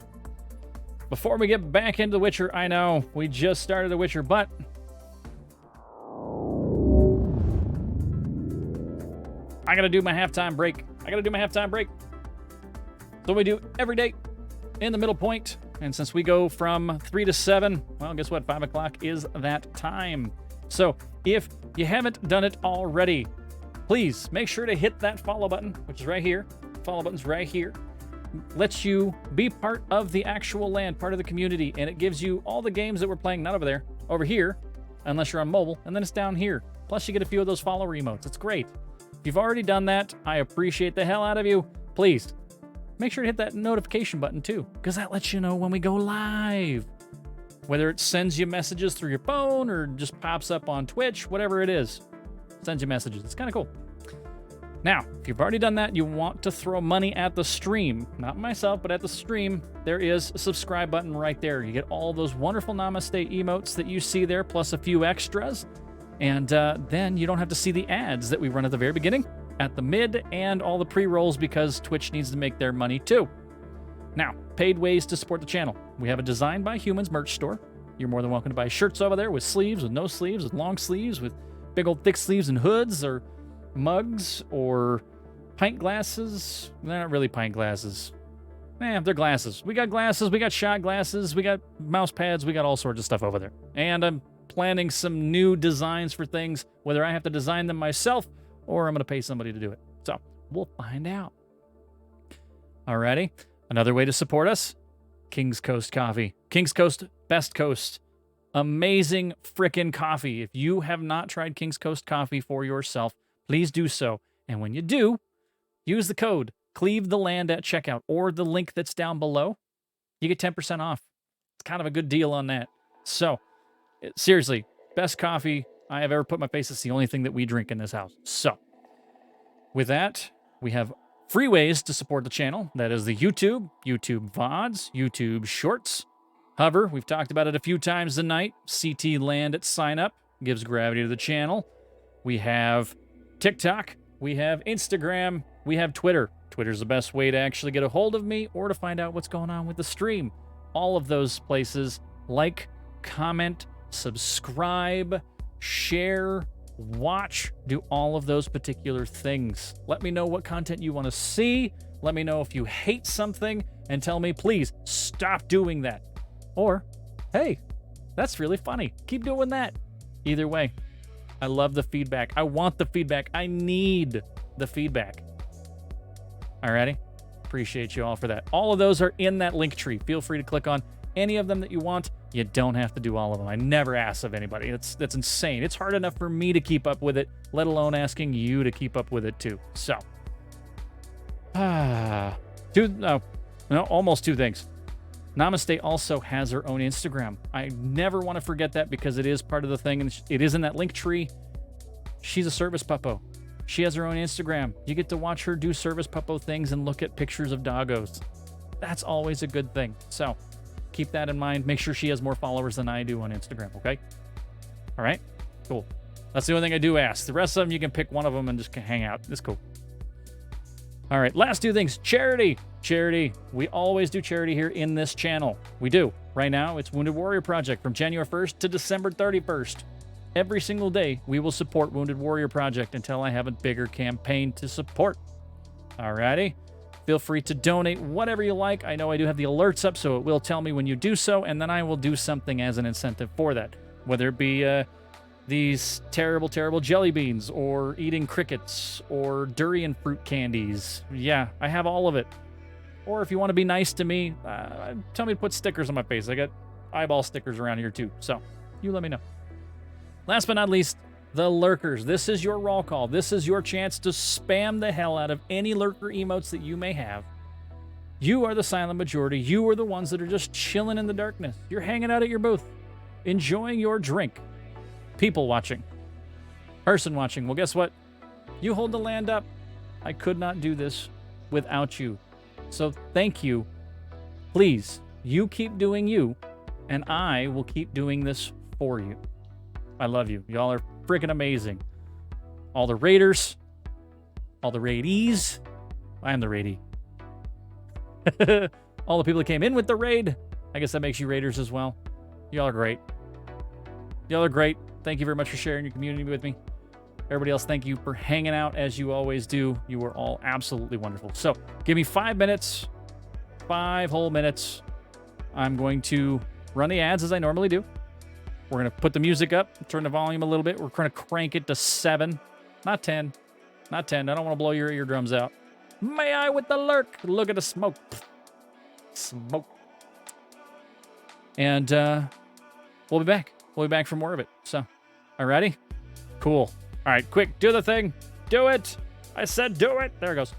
Before we get back into The Witcher, I know we just started The Witcher, but I gotta do my halftime break. So we do every day in the middle point. And since we go from 3 to 7, well, guess what? 5 o'clock is that time. So if you haven't done it already, please make sure to hit that follow button, which is right here. Follow button's right here. Lets you be part of the actual land, part of the community, and it gives you all the games that we're playing, not over there, over here, unless you're on mobile, and then it's down here. Plus you get a few of those follower emotes. It's great. If you've already done that, I appreciate the hell out of you. Please, make sure to hit that notification button too, because that lets you know when we go live. Whether it sends you messages through your phone or just pops up on Twitch, whatever it is, sends you messages. It's kind of cool. Now, if you've already done that, you want to throw money at the stream, not myself, but at the stream, there is a subscribe button right there. You get all those wonderful Namaste emotes that you see there, plus a few extras. And then you don't have to see the ads that we run at the very beginning, at the mid, and all the pre-rolls because Twitch needs to make their money too. Now, paid ways to support the channel. We have a Designed by Humans merch store. You're more than welcome to buy shirts over there with sleeves, with no sleeves, with long sleeves, with big old thick sleeves and hoods, or mugs, or pint glasses. They're not really pint glasses. They're glasses. We got glasses, we got shot glasses, we got mouse pads, we got all sorts of stuff over there. And I'm planning some new designs for things, whether I have to design them myself or I'm going to pay somebody to do it. So we'll find out. Alrighty. Another way to support us, King's Coast Coffee. King's Coast, best coast. Amazing frickin' coffee. If you have not tried King's Coast Coffee for yourself, please do so. And when you do, use the code Cleave the Land at checkout or the link that's down below. You get 10% off. It's kind of a good deal on that. So, seriously, best coffee I have ever put my face. It's the only thing that we drink in this house. So, with that, we have free ways to support the channel. That is the YouTube VODs, YouTube Shorts. Hover, we've talked about it a few times tonight. CT Land at sign up gives gravity to the channel. We have TikTok. We have Instagram. We have Twitter. Twitter's the best way to actually get a hold of me or to find out what's going on with the stream. All of those places, like, comment, subscribe, share, watch, do all of those particular things. Let me know what content you want to see. Let me know if you hate something and tell me, please, stop doing that. Or, hey, that's really funny. Keep doing that. Either way, I love the feedback. I want the feedback. I need the feedback. Alrighty? Appreciate you all for that. All of those are in that link tree. Feel free to click on any of them that you want. You don't have to do all of them. I never ask of anybody. That's insane. It's hard enough for me to keep up with it, let alone asking you to keep up with it too. So, almost two things. Namaste also has her own Instagram. I never want to forget that because it is part of the thing, and it is in that link tree. She's a service puppo. She has her own Instagram. You get to watch her do service puppo things and look at pictures of doggos. That's always a good thing. So keep that in mind. Make sure she has more followers than I do on Instagram, okay? All right? Cool. That's the only thing I do ask. The rest of them, you can pick one of them and just hang out. It's cool. All right, last two things. Charity. Charity. We always do charity here in this channel. We do. Right now, it's Wounded Warrior Project from January 1st to December 31st. Every single day, we will support Wounded Warrior Project until I have a bigger campaign to support. Alrighty. Feel free to donate whatever you like. I know I do have the alerts up, so it will tell me when you do so, and then I will do something as an incentive for that. Whether it be these terrible, terrible jelly beans, or eating crickets, or durian fruit candies. Yeah, I have all of it. Or if you want to be nice to me, tell me to put stickers on my face. I got eyeball stickers around here too, so you let me know. Last but not least, the lurkers. This is your roll call. This is your chance to spam the hell out of any lurker emotes that you may have. You are the silent majority. You are the ones that are just chilling in the darkness. You're hanging out at your booth, enjoying your drink. People watching. Person watching. Well, guess what? You hold the land up. I could not do this without you. So thank you. Please, you keep doing you, and I will keep doing this for you. I love you. Y'all are freaking amazing. All the raiders, all the raidees. I am the raidee. All the people that came in with the raid. I guess that makes you raiders as well. Y'all are great. Y'all are great. Thank you very much for sharing your community with me. Everybody else, thank you for hanging out as you always do. You are all absolutely wonderful. So give me 5 minutes, 5 whole minutes. I'm going to run the ads as I normally do. We're going to put the music up, turn the volume a little bit. We're going to crank it to 7, not 10. Not 10. I don't want to blow your eardrums out. May I with the lurk? Look at the smoke. Smoke. And we'll be back. We'll be back for more of it. So, are you ready? Cool. All right, quick, do the thing. Do it. I said do it. There it goes.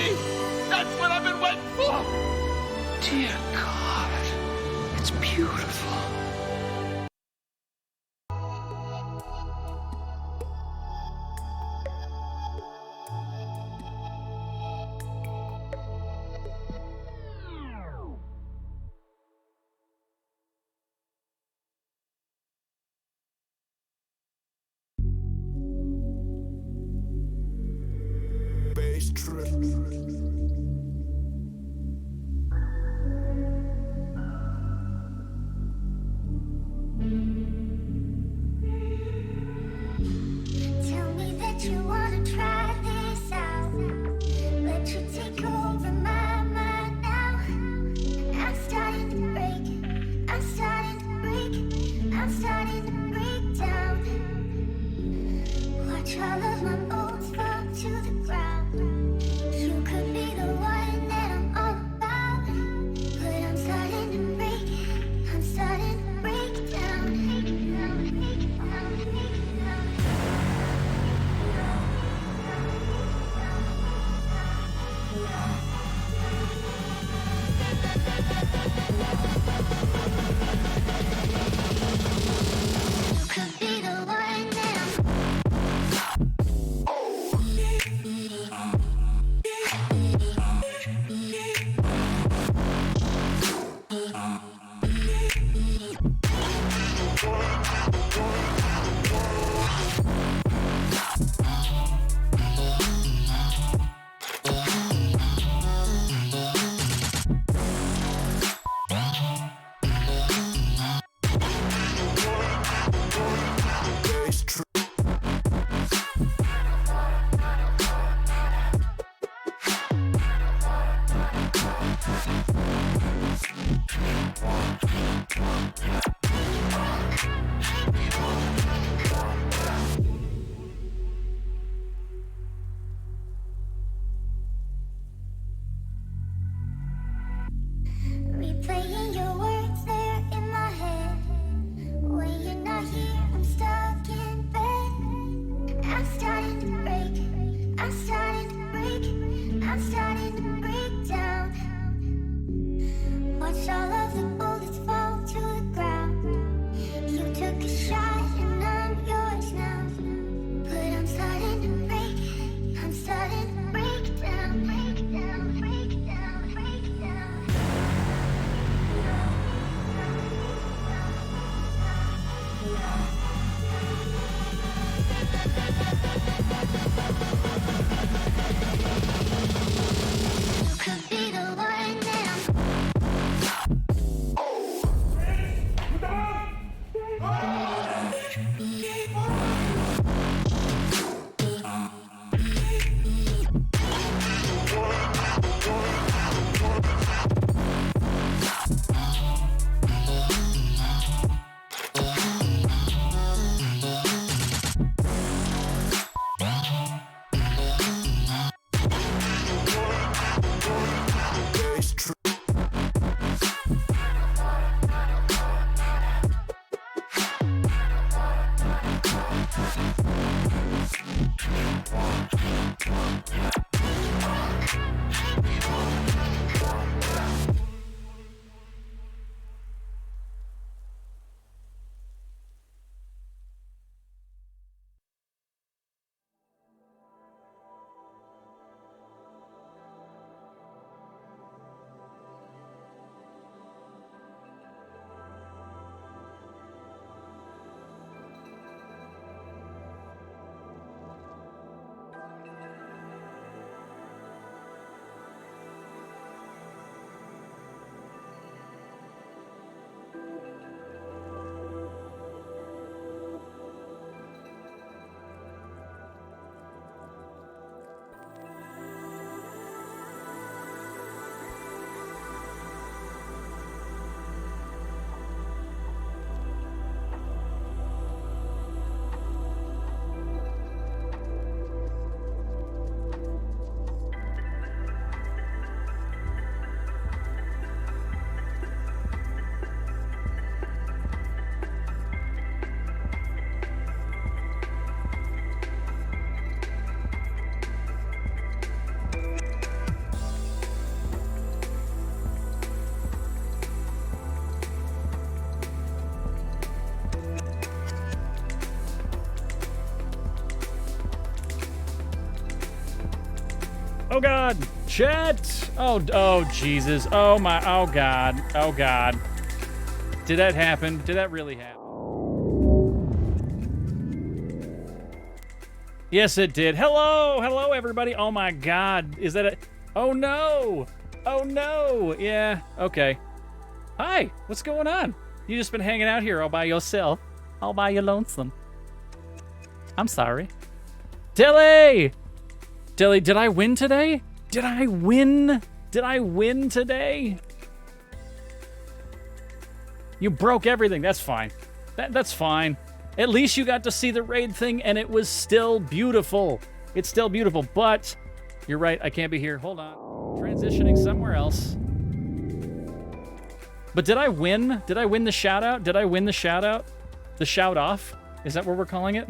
baby! That's what I've been waiting for! Dear God, it's beautiful. Bass trip. Tell me that you wanna try this out. Let you take over my mind now. I'm starting to break. I'm starting to break. I'm starting to break down. Watch all of my bones fall to the ground. You could be the one that I'm all about. But I'm starting to break. I'm starting to break down. You could be the one that I'm replaying your words there in my head. When you're not here, I'm stuck in bed. I'm starting to break. I'm starting to break. I'm starting to break down. Watch all of the bullets fall to the ground. You took a shot and I'm yours now. But I'm starting to break. I'm starting to break down. Break down. Break down. Break down. You could be the one that I'm Oh God, Chet. Oh Jesus. Oh my. Oh God. Oh God. Did that happen? Did that really happen? Yes, it did. Hello everybody. Oh my God. Is that a? Oh no. Oh no. Yeah. Okay. Hi. What's going on? You just been hanging out here all by yourself, all by your lonesome. I'm sorry. Dilly! Dilly, did I win today? Did I win? Did I win today? You broke everything. That's fine. That's fine. At least you got to see the raid thing, and it was still beautiful. It's still beautiful, but you're right. I can't be here. Hold on. Transitioning somewhere else. But did I win? Did I win the shout-out? Did I win the shout-out? The shout-off? Is that what we're calling it?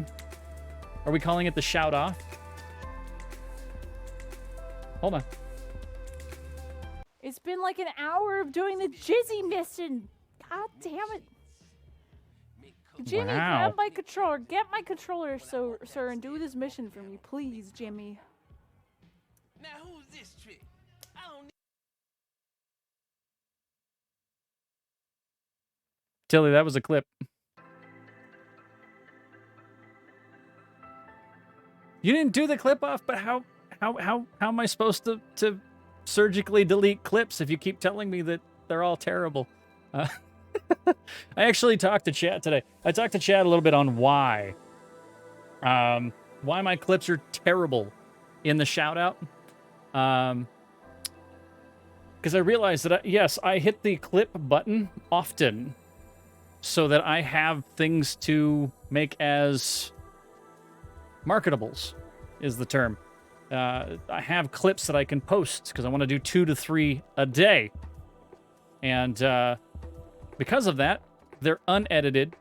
Are we calling it the shout-off? Hold on. It's been like an hour of doing the Jizzy mission. God damn it. Jimmy, Wow. grab my controller. Get my controller, sir, and do this mission for me, please, Jimmy. Now who's this trick? I don't Tilly, that was a clip. You didn't do the clip off, but how am I supposed to surgically delete clips if you keep telling me that they're all terrible? I actually talked to Chad today. I talked to Chad a little bit on why my clips are terrible in the shout out. Because I realized that yes, I hit the clip button often so that I have things to make as marketables is the term. I have clips that I can post because I want to do 2 to 3 a day. And because of that, they're unedited.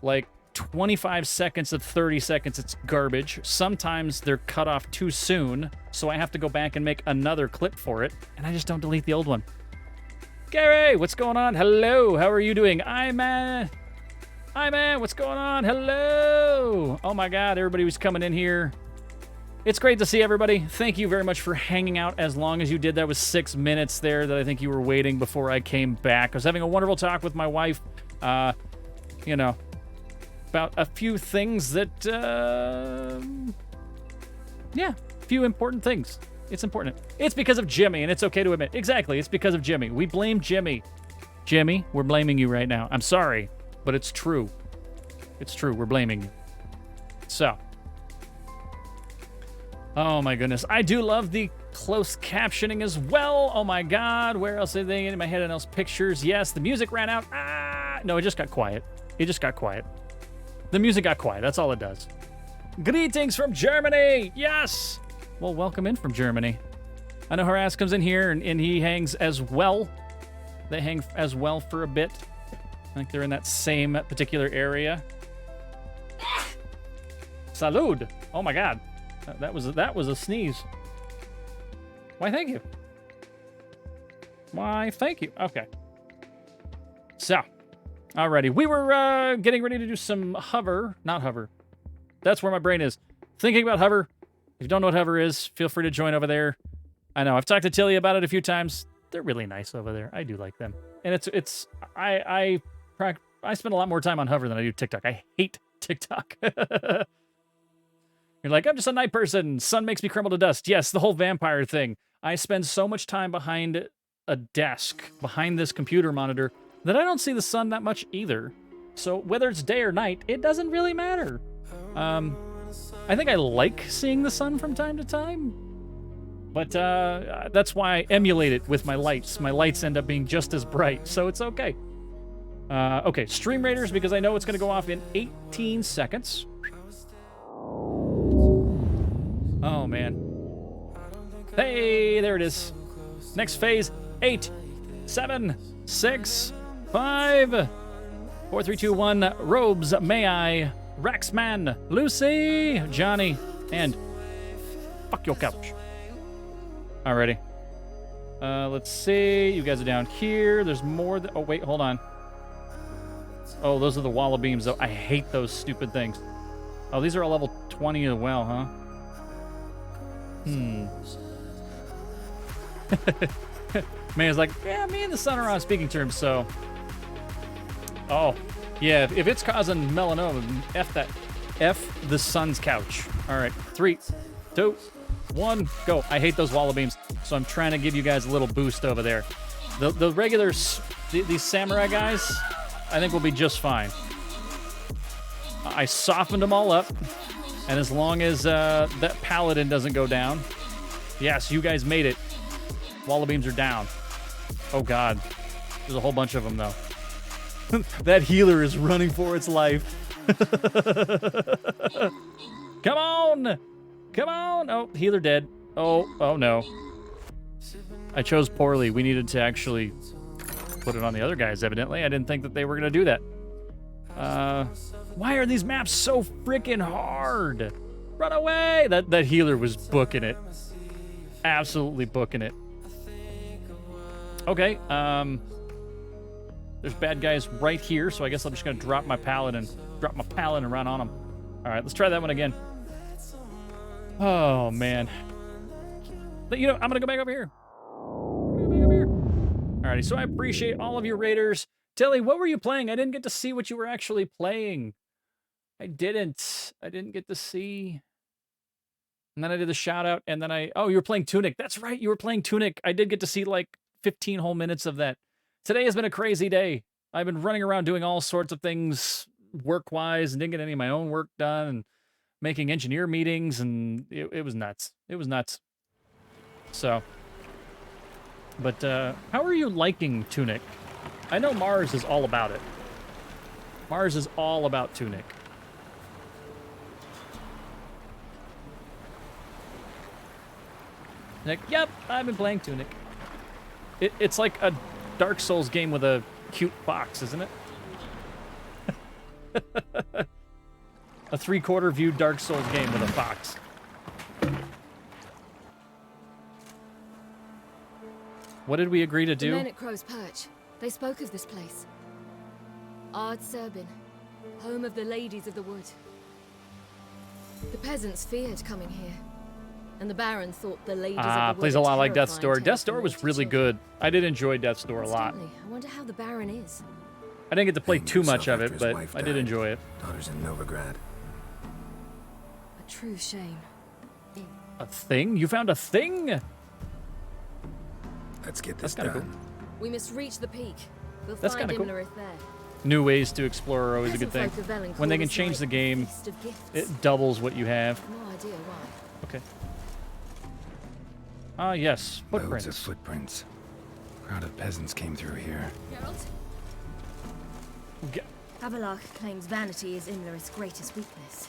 Like 25 seconds of 30 seconds, it's garbage. Sometimes they're cut off too soon, so I have to go back and make another clip for it, and I just don't delete the old one. Gary, what's going on? Hello, how are you doing? Hi, man, what's going on? Hello. Oh my God, everybody was coming in here. It's great to see everybody. Thank you very much for hanging out as long as you did. That was 6 minutes there that I think you were waiting before I came back. I was having a wonderful talk with my wife, you know, about a few things that, yeah, a few important things. It's important. It's because of Jimmy, and it's okay to admit. Exactly, it's because of Jimmy. We blame Jimmy. Jimmy, we're blaming you right now. I'm sorry, but it's true. It's true, we're blaming you. So. Oh my goodness. I do love the close captioning as well. Oh my God. Where else are they in my head and else pictures? Yes, the music ran out. No, it just got quiet. It just got quiet. The music got quiet. That's all it does. Greetings from Germany. Yes. Well, welcome in from Germany. I know Harass comes in here and he hangs as well. They hang as well for a bit. I think they're in that same particular area. Salud. Oh my God. That was a sneeze. Why, thank you. Why, thank you. Okay. So, alrighty. We were getting ready to do some hover. Not hover. That's where my brain is. Thinking about hover. If you don't know what hover is, feel free to join over there. I know, I've talked to Tilly about it a few times. They're really nice over there. I do like them. And I spend a lot more time on hover than I do TikTok. I hate TikTok. You're like, I'm just a night person. Sun makes me crumble to dust. Yes, the whole vampire thing. I spend so much time behind a desk, behind this computer monitor, that I don't see the sun that much either. So whether it's day or night, it doesn't really matter. I think I like seeing the sun from time to time. But that's why I emulate it with my lights. My lights end up being just as bright, so it's okay. Okay, Stream Raiders, because I know it's going to go off in 18 seconds. Oh, man. Hey, there it is. Next phase, 8, 7, 6, 5, 4, 3, 2, 1. Robes, May I, Raxman, Lucy, Johnny, and fuck your couch. Alrighty. Let's see. You guys are down here. There's more. Oh, wait, hold on. Oh, those are the wall of beams, though. I hate those stupid things. Oh, these are all level 20 as well, huh? Man's like, yeah, me and the sun are on speaking terms, so. Oh, yeah, if it's causing melanoma, F that. F the sun's couch. All right, 3, 2, 1, go. I hate those wall of beams, so I'm trying to give you guys a little boost over there. The regular, these samurai guys, I think will be just fine. I softened them all up, and as long as that paladin doesn't go down, yes, you guys made it. Wall of beams are down. Oh God, there's a whole bunch of them though. That healer is running for its life. Come on! Come on! Oh, healer dead. Oh no. I chose poorly. We needed to actually put it on the other guys, evidently. I didn't think that they were going to do that. Why are these maps so freaking hard? Run away! That healer was booking it. Absolutely booking it. Okay, there's bad guys right here, so I guess I'm just going to drop my paladin and run on them. All right, let's try that one again. Oh, man. But, you know, I'm going to go back over here. Alrighty, so I appreciate all of you raiders. Tilly, what were you playing? I didn't get to see what you were actually playing. I didn't get to see. And then I did the shout out, and then oh, you were playing Tunic. That's right, you were playing Tunic. I did get to see like 15 whole minutes of that. Today has been a crazy day. I've been running around doing all sorts of things work-wise and didn't get any of my own work done and making engineer meetings, and it was nuts. It was nuts. So, but how are you liking Tunic? I know Mars is all about it. Mars is all about Tunic. Nick, yep, I've been playing Tunic. It's like a Dark Souls game with a cute fox, isn't it? A 3/4 view Dark Souls game with a fox. What did we agree to do? The men at Crow's Perch, they spoke of this place. Ard Serbin, home of the ladies of the wood. The peasants feared coming here, and the Baron thought the ladies of the wood plays a lot like Death's Door. terrifying Death's Door was really good. I did enjoy Death's Door a lot. Incidentally, I wonder how the Baron is. I didn't get to play Hanged too himself much of after it, his but wife I did died. enjoy it. Daughter's in Novigrad. A true shame. A thing? You found a thing? Let's get this That's kinda done. We must reach the peak. We'll That's find kinda cool. Imlerith there. New ways to explore are always a good thing. Peasant folk of Velen When they call can this change night the game, Feast of Gifts. it doubles what you have. No idea why. Okay. Ah, yes. Loads Footprints. of footprints. Crowd of peasants came through here. Geralt? Avalach claims vanity is Imlerith's greatest weakness.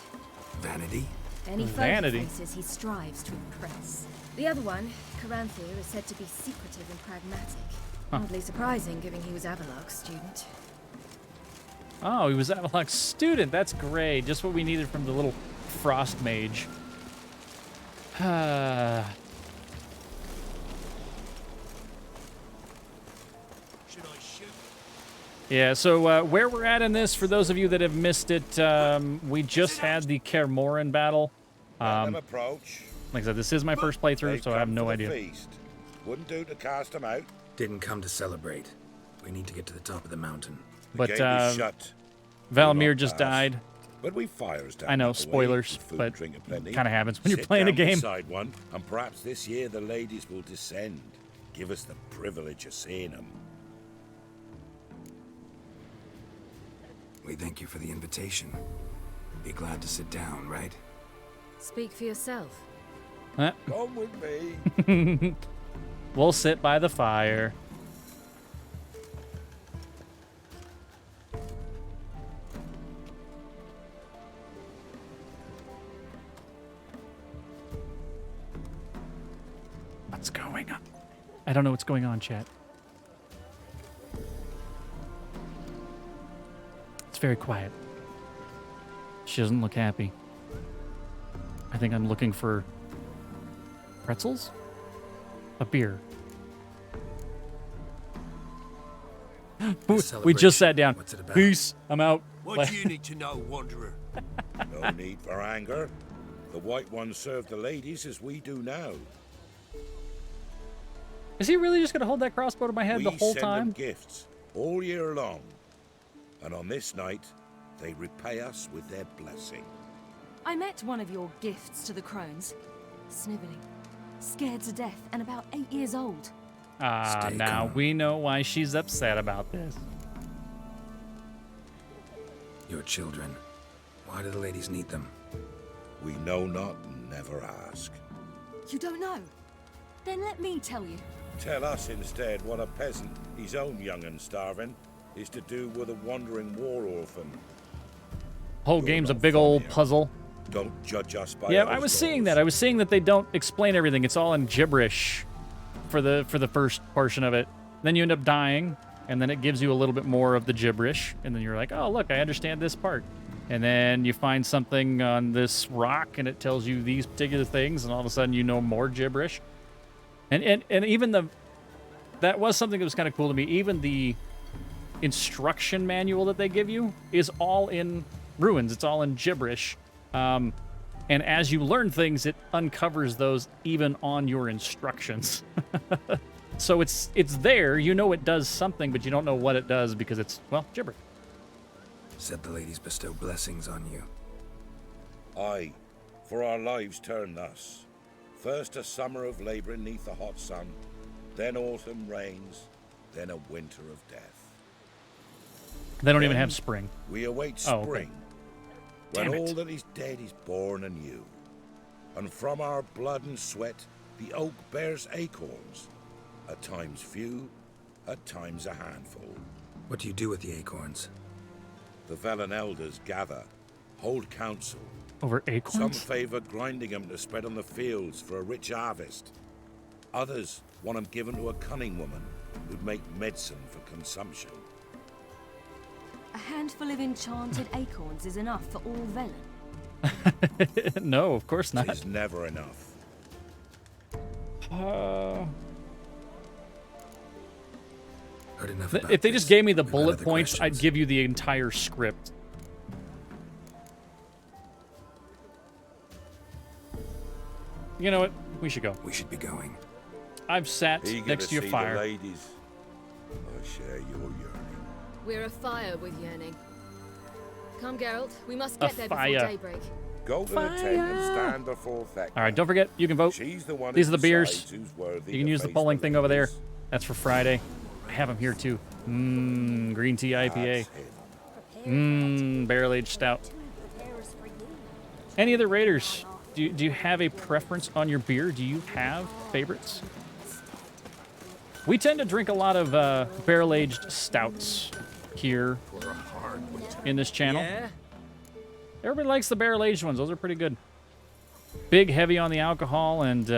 Vanity? Any foe Vanity? he faces, he strives to impress. The other one, Caranthir, is said to be secretive and pragmatic. Huh. Oddly surprising, given he was Avalach's student. Oh, he was Avalok's student. That's great. Just what we needed from the little frost mage. Yeah, so where we're at in this, for those of you that have missed it, we just had the Kaer Morhen battle. Approach. Like I said, this is my first playthrough, They've so I have come no for the idea. feast. Wouldn't do to cast them out. Didn't come to celebrate. We need to get to the top of the mountain. But gate is shut. Valamir Will just not pass. died. But we fires down I know, that way, spoilers, with food, but drink aplenty. kind of happens when you're Sit playing a down game. beside one, and perhaps this year the ladies will descend. Give us the privilege of seeing them. We thank you for the invitation. Be glad to sit down, right? Speak for yourself. Huh? Come with me. We'll sit by the fire. What's going on? I don't know what's going on, chat. It's very quiet. She doesn't look happy. I think I'm looking for pretzels? A beer. We just sat down. What's it about? Peace. I'm out. What do you need to know, Wanderer? No need for anger. The White Ones serve the ladies as we do now. Is he really just going to hold that crossbow to my head the whole We time? send them gifts all year long. And on this night, they repay us with their blessing. I met one of your gifts to the crones. Sniveling, scared to death, and about 8 years old. Ah, now we know why she's upset about this. Your children. Why do the ladies need them? We know not and never ask. You don't know? Then let me tell you. Tell us instead what a peasant, his own young and starving, is to do with a wandering war orphan. Whole game's a big old puzzle. Don't judge us by Yeah, our I was seeing laws. that. I was seeing that they don't explain everything. It's all in gibberish for the first portion of it. Then you end up dying, and then it gives you a little bit more of the gibberish, and then you're like, oh, look, I understand this part. And then you find something on this rock, and it tells you these particular things, and all of a sudden you know more gibberish. And even that was something that was kind of cool to me. Even the instruction manual that they give you is all in ruins. It's all in gibberish. And as you learn things, it uncovers those even on your instructions. So it's there. You know it does something, but you don't know what it does because it's, well, gibberish. Said the ladies bestow blessings on you. Aye, for our lives turn thus. First a summer of labouring neath the hot sun, then autumn rains, then a winter of death. They don't even have spring. We await Oh, spring, okay. when Damn all it. that is dead is born anew. And from our blood and sweat, the oak bears acorns, at times few, at times a handful. What do you do with the acorns? The Velen elders gather, hold council. Over Some acorns? favour grinding them to spread on the fields for a rich harvest. Others want them given to a cunning woman who'd make medicine for consumption. A handful of enchanted acorns is enough for all Velen. No, of course not. It's never enough. Heard enough about If they just gave me the We've got bullet other points, questions. I'd give you the entire script. You know what? We should go. We should be going. I've sat Eager next to your see fire. The ladies. I share your yearning. We're afire with yearning. Come, Geralt. We must A get there before fire. daybreak. Go to the tent and stand before Thecla. All right, don't forget, you can vote. She's the one These who are the beers. decides who's worthy You can to use the face polling the thing over there. ladies. That's for Friday. I have them here too. Green tea IPA. Barrel aged stout. Any other raiders? Do you have a preference on your beer? Do you have favorites? We tend to drink a lot of barrel aged stouts here in this channel. Yeah? Everybody likes the barrel aged ones. Those are pretty good. Big, heavy on the alcohol, and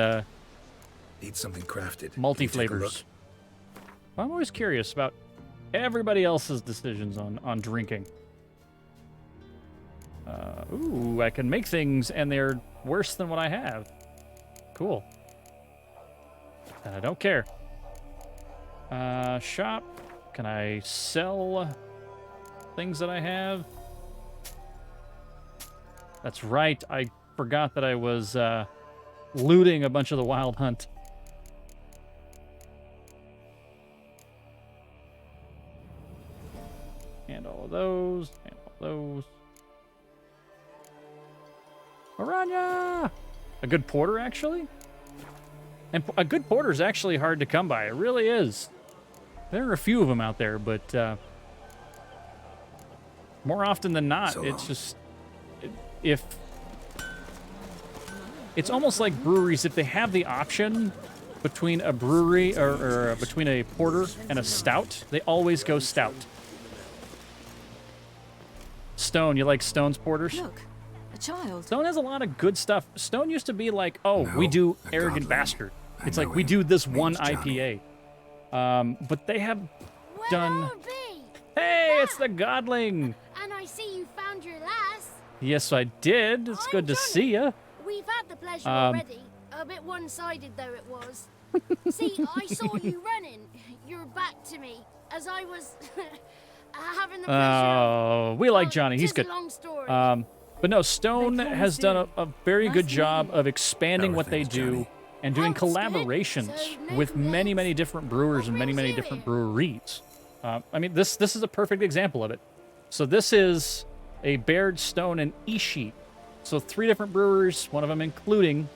Need something crafted. multi Can you take a look? flavors. I'm always curious about everybody else's decisions on drinking. Ooh, I can make things, and they're worse than what I have. Cool. And I don't care. Shop. Can I sell things that I have? That's right. I forgot that I was looting a bunch of the Wild Hunt. And all of those. And all those. Aranya! A good porter, actually? And a good porter is actually hard to come by. It really is. There are a few of them out there, but more often than not, So it's long. just... If... It's almost like breweries, if they have the option between a brewery or between a porter and a stout, they always go stout. Stone, you like Stone's porters? Look, a child. Stone has a lot of good stuff. Stone used to be like, oh, we do Arrogant Bastard. It's like, we do this one IPA. But they have done... Hey, it's the Godling! And I see you found your lass. Yes, I did. It's good to see ya. We've had the pleasure Um, already. A bit one-sided though it was. See, I saw you running. Your back to me as I was having the pleasure. Oh, we like Johnny. He's tis a good. long story. But no, Stone has done a very good job of expanding what they do and doing Oh, it's good. collaborations So, no with many, complaints? many different brewers and many, many different breweries. I mean, this is a perfect example of it. So this is a Baird, Stone, and Ishii. So 3 different brewers, one of them including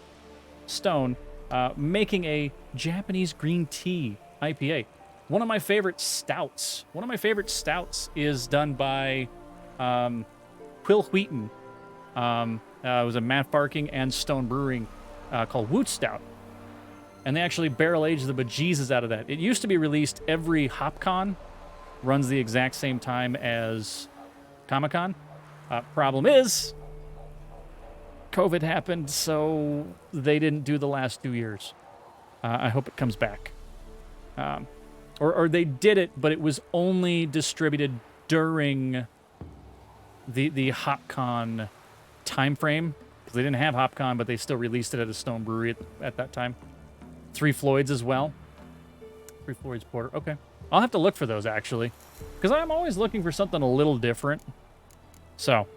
Stone, making a Japanese green tea IPA. One of my favorite stouts. One of my favorite stouts is done by Quill Wheaton. It was a Matt Barking and Stone Brewing called Woot Stout. And they actually barrel aged the bejesus out of that. It used to be released every HopCon. Runs the exact same time as Comic-Con. Problem is, COVID happened, so they didn't do the last 2 years. I hope it comes back. Or they did it, but it was only distributed during the HopCon time frame. Because they didn't have HopCon, but they still released it at a Stone Brewery at that time. 3 Floyds as well. 3 Floyds Porter. Okay. I'll have to look for those, actually. Because I'm always looking for something a little different. So.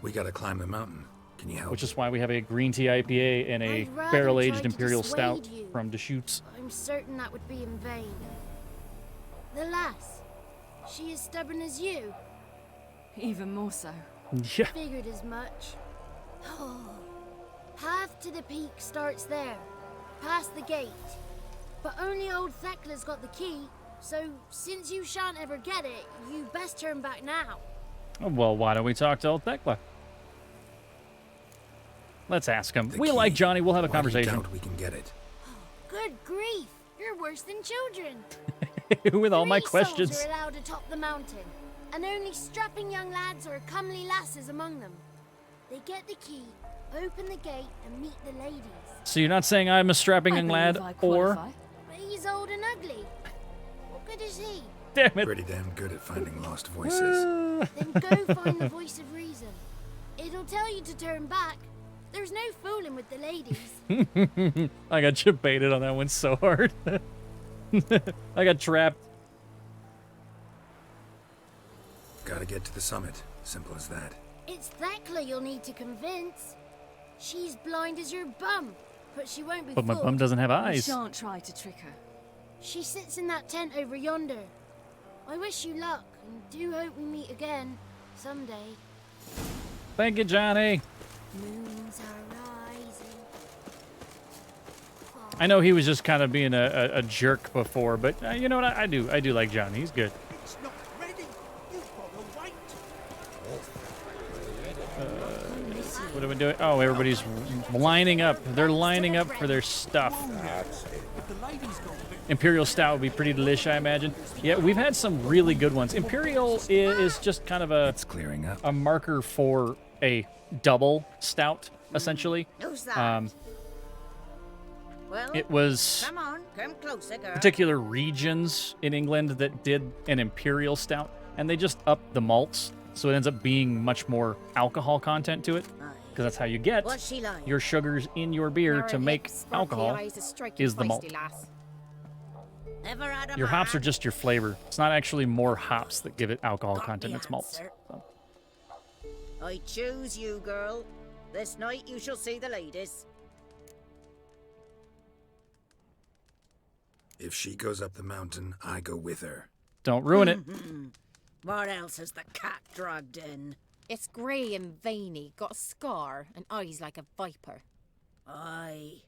We gotta climb the mountain. Can you help? Which is why we have a green tea IPA and a I'd rather barrel-aged try to Imperial dissuade Stout you. from Deschutes. I'm certain that would be in vain. The lass, she is stubborn as you. Even more so. Yeah. Figured as much. Path to the peak starts there, past the gate. But only old Thekla's got the key, so since you shan't ever get it, you best turn back now. Well, why don't we talk to old Thekla? Let's ask him. We like Johnny. We'll have a conversation. We can get it. Good grief, you're worse than children. With all my 3 questions. souls are allowed atop the mountain, and only strapping young lads or comely lasses among them. They get the key, open the gate, and meet the ladies. So you're not saying I'm a strapping young lad, or... But he's old and ugly. What good is he? Damn it. Pretty damn good at finding lost voices. Then go find the voice of reason. It'll tell you to turn back. There's no fooling with the ladies. I got you baited on that one so hard. I got trapped. Gotta get to the summit. Simple as that. It's Thekla you'll need to convince. She's blind as your bum, but she won't be But my fooled. bum doesn't have You eyes. shan't try to trick her. She sits in that tent over yonder. I wish you luck, and do hope we meet again someday. Thank you, Johnny. Moons are rising. I know he was just kind of being a jerk before, but you know what? I do like Johnny. He's good. It's not ready. You've got to wait. What are we doing? Oh, everybody's lining up. They're lining up for their stuff. Imperial Stout would be pretty delish, I imagine. Yeah, we've had some really good ones. Imperial is just kind of a marker for a double stout, essentially. Who's that? It was Come on, come closer, girl. particular regions in England that did an Imperial Stout, and they just upped the malts, so it ends up being much more alcohol content to it, because that's how you get What's she like? your sugars in your beer to make alcohol, is the malt. Never had a Your hops are man. just your flavor. It's not actually more hops that give it alcohol content, it's malts. answer. So. I choose you, girl. This night you shall see the ladies. If she goes up the mountain, I go with her. Don't ruin it. What else has the cat dragged in? It's grey and veiny, got a scar, and eyes like a viper. Aye.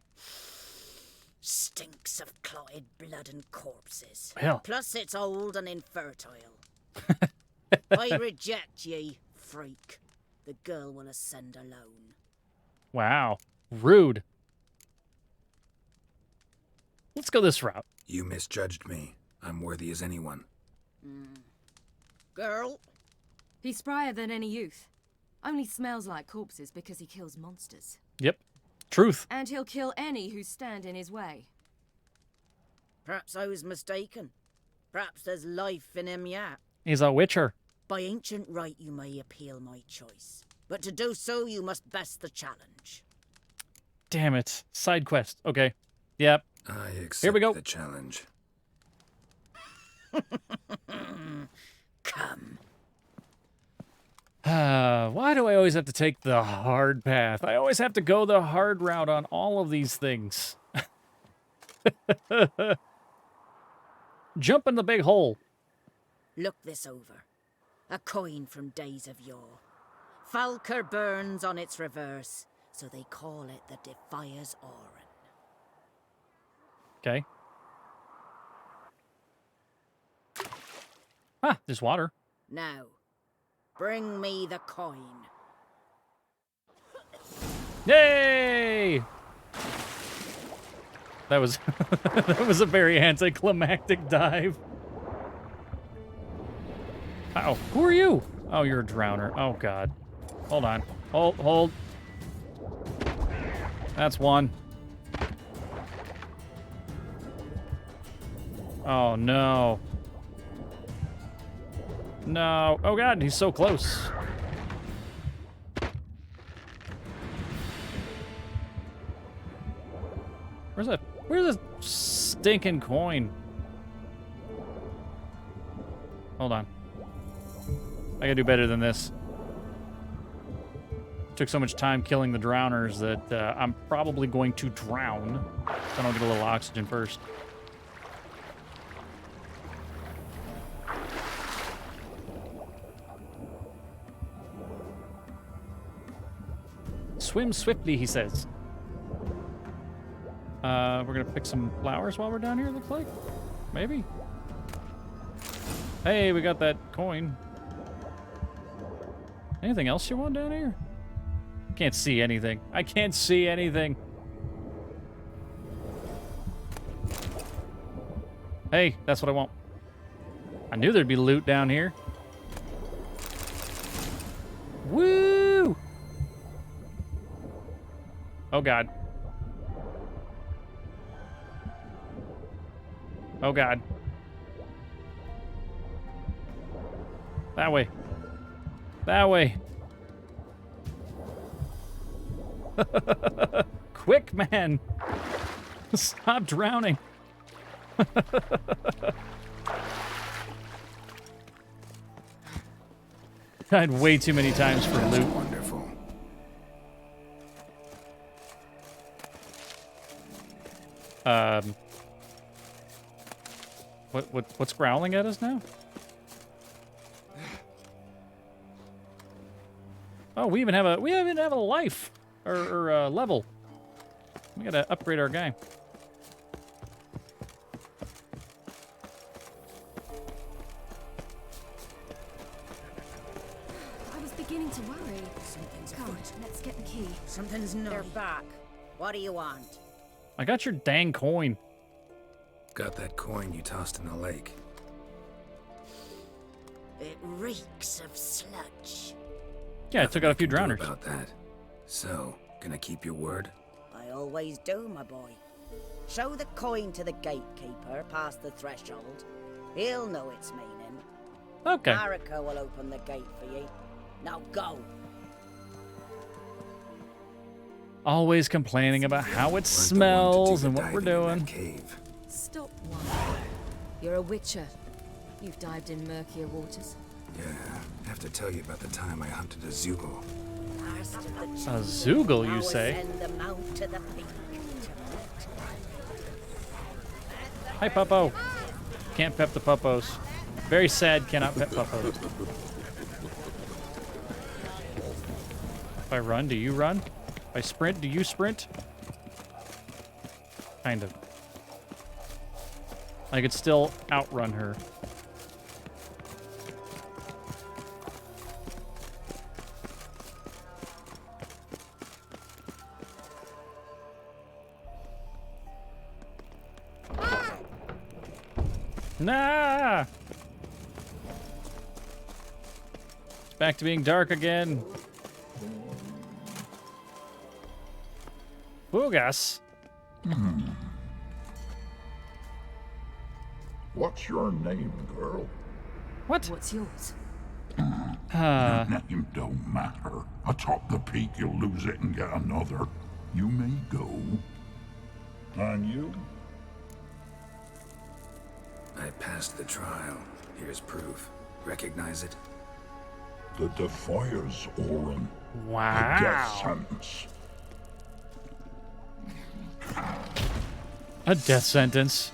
Stinks of clotted blood and corpses. Well. Plus it's old and infertile. I reject ye, freak. The girl will ascend alone. Wow. Rude. Let's go this route. You misjudged me. I'm worthy as anyone. Girl? He's sprier than any youth. Only smells like corpses because he kills monsters. Yep. Truth. And he'll kill any who stand in his way. Perhaps I was mistaken. Perhaps there's life in him yet. He's a witcher. By ancient right you may appeal my choice. But to do so you must best the challenge. Damn it. Side quest. Okay. Yep. I accept Here we go. the challenge. Come. Why do I always have to take the hard path? I always have to go the hard route on all of these things. Jump in the big hole. Look this over. A coin from days of yore. Falker burns on its reverse, so they call it the Defier's Oran. Okay. Ah, there's water. Now, bring me the coin. Yay! That was that was a very anticlimactic dive. Oh, who are you? Oh, you're a drowner. Oh God. Hold on. Hold. That's one. Oh no. No. Oh God, he's so close. Where's the stinking coin? Hold on. I gotta do better than this. Took so much time killing the drowners that I'm probably going to drown. So I don't get a little oxygen first. Swim swiftly, he says. We're gonna pick some flowers while we're down here, looks like. Maybe. Hey, we got that coin. Anything else you want down here? Can't see anything. I can't see anything. Hey, that's what I want. I knew there'd be loot down here. Woo! Oh God. Oh God. That way. That way. Quick, man. Stop drowning. Died way too many times for loot. Wonderful. What's growling at us now? Oh, we even have a life or a level. We gotta upgrade our guy. I was beginning to worry. Something's Come, afoot. let's get the key. Something's new. They're back. What do you want? I got your dang coin. Got that coin you tossed in the lake. It reeks of sludge. Yeah, I took out a few drowners. About that. So, gonna keep your word? I always do, my boy. Show the coin to the gatekeeper past the threshold. He'll know its meaning. Okay. Marika will open the gate for you. Now go. Always complaining about how it smells and what we're doing. Cave. Stop one. You're a witcher. You've dived in murkier waters. Yeah, I have to tell you about the time I hunted a Zoogle. A Zoogle, you say? Send them out to the peak. Hi, Puppo. Can't pet the puppos. Very sad, cannot pet puppos. If I run, do you run? If I sprint, do you sprint? Kind of. I could still outrun her. Nah! It's back to being dark again. Boogas. What's your name, girl? What? What's yours? Your name don't matter. Atop the peak, you'll lose it and get another. You may go. And you? I passed the trial. Here's proof. Recognize it? The Defiers, Orin. Wow. A death sentence. A death sentence.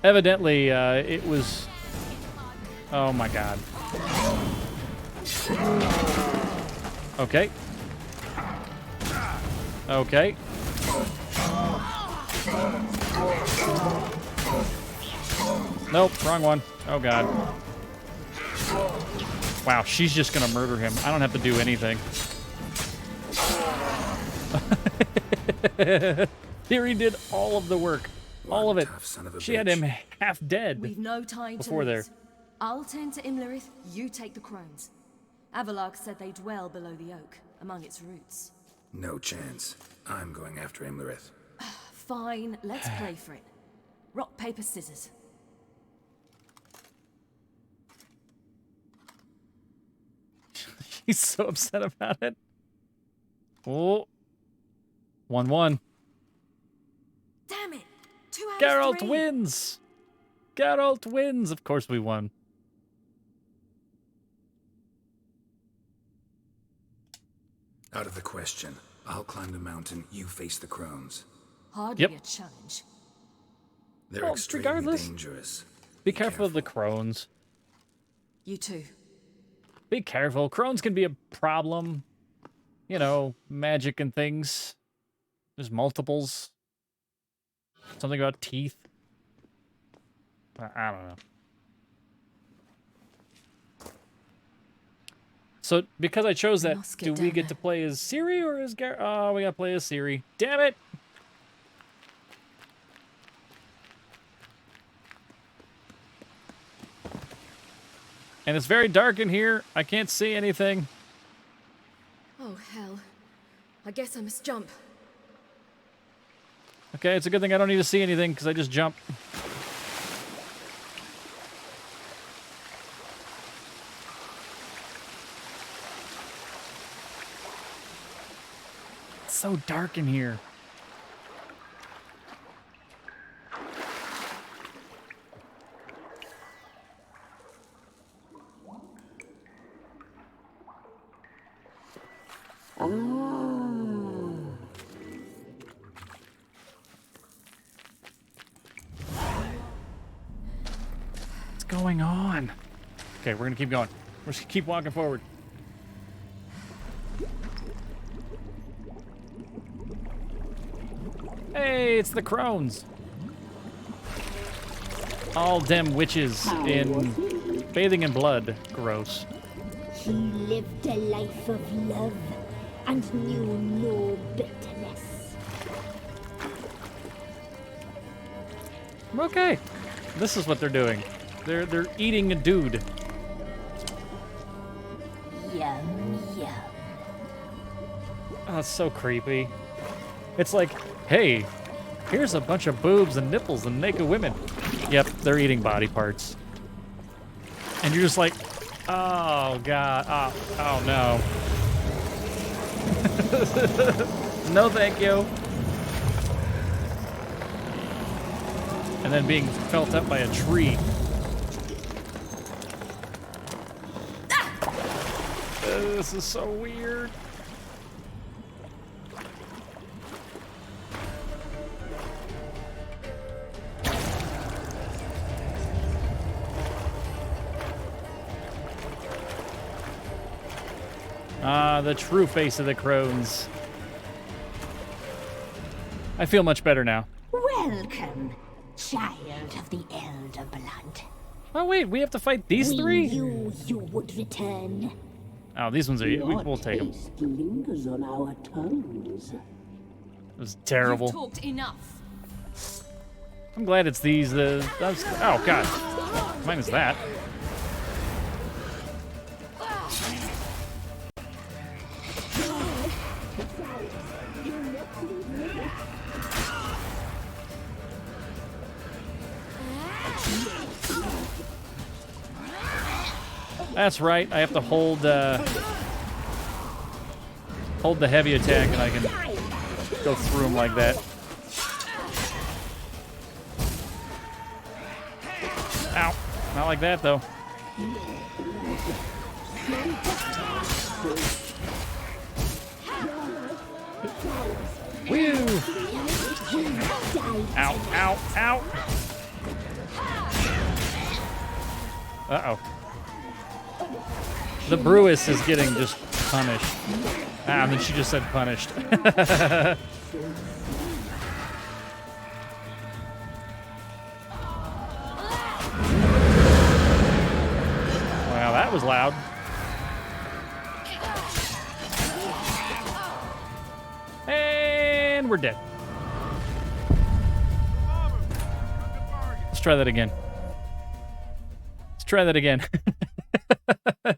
Evidently, it was... Oh my god. Okay. Okay. Nope, wrong one. Oh god. Wow, she's just gonna murder him. I don't have to do anything. Theory did all of the work. All of it. She had him half dead We've no time before to there. lose. I'll tend to Imlerith, you take the crones. Avalark said they dwell below the oak, among its roots. No chance. I'm going after Imlerith. Fine, let's play for it. Rock, paper, scissors. He's so upset about it. Oh. 1-1. Damn it! 2 out Geralt of 3. wins! Geralt wins! Of course we won. Out of the question. I'll climb the mountain, you face the crones. Hardly a challenge. They're Well, extremely regardless, dangerous. Be careful of the crones. You too. Be careful. Crones can be a problem. You know, magic and things. There's multiples. Something about teeth. I don't know. So, because I chose that, do we get to play as Ciri or as Gar? Oh, we gotta play as Ciri. Damn it! And it's very dark in here. I can't see anything. Oh, hell. I guess I must jump. Okay, it's a good thing I don't need to see anything because I just jump. It's so dark in here. What's going on? Okay, we're gonna keep going. We're just gonna keep walking forward. Hey, it's the crones. All them witches in bathing in blood. Gross. He lived a life of love and knew no bitterness. Okay. This is what they're doing. They're eating a dude. Yum, yum. Oh, that's so creepy. It's like, hey, here's a bunch of boobs and nipples and naked women. Yep, they're eating body parts. And you're just like, oh, God. Oh no. No, thank you. And then being felt up by a tree. This is so weird. Ah, the true face of the crones. I feel much better now. Welcome, child of the elder blood. Oh wait, we have to fight these three? We knew you would return. Oh, these ones are... We'll take them. Taste lingers on our tongues. It was terrible. You've talked enough. I'm glad it's these. That's, oh God, mine is that. That's right. I have to hold the heavy attack, and I can go through them like that. Ow! Not like that though. Woo! Ow, ow, ow! Uh-oh. The Brewis is getting just punished. Ah, and then she just said punished. Wow, that was loud. And we're dead. Let's try that again. Let's try that again. I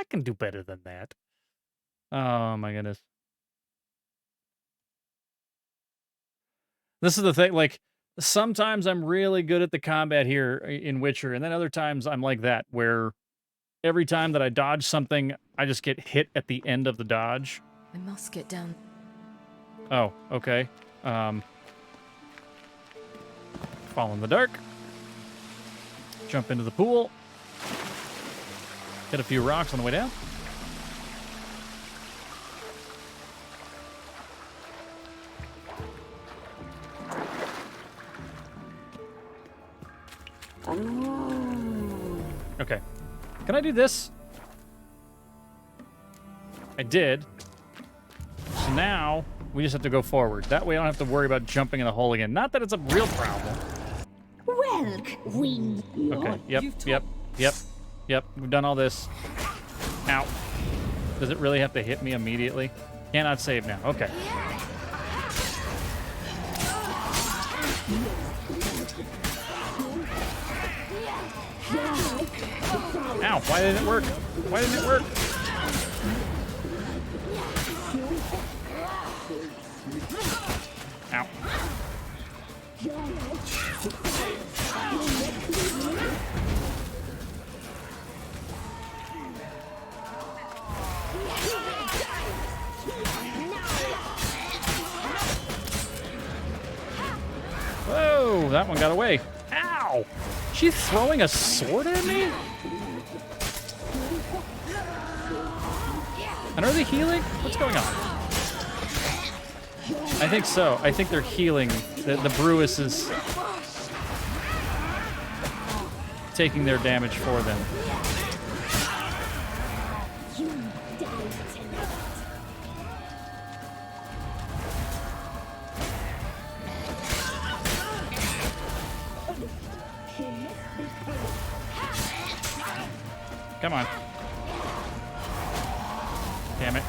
can do better than that. Oh my goodness. This is the thing, like, sometimes I'm really good at the combat here in Witcher, and then other times I'm like that, where every time that I dodge something, I just get hit at the end of the dodge. I must get down. Oh, okay. Fall in the dark. Jump into the pool. Hit a few rocks on the way down. Okay. Can I do this? I did. So now we just have to go forward. That way I don't have to worry about jumping in the hole again. Not that it's a real problem. Well, Queen. Okay. Yep. We've done all this. Ow. Does it really have to hit me immediately? Cannot save now. Okay. Ow, why didn't it work? Why didn't it work? Ow. Whoa, that one got away. Ow! She's throwing a sword at me? And are they healing? What's going on? I think so. I think they're healing. The Brewis is taking their damage for them. Come on. Damn it.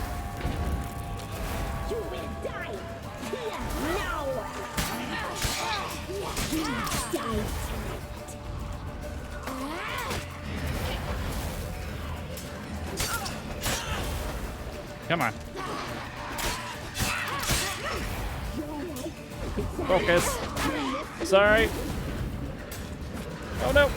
You will die here now. You die tonight. Come on. Focus. Sorry. Oh no.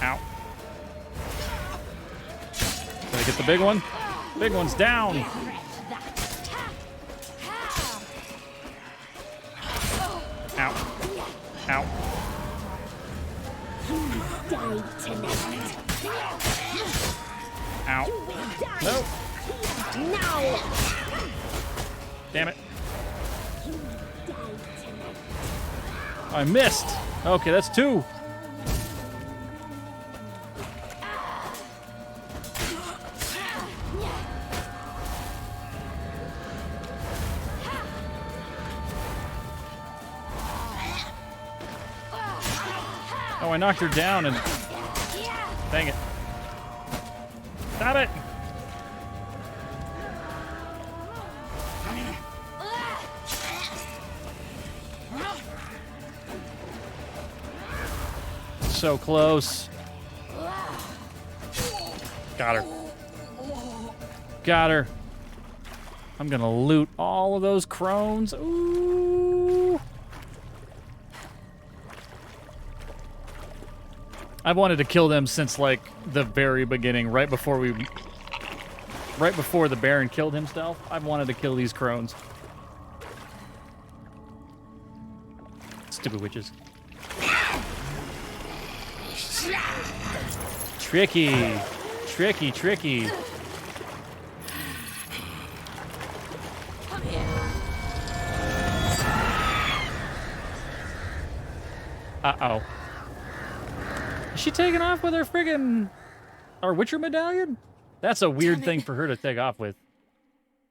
Ow. Did I get the big one? Big one's down. Ow. Ow. Die tonight. Ow. Nope. Now. Damn it. Oh, I missed. Okay, that's two. Oh, I knocked her down and... Dang it. Got it! So close. Got her. Got her. I'm gonna loot all of those crones. Ooh. I've wanted to kill them since, like, the very beginning, right before the Baron killed himself. I've wanted to kill these crones. Stupid witches. Tricky. Tricky, tricky. Uh-oh. Is she taking off with her friggin' our Witcher medallion? That's a weird thing for her to take off with.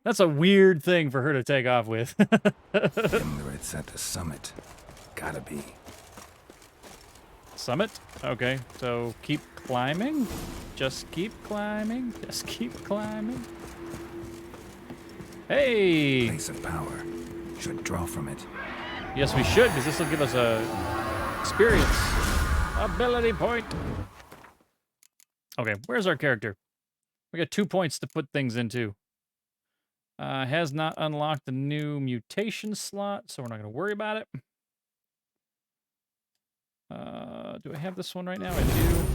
That's a weird thing for her to take off with. It's at the summit. Gotta be. Summit? Okay, so keep climbing. Just keep climbing. Just keep climbing. Hey! Place of power. Should draw from it. Yes, we should, because this will give us a experience. Ability point. Okay, where's our character? We got 2 points to put things into. Has not unlocked the new mutation slot, so we're not going to worry about it. Do I have this one right now? I do.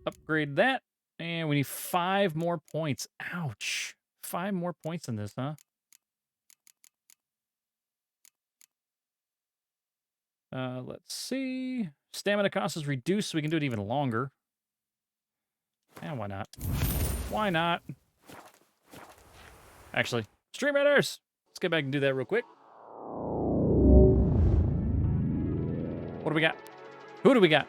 Upgrade that. And we need 5 more points. Ouch. 5 more points in this, huh? Let's see. Stamina cost is reduced, so we can do it even longer. And why not? Why not? Actually, Stream Raiders! Let's get back and do that real quick. What do we got? Who do we got?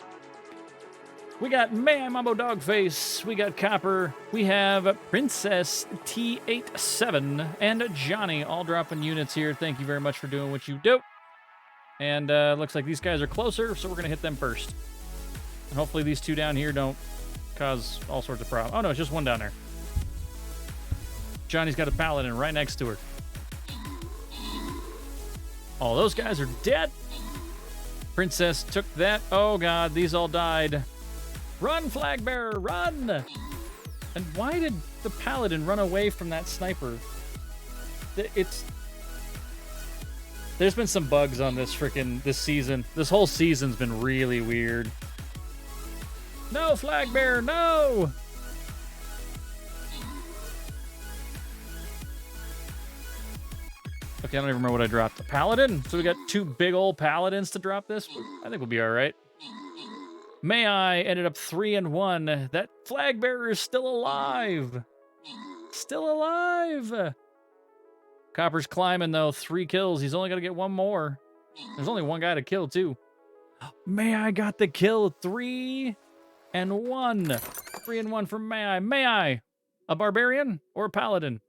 We got Man Mambo Dogface. We got Copper. We have Princess T87 and Johnny all dropping units here. Thank you very much for doing what you do. And looks like these guys are closer, so we're going to hit them first. And hopefully these two down here don't cause all sorts of problems. Oh, no, it's just one down there. Johnny's got a paladin right next to her. All those guys are dead. Princess took that. Oh, God, these all died. Run, flag bearer, run! And why did the paladin run away from that sniper? There's been some bugs on this season. This whole season's been really weird. No, flag bearer, no! Okay, I don't even remember what I dropped. A paladin? So we got 2 big old paladins to drop this? I think we'll be all right. May I ended up 3-1. That flag bearer is still alive. Still alive. Copper's climbing, though. 3 kills. He's only got to get 1 more. There's only 1 guy to kill, too. May I got the kill. 3-1. 3-1 from May I. May I? A barbarian or a paladin?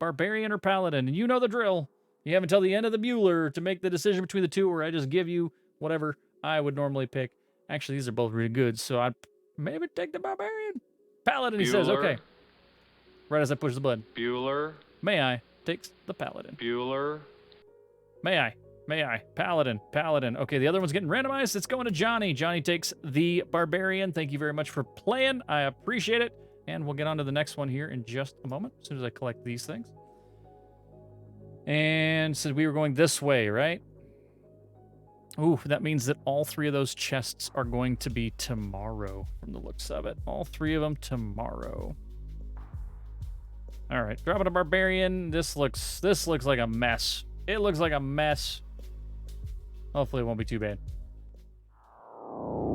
Barbarian or paladin? And you know the drill. You have until the end of the Bueller to make the decision between the two, or I just give you whatever I would normally pick. Actually, these are both really good, so I'd maybe take the barbarian. Paladin, he says, okay. Right as I push the button. Bueller. May I? Takes the paladin. Bueller. May I? May I? Paladin. Paladin. Okay, the other one's getting randomized. It's going to Johnny. Johnny takes the barbarian. Thank you very much for playing. I appreciate it. And we'll get on to the next one here in just a moment, as soon as I collect these things. And said we were going this way, right? Ooh, that means that all 3 of those chests are going to be tomorrow, from the looks of it. All 3 of them tomorrow. All right, dropping a barbarian. This looks like a mess. It looks like a mess. Hopefully it won't be too bad.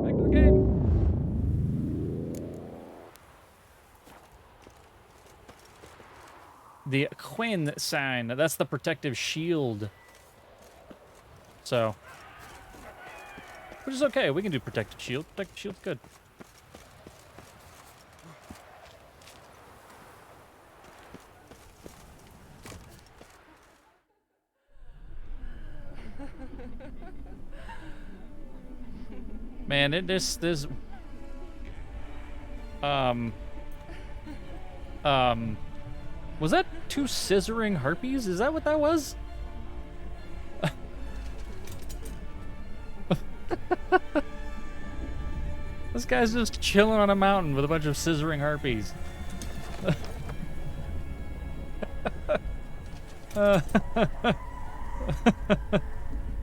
Back to the game. The Quinn sign. That's the protective shield. So, which is okay. We can do protective shield. Protective shield's good. Man, was that 2 scissoring harpies? Is that what that was? This guy's just chilling on a mountain with a bunch of scissoring harpies.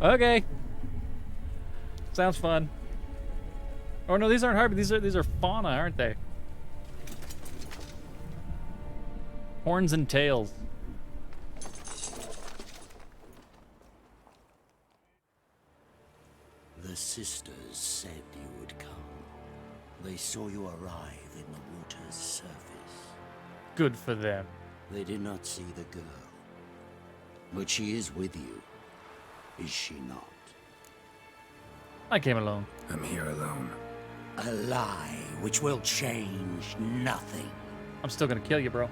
Okay. Sounds fun. Oh no, these aren't harpies. These are fauna, aren't they? Horns and tails. sisters said you would come. They saw you arrive in the water's surface. Good for them. They did not see the girl. But she is with you, is she not? I came alone. I'm here alone. A lie which will change nothing. I'm still gonna kill you, bro.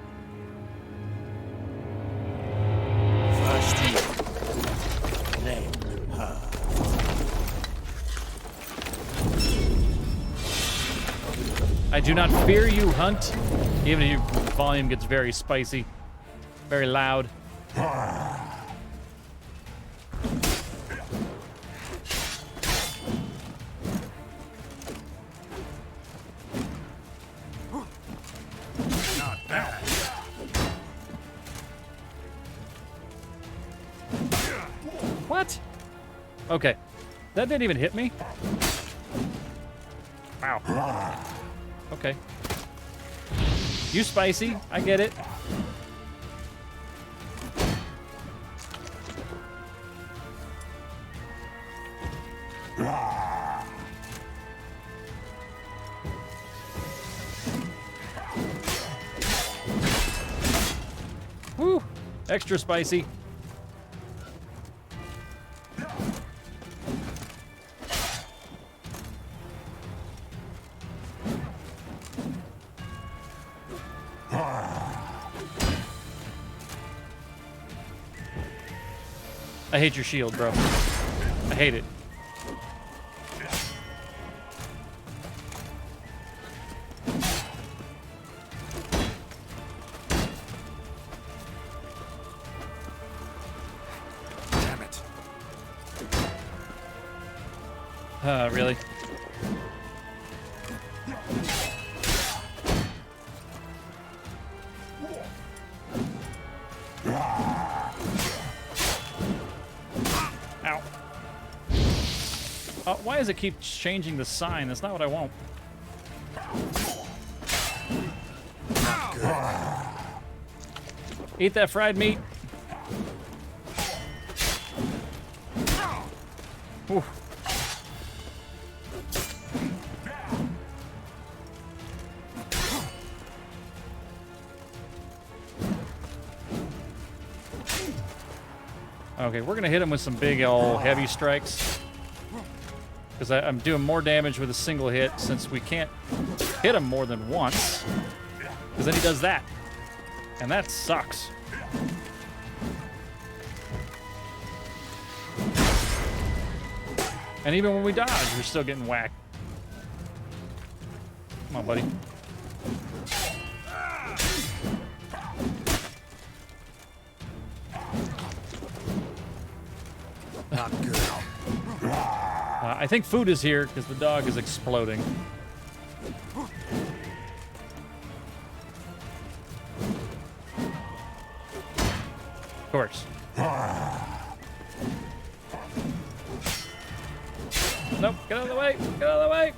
First you, then her. I do not fear you, Hunt. Even if your volume gets very spicy, very loud. Not bad. What? Okay. That didn't even hit me. Wow. Okay. You spicy. I get it. Woo! Extra spicy. I hate your shield, bro. I hate it. Damn it. Really? Ow. Why does it keep changing the sign? That's not what I want. Eat that fried meat. Ooh. Okay, we're gonna hit him with some big old heavy strikes. Because I'm doing more damage with a single hit since we can't hit him more than once. Because then he does that. And that sucks. And even when we dodge, we're still getting whacked. Come on, buddy. Not good. I think food is here because the dog is exploding. Of course. Nope, get out of the way! Get out of the way!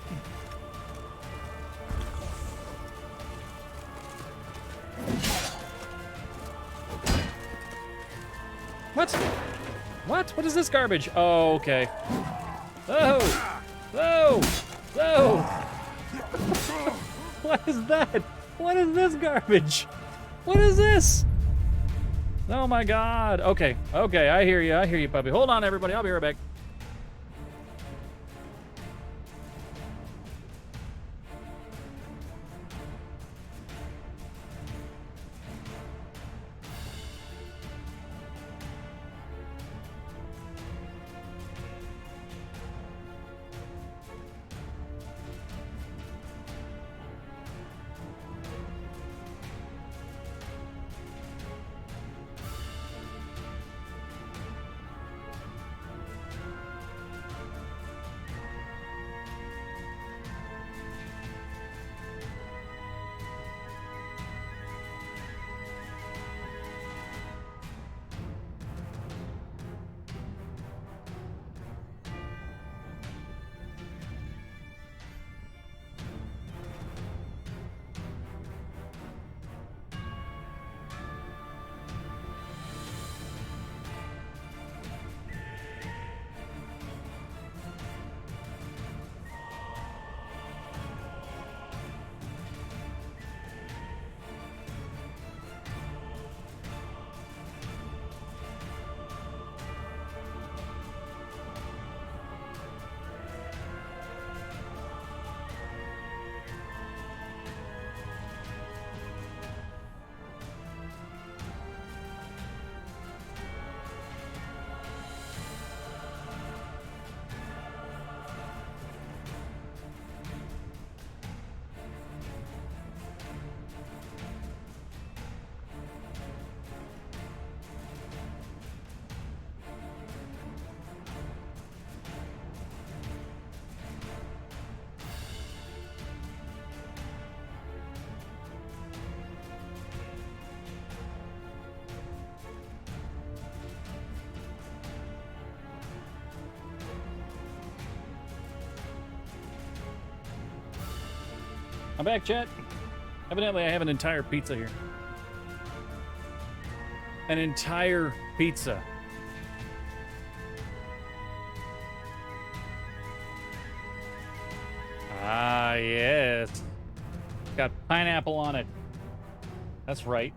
What? What? What is this garbage? Oh, okay. Oh! Oh! Oh! What is that? What is this garbage? What is this? Oh my god. Okay, okay, I hear you, puppy. Hold on, everybody, I'll be right back. I'm back, chat. Evidently, I have an entire pizza here. An entire pizza. Ah, yes. Got pineapple on it. That's right.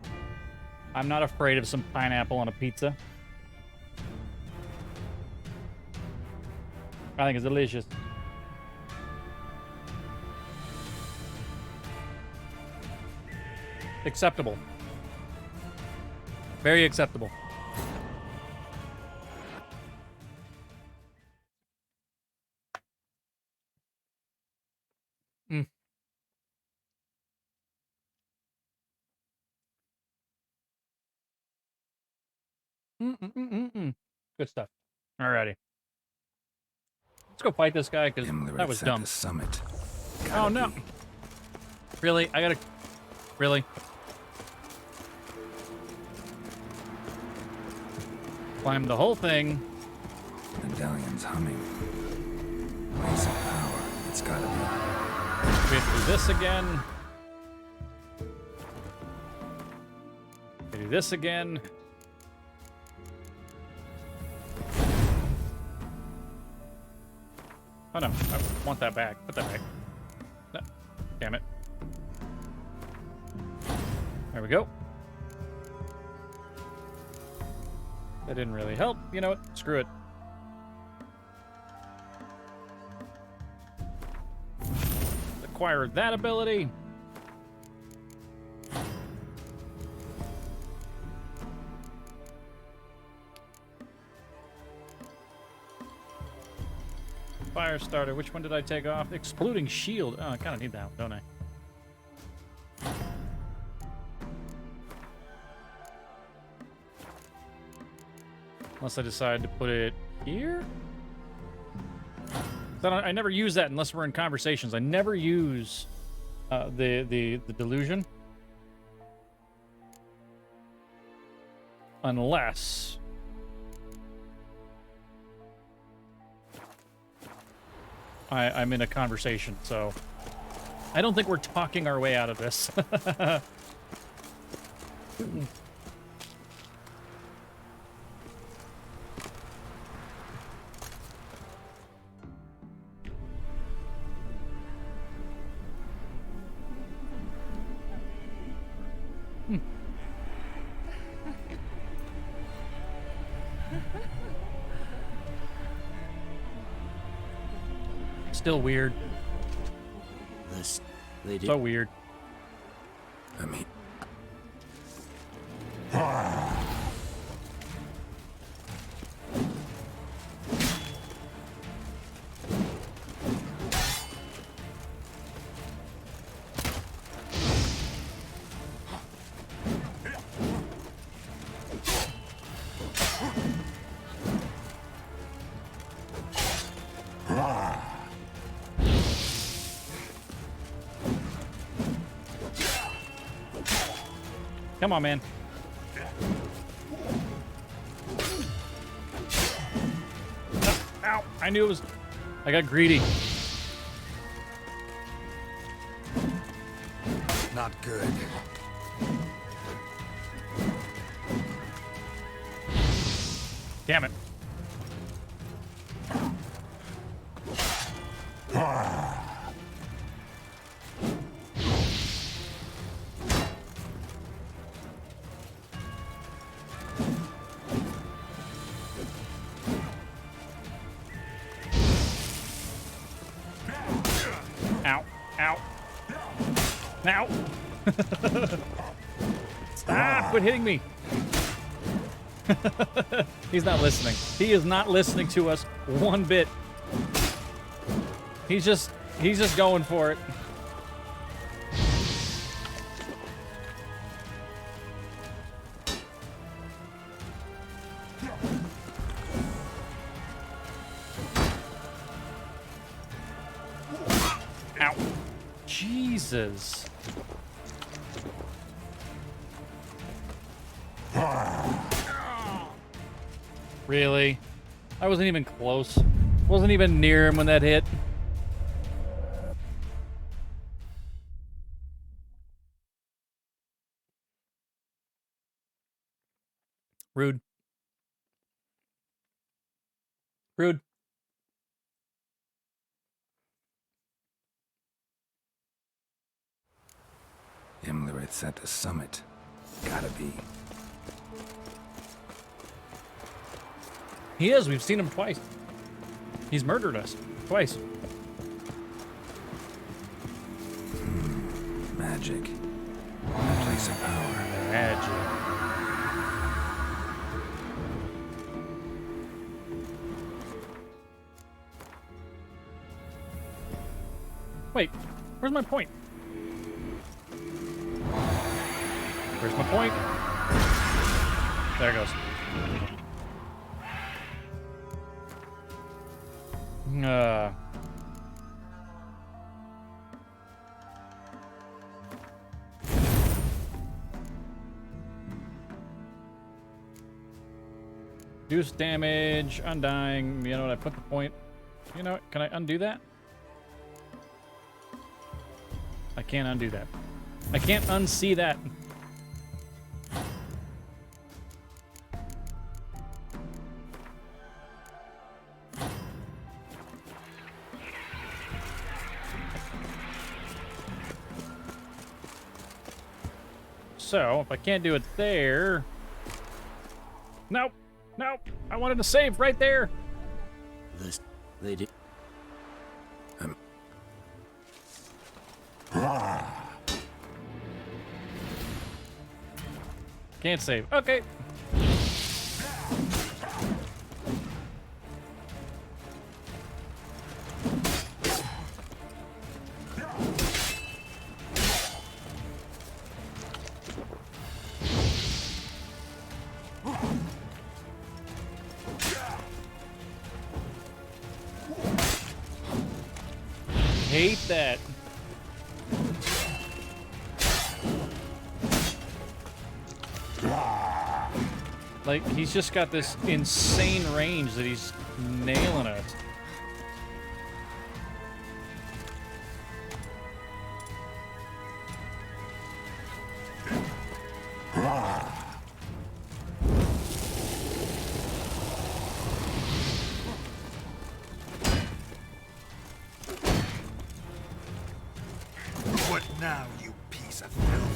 I'm not afraid of some pineapple on a pizza. I think it's delicious. Acceptable. Very acceptable. Mm. Good stuff. Alrighty. Let's go fight this guy, because that was dumb. The summit. Oh, no. Really? I gotta... Really? Climb the whole thing. Medallion's humming. Place of power. It's gotta be. We have to do this again. We do this again. Oh no, I want that back. Put that back. No. Damn it. There we go. That didn't really help. You know what? Screw it. Acquire that ability. Fire starter. Which one did I take off? Exploding shield. Oh, I kind of need that one, don't I? Unless I decide to put it here? I never use that unless we're in conversations. I never use the delusion. Unless... I'm in a conversation, so... I don't think we're talking our way out of this. Still weird. This, they did. So weird. I mean... Come on, man. Oh, ow! I knew it was... I got greedy. Not good. Damn it. Now! Stop! Quit hitting me! He's not listening. He is not listening to us one bit. He's just going for it. Ow. Jesus. Really? I wasn't even close. Wasn't even near him when that hit. Rude. Rude. Imlerith's at the summit. Gotta be. He is. We've seen him twice. He's murdered us twice. Magic. A place of power. Magic. Wait, where's my point? Where's my point? There it goes. Reduce damage, undying. You know what? I put the point. You know what? Can I undo that? I can't undo that. I can't unsee that. So, if I can't do it there... Nope! Nope! I wanted to save right there! This... they did... Can't save. Okay. Hate that. Like, he's just got this insane range that he's nailing it. What now, you piece of filth?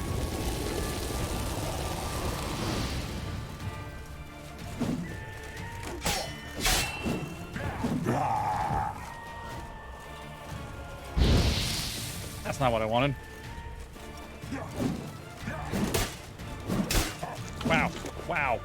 That's not what I wanted. Wow. Wow.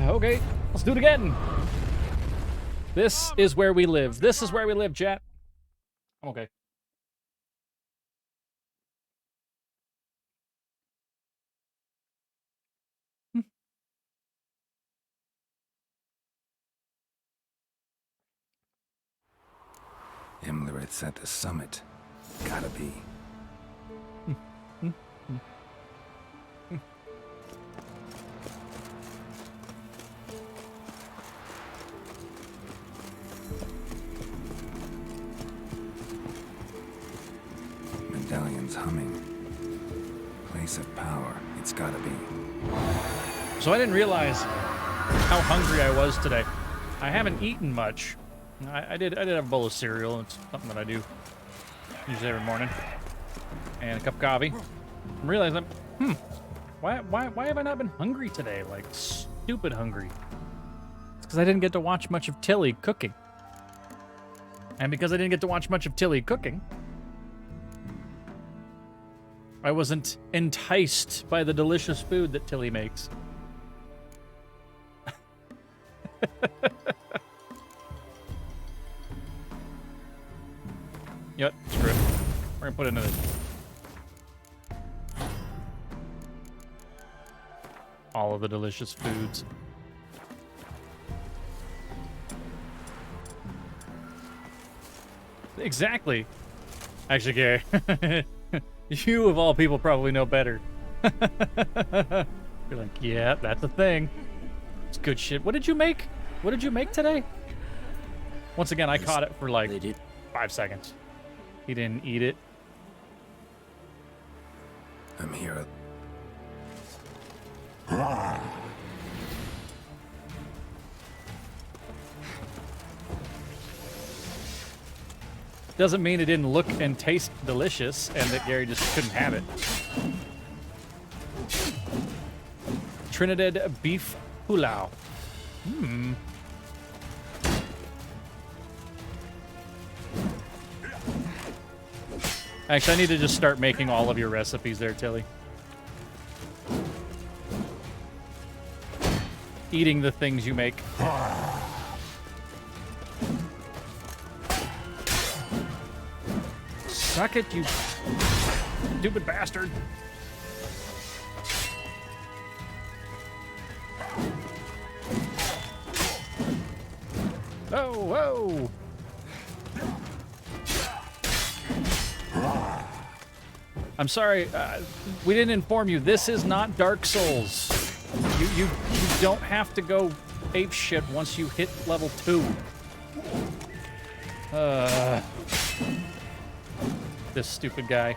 Okay, let's do it again. This is where we live. This is where we live, chat. I'm okay. Imlerith's at the summit. Gotta be. Medallion's humming. Place of power. It's gotta be. So I didn't realize how hungry I was today. I haven't eaten much. I did have a bowl of cereal. It's something that I do usually every morning. And a cup of coffee. I'm realizing, why have I not been hungry today? Like, stupid hungry. It's because I didn't get to watch much of Tilly cooking. And because I didn't get to watch much of Tilly cooking, I wasn't enticed by the delicious food that Tilly makes. Yep, screw it. We're gonna put it in all of the delicious foods. Exactly. Actually, Gary, you of all people probably know better. You're like, yeah, that's a thing. It's good shit. What did you make? What did you make today? Once again, I caught it for like 5 seconds. He didn't eat it. I'm here. Doesn't mean it didn't look and taste delicious and that Gary just couldn't have it. Trinidad beef pulau. Actually, I need to just start making all of your recipes there, Tilly. Eating the things you make. Suck it, you stupid bastard. Oh, whoa. I'm sorry, we didn't inform you. This is not Dark Souls. You don't have to go ape shit once you hit level 2. This stupid guy.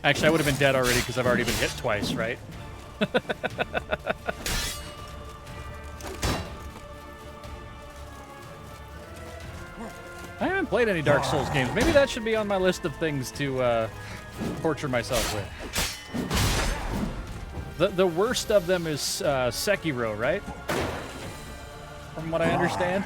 Actually, I would have been dead already because I've already been hit twice, right? I haven't played any Dark Souls games. Maybe that should be on my list of things to torture myself with. The worst of them is Sekiro, right? From what I understand.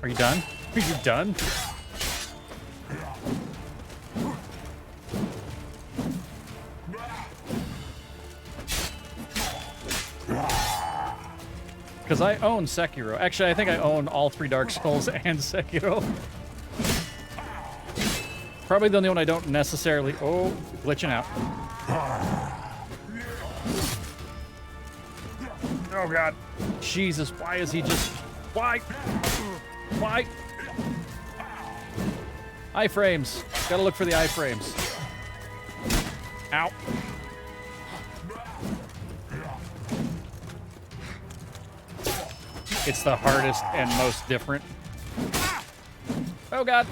Are you done? Are you done? Because I own Sekiro. Actually, I think I own all 3 Dark Souls and Sekiro. Probably the only one I don't necessarily... Oh, glitching out. Oh, God. Jesus, why is he just... Why? Why? Iframes. Gotta look for the iframes. Ow. It's the hardest and most different. Oh, God.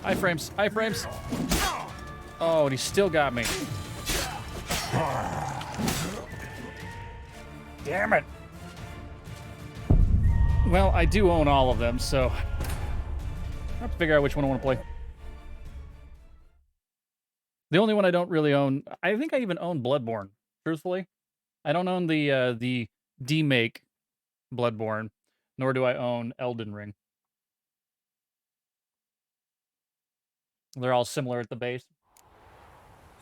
Iframes. Iframes. Oh, and he still got me. Damn it. Well, I do own all of them, so I have to figure out which one I want to play. The only one I don't really own, I think I even own Bloodborne, truthfully. I don't own the demake Bloodborne, nor do I own Elden Ring. They're all similar at the base.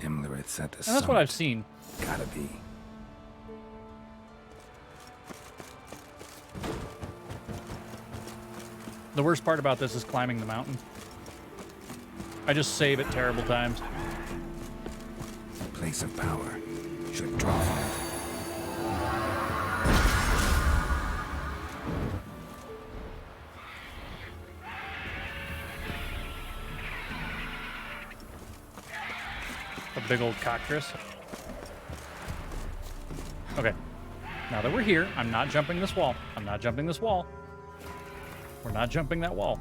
Imlerith's at the And that's what I've seen. Gotta be. The worst part about this is climbing the mountain. I just save at terrible times. Place of power. Should draw from it. A big old cockatrice. Okay. Now that we're here, I'm not jumping this wall. I'm not jumping this wall. We're not jumping that wall.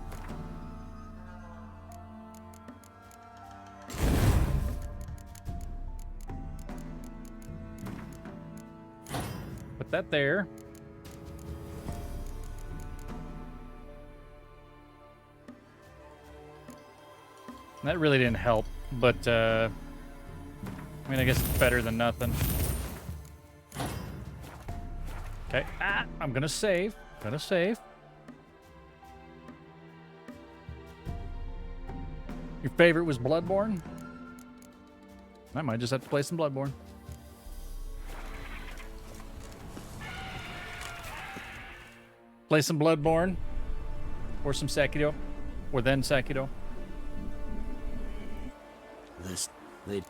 Put that there. That really didn't help, but, I mean, I guess it's better than nothing. Okay, I'm gonna save. Gonna save. Your favorite was Bloodborne? I might just have to play some Bloodborne. Play some Bloodborne. Or some Sekiro. Or then Sekiro. They...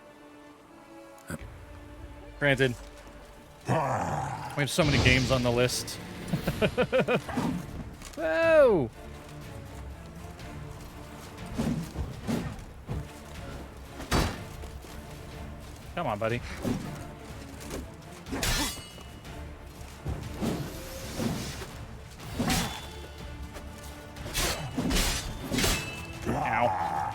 Granted. We have so many games on the list. Whoa! Come on, buddy. Ow.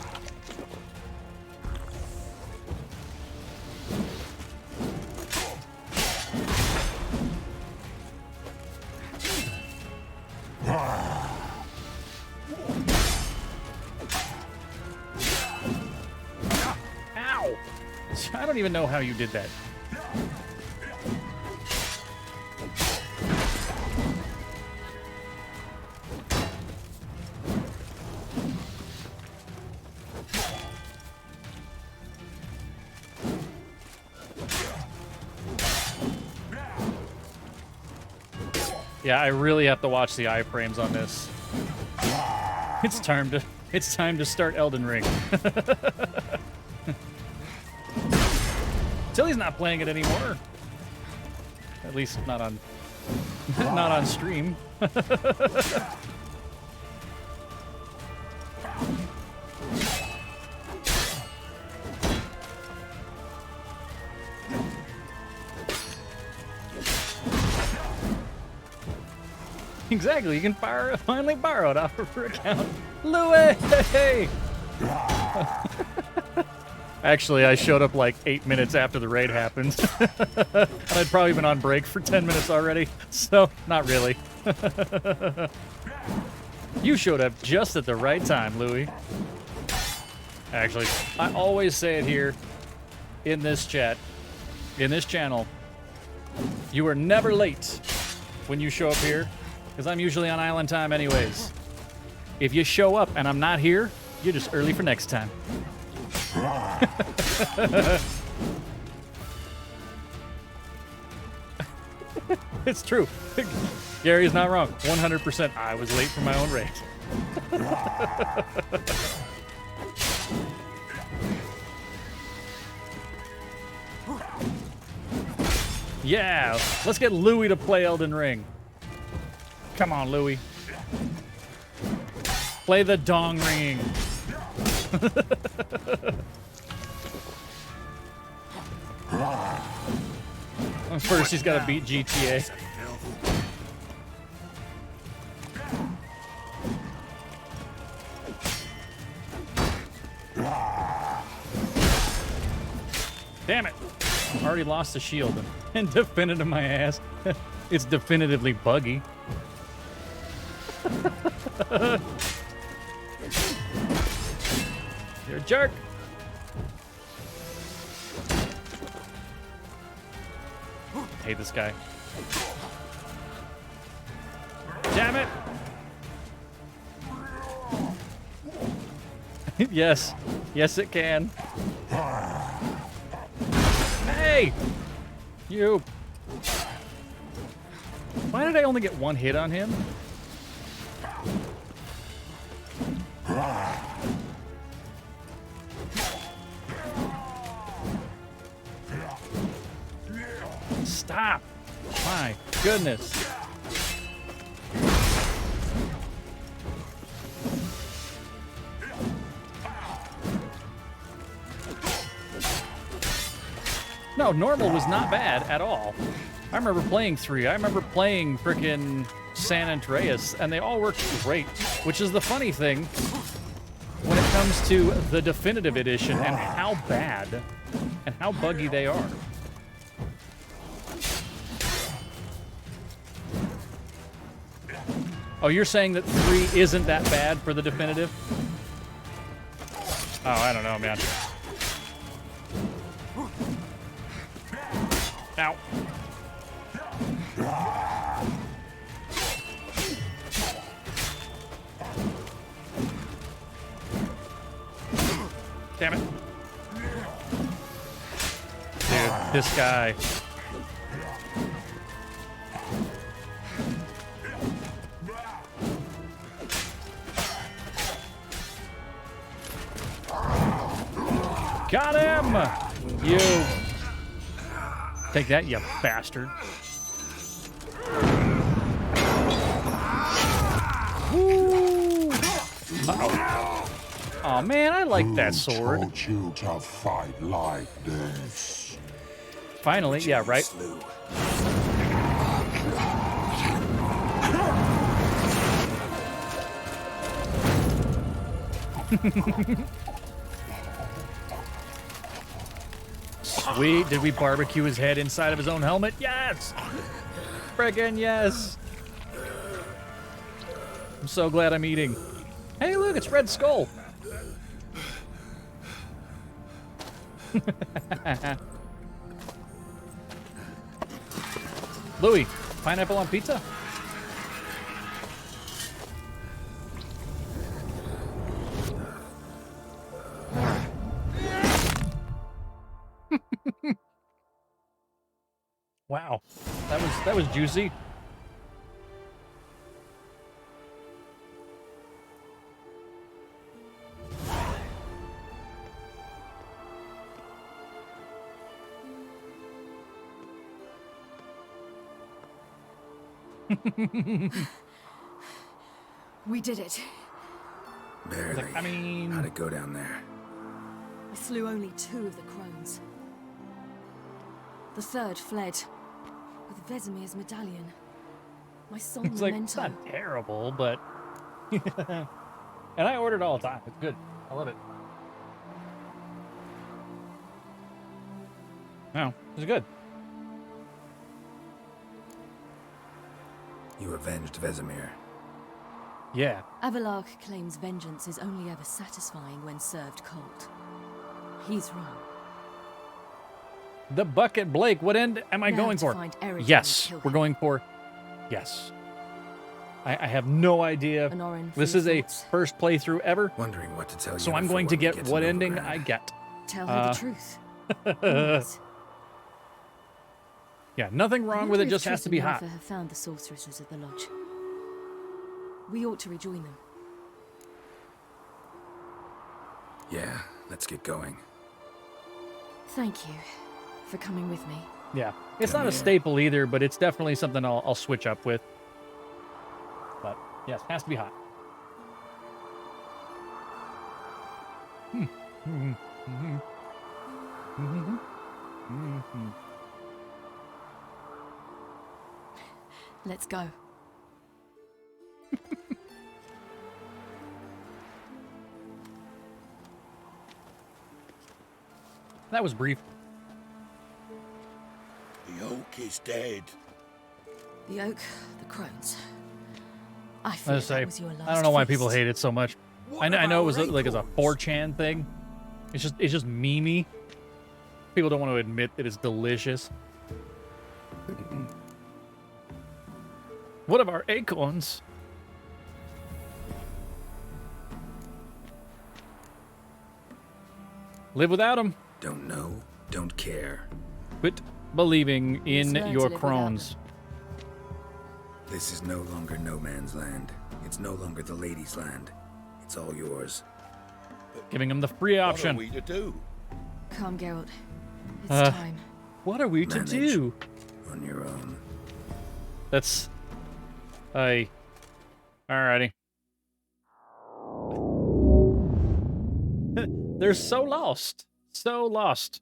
Ow! I don't even know how you did that. Yeah, I really have to watch the iframes on this. It's time to start Elden Ring. Tilly's not playing it anymore. At least not on not on stream. Exactly, you can finally borrow it off of her account. Louis! Actually, I showed up like 8 minutes after the raid happened. I'd probably been on break for 10 minutes already, so not really. You showed up just at the right time, Louis. Actually, I always say it here in this chat, in this channel. You are never late when you show up here, because I'm usually on island time anyways. If you show up and I'm not here, you're just early for next time. It's true. Gary's not wrong. 100%. I was late for my own raid. Yeah, let's get Louis to play Elden Ring. Come on, Louis. Play the dong ringing. First, he's got to beat GTA. Damn it! Already lost the shield and definitive my ass. It's definitively buggy. You're a jerk. Hate this guy. Damn it! Yes. Yes, it can. Hey! You! Why did I only get one hit on him? Stop! My goodness. No, normal was not bad at all. I remember playing 3. I remember playing frickin' San Andreas, and they all worked great, which is the funny thing when it comes to the definitive edition and how bad and how buggy they are. Oh, you're saying that 3 isn't that bad for the definitive? Oh, I don't know, man. Ow. Damn it. Dude, this guy. Got him! You. Take that, you bastard. Woo! Uh-oh. Oh man, I like that sword. Who taught you to fight like this? Finally, yeah, right? Sweet. Did we barbecue his head inside of his own helmet? Yes! Friggin' yes! I'm so glad I'm eating. Hey, look, it's Red Skull. Louis, pineapple on pizza? Wow, that was juicy. We did it. Barely. I mean, how'd it go down there? I slew only 2 of the crones. The third fled with Vesemir's medallion. My sole it's like, memento. it's not terrible, but... And I ordered all the time. It's good. I love it. No, it's good. You avenged Vesemir. Yeah. Avalark claims vengeance is only ever satisfying when served cold. He's wrong. The Bucket Blake, what end am I Now going to for? find Eric Yes, and kill we're him. going for... Yes. I have no idea. Anorin, This for is your a thoughts? first playthrough ever. Wondering what to tell you. So I'm before going to we get what ending Novigrad. I get. Tell her the truth. Always. Yeah, nothing I wrong with wonder it, if just has to Tristan be and hot. Arthur have found the sorceresses at the lodge. We ought to rejoin them. Yeah, let's get going. Thank you for coming with me. Yeah, it's Come not a here. staple either, but it's definitely something I'll switch up with. But yes, has to be hot. Let's go. That was brief. The oak is dead. The oak, the crones. I I fear was say, that was your last I don't know why people feast. hate it so much. I know it was like as a 4chan thing. It's just memey. People don't want to admit that it's delicious. What of our acorns? Live without them. Don't know, don't care. Quit believing in Let's learn your to live without crones. This is no longer no man's land. It's no longer the lady's land. It's all yours. Giving them the free option. What are we to do? Come, Geralt. It's Uh, time. What are we to Manage. do? On your own. That's... Alrighty. They're so lost. So lost.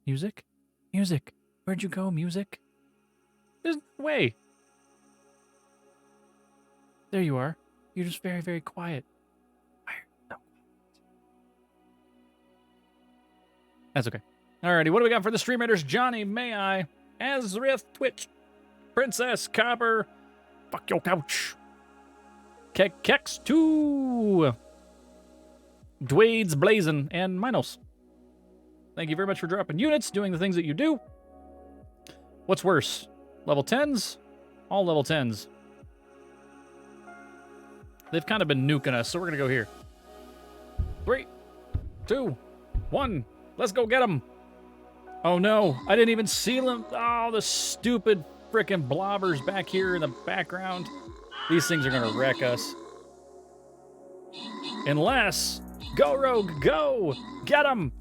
Music? Music. Where'd you go, music? There's no way. There you are. You're just very, very quiet. Why are you so quiet? That's okay. Alrighty, what do we got for the stream raiders? Johnny, May I, Azrith, Twitch, Princess, Copper, Fuck Your Couch, Kex 2, Dwade's Blazin', and Minos. Thank you very much for dropping units, doing the things that you do. What's worse? Level 10s? All level 10s. They've kind of been nuking us, so we're going to go here. 3, 2, 1. Let's go get them. Oh no, I didn't even see them. Oh, the stupid frickin' blobbers back here in the background. These things are going to wreck us. Unless... Go, Rogue, go! Get them!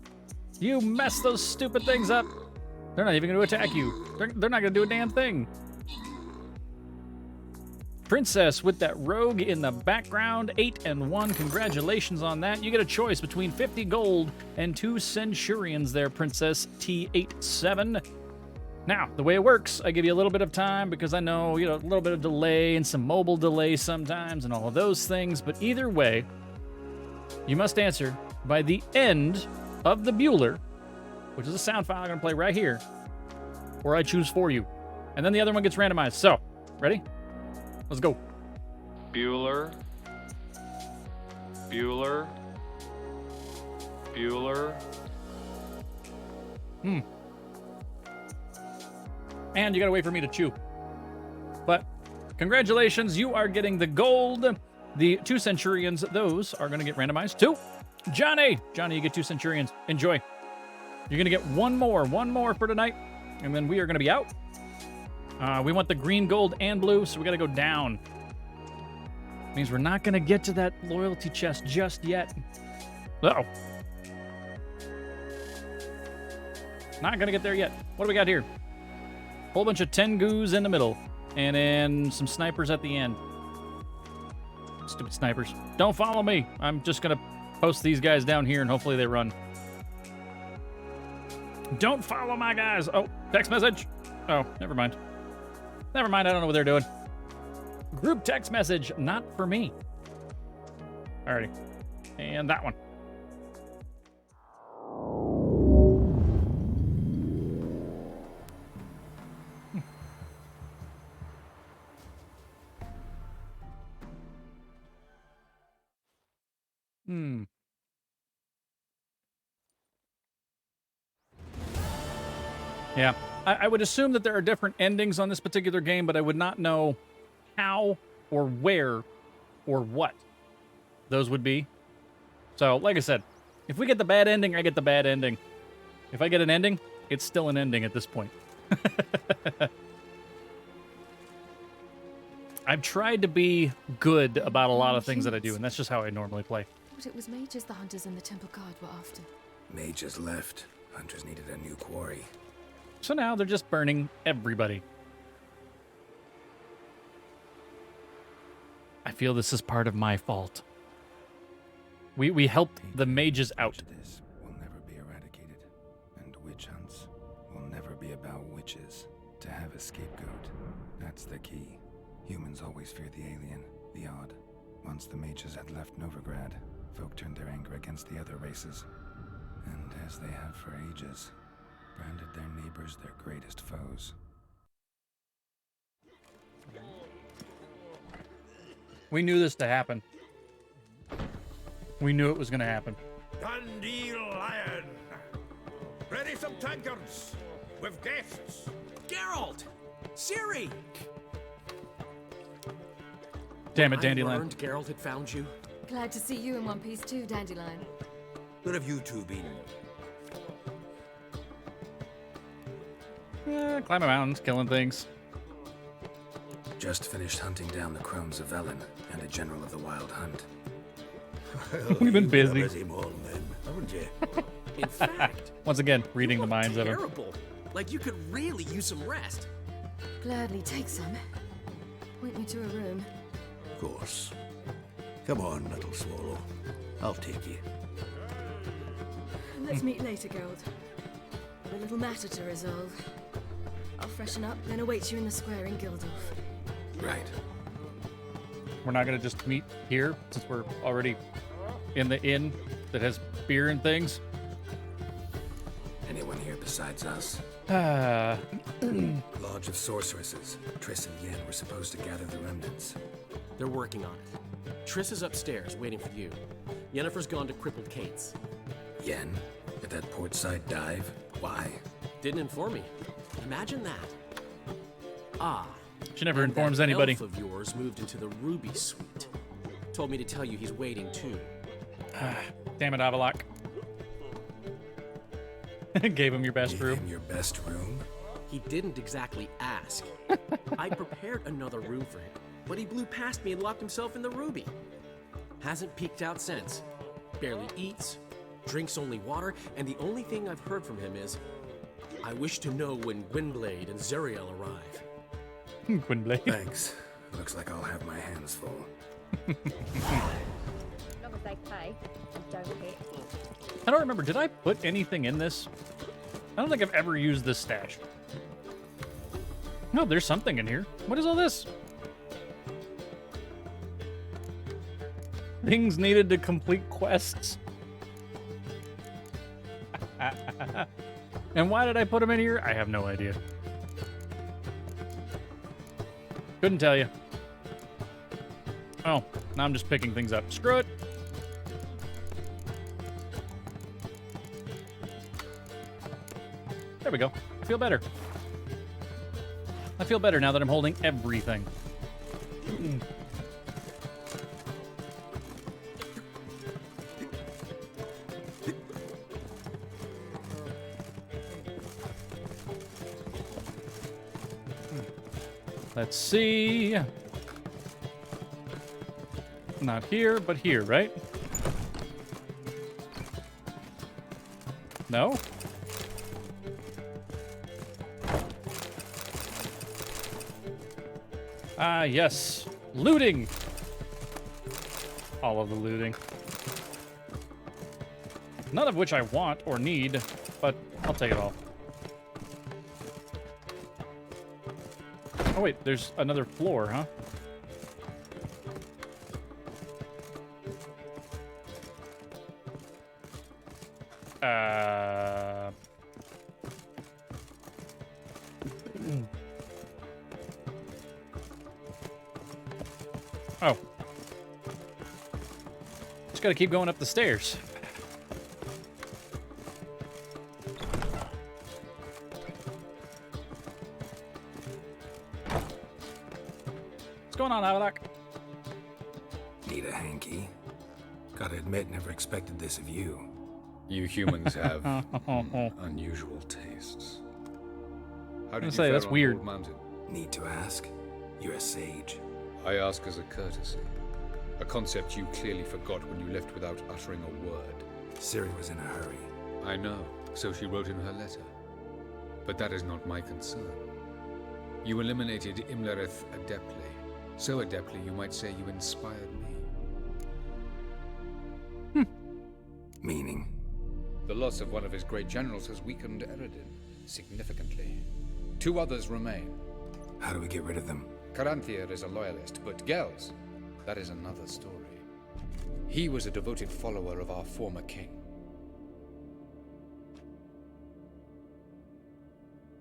You mess those stupid things up. They're not even going to attack you. They're not going to do a damn thing. Princess with that rogue in the background, 8 and 1. Congratulations on that. You get a choice between 50 gold and 2 centurions there, Princess T87. Now, the way it works, I give you a little bit of time because I know, a little bit of delay and some mobile delay sometimes and all of those things. But either way, you must answer by the end of the Bueller, which is a sound file I'm going to play right here, or I choose for you. And then the other one gets randomized. So, ready? Let's go. Bueller. Bueller. Bueller. And you gotta wait for me to chew. But congratulations, you are getting the gold. The 2 centurions, those are gonna get randomized to Johnny. Johnny, you get 2 centurions. Enjoy. You're gonna get one more for tonight, and then we are gonna be out. We want the green, gold, and blue, so we gotta go down. Means we're not gonna get to that loyalty chest just yet. Uh-oh. Not gonna get there yet. What do we got here? Whole bunch of Tengus in the middle, and then some snipers at the end. Stupid snipers. Don't follow me. I'm just gonna post these guys down here, and hopefully they run. Don't follow my guys. Oh, text message. Oh, never mind. Never mind, I don't know what they're doing. Group text message, not for me. Alrighty. And that one. Yeah, I would assume that there are different endings on this particular game, but I would not know how or where or what those would be. So, like I said, if we get the bad ending, I get the bad ending. If I get an ending, it's still an ending at this point. I've tried to be good about a lot of things that I do, and that's just how I normally play. But it was mages the hunters and the temple guard were after. Mages left. Hunters needed a new quarry. So now they're just burning everybody. I feel this is part of my fault. We helped the mages out. This will never be eradicated, and witch hunts will never be about witches. To have a scapegoat, that's the key. Humans always fear the alien, the odd. Once the mages had left Novigrad, folk turned their anger against the other races. And as they have for ages, branded their neighbors their greatest foes. We knew this to happen. We knew it was going to happen. Dandelion! Ready some tankards with guests. Geralt! Ciri! Damn it, Dandelion. I learned Geralt had found you. Glad to see you in one piece too, Dandelion. Where have you two been? Climbing mountains, killing things. Just finished hunting down the crones of Velen and a general of the Wild Hunt. Well, We've been busy. Busy morning, then, haven't you? In fact, once again, reading the minds of him. terrible. Like you could really use some rest. Gladly take some. Point me to a room. Of course. Come on, little swallow. I'll take you. Let's meet later, Geralt. A little matter to resolve. I'll freshen up, then await you in the square in Gildorf. Right. We're not going to just meet here, since we're already in the inn that has beer and things. Anyone here besides us? Lodge of Sorceresses. Triss and Yen were supposed to gather the remnants. They're working on it. Triss is upstairs, waiting for you. Yennefer's gone to Crippled Kate's. Yen? At that portside dive? Why? Didn't inform me. Imagine that. Ah. She never and informs that anybody. Elf of yours moved into the Ruby Suite. Told me to tell you he's waiting too. Damn it, Avalok. Gave him your best room. Your best room? He didn't exactly ask. I prepared another room for him, but he blew past me and locked himself in the Ruby. Hasn't peeked out since. Barely eats, drinks only water, and the only thing I've heard from him is, I wish to know when Gwynblade and Zuriel arrive. Gwynblade. Thanks. Looks like I'll have my hands full. As long as they pay and don't hit. I don't remember. Did I put anything in this? I don't think I've ever used this stash. No, there's something in here. What is all this? Things needed to complete quests. And why did I put them in here? I have no idea. Couldn't tell you. Oh, now I'm just picking things up. Screw it. There we go. I feel better. I feel better now that I'm holding everything. Let's see. Not here, but here, right? No? Ah, yes. Looting! All of the looting. None of which I want or need, but I'll take it all. Oh wait, there's another floor, huh? Oh. Just gotta keep going up the stairs. What's going on, Havelock? Need a hanky? Gotta admit, never expected this of you. You humans have unusual tastes. How did you say, fare that's on weird. Old Mountain? Need to ask? You're a sage. I ask as a courtesy. A concept you clearly forgot when you left without uttering a word. Ciri was in a hurry. I know, so she wrote in her letter. But that is not my concern. You eliminated Imlerith adeptly. So adeptly, you might say you inspired me. Meaning? The loss of one of his great generals has weakened Eredin significantly. 2 others remain. How do we get rid of them? Caranthir is a loyalist, but Gels, that is another story. He was a devoted follower of our former king.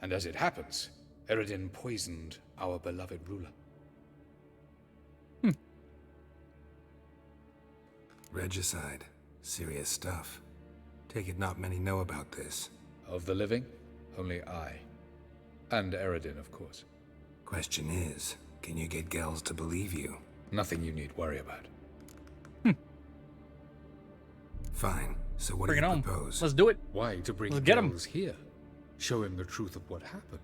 And as it happens, Eredin poisoned our beloved ruler. Regicide. Serious stuff. Take it not many know about this. Of the living, only I. And Eredin, of course. Question is, can you get Gels to believe you? Nothing you need worry about. Fine. So what do Bring you it on. propose? Let's do it. Why? To bring Let's get him. Gels here. Show him the truth of what happened.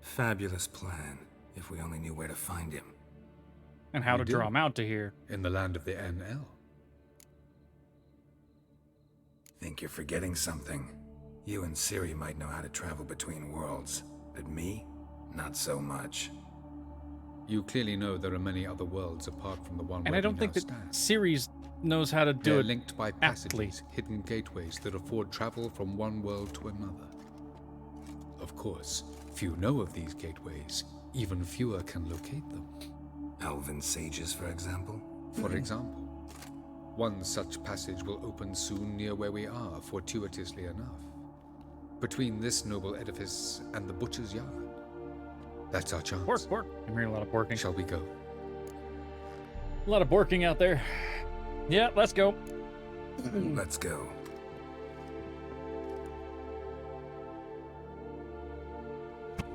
Fabulous plan, if we only knew where to find him. And how We to draw do. him out to here. In the land of the NL. Think you're forgetting something. You and Ciri might know how to travel between worlds, but me? Not so much. You clearly know there are many other worlds apart from the one And where I don't we think now that stand. Ceres knows how to do They're it linked by aptly. passages, hidden gateways that afford travel from one world to another. Of course, few know of these gateways. Even fewer can locate them. Elven sages, for example? For example, one such passage will open soon near where we are, fortuitously enough. Between this noble edifice and the butcher's yard. That's our chance. Pork, pork. I'm hearing a lot of porking. Shall we go? A lot of porking out there. Yeah, let's go. Let's go.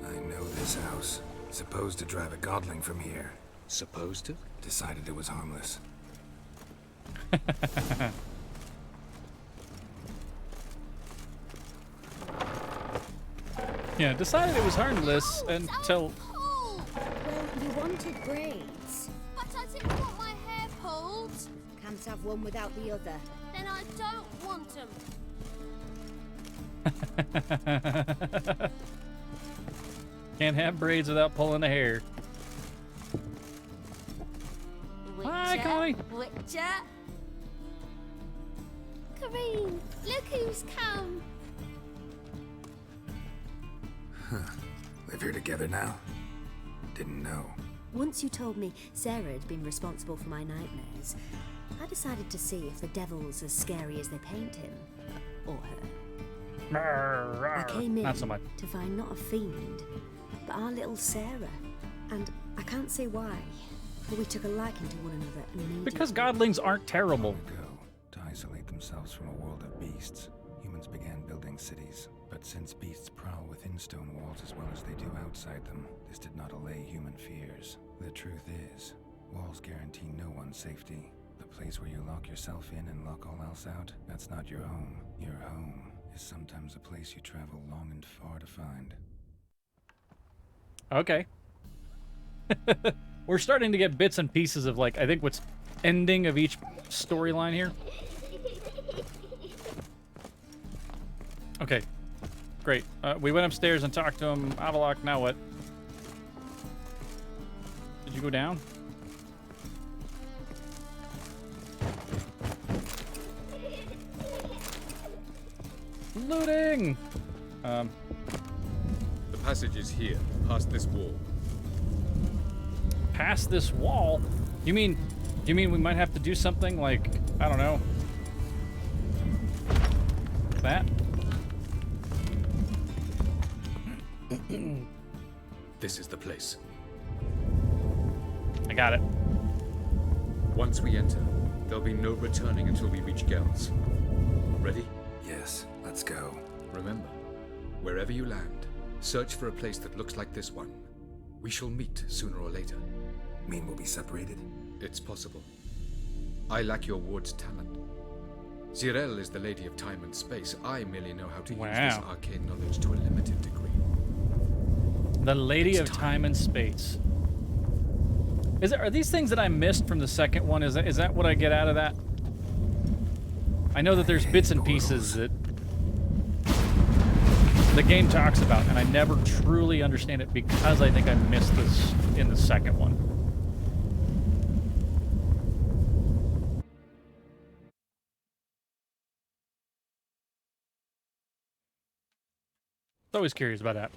I know this house. Supposed to drive a godling from here. Supposed to? Decided it was harmless. Yeah, decided it was harmless until... Well, you wanted braids. But I didn't want my hair pulled. Can't have one without the other. Then I don't want them. Can't have braids without pulling the hair. Hi, Chloe. Witcher. Kareen, look who's come. Live here together now? Didn't know. Once you told me Sarah had been responsible for my nightmares, I decided to see if the devil's as scary as they paint him. Or her. I came in Not so much. to find not a fiend, but our little Sarah. And I can't say why, but we took a liking to one another immediately. Because godlings aren't terrible. To isolate themselves from a world of beasts, humans began building cities. But since beasts prowl within stone walls as well as they do outside them, this did not allay human fears. The truth is, walls guarantee no one's safety. The place where you lock yourself in and lock all else out, that's not your home. Your home is sometimes a place you travel long and far to find. Okay. We're starting to get bits and pieces of, like, I think what's ending of each storyline here. Okay. Great. We went upstairs and talked to him. Avalok, now what? Did you go down? Looting! The passage is here, past this wall. Past this wall? You mean we might have to do something like, I don't know, that? This is the place. I got it. Once we enter, there'll be no returning until we reach Gels. Ready? Yes, let's go. Remember, wherever you land, search for a place that looks like this one. We shall meet sooner or later. Mean we'll be separated? It's possible. I lack your ward's talent. Zirel is the lady of time and space. I merely know how to use this arcane knowledge to a limited degree. The Lady of Time and Space. Are these things that I missed from the second one? Is that what I get out of that? I know that there's bits and pieces that the game talks about, and I never truly understand it because I think I missed this in the second one. Always curious about that.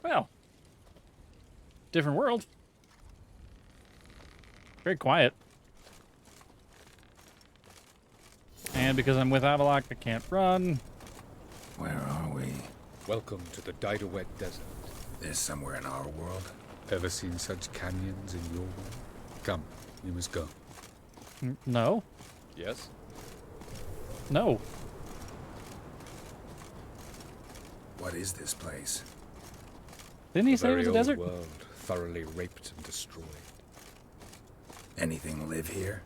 Well, different world. Very quiet. And because I'm with Avalok, I can't run. Where are we? Welcome to the Didawet Desert. This somewhere in our world? Ever seen such canyons in your world? Come, you must go. No. Yes? No. What is this place? Didn't he say it was a desert? World, thoroughly raped and destroyed. Anything live here?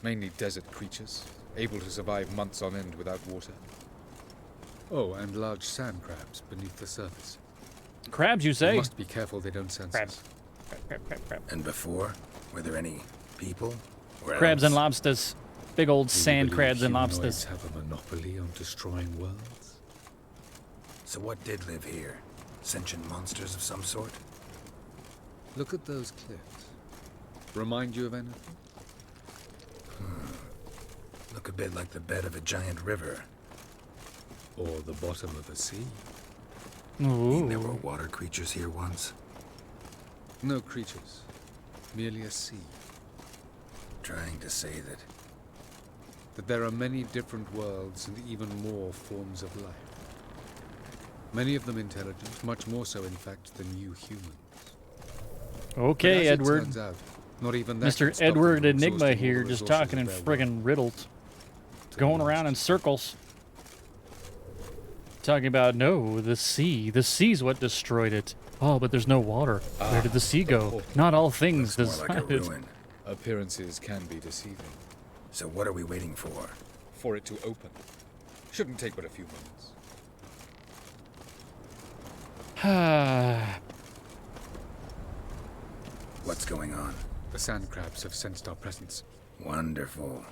Mainly desert creatures, able to survive months on end without water. Oh, and large sand crabs beneath the surface. Crabs, you say? We must be careful they don't sense us. Crab. And before, were there any people? Crabs and lobsters. Big old sand crabs and lobsters. Have a monopoly on destroying worlds? So what did live here? Sentient monsters of some sort? Look at those cliffs. Remind you of anything? Look a bit like the bed of a giant river. Or the bottom of a sea. Mean there were water creatures here once? No creatures. Merely a sea. Trying to say that there are many different worlds and even more forms of life. Many of them intelligent, much more so in fact than you humans. Okay, Edward. Turns out, not even that Mr. Edward Enigma here, just talking in friggin' riddles. Going around in circles. Talking about, no, the sea. The sea's what destroyed it. Oh, but there's no water. Where did the sea go? Not all things decided. Appearances can be deceiving. So what are we waiting for? For it to open. Shouldn't take but a few moments. What's going on? The sand crabs have sensed our presence. Wonderful.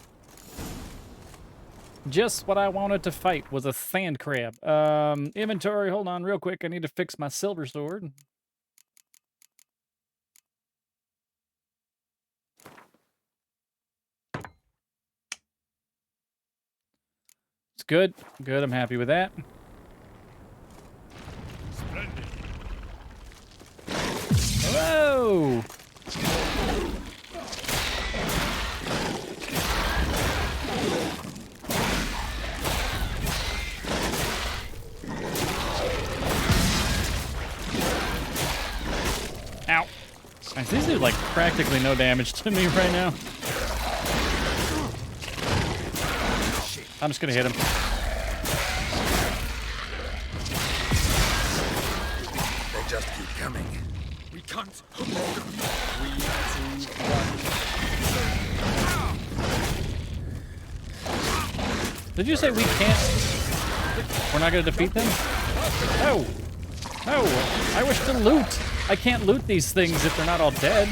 Just what I wanted to fight was a sand crab. Inventory, hold on real quick. I need to fix my silver sword. It's good. Good, I'm happy with that. Hello! Ow. These do like practically no damage to me right now. I'm just gonna hit him. They just keep coming. We can't. Did you say we can't? We're not gonna defeat them? No! No! I wish to loot! I can't loot these things if they're not all dead.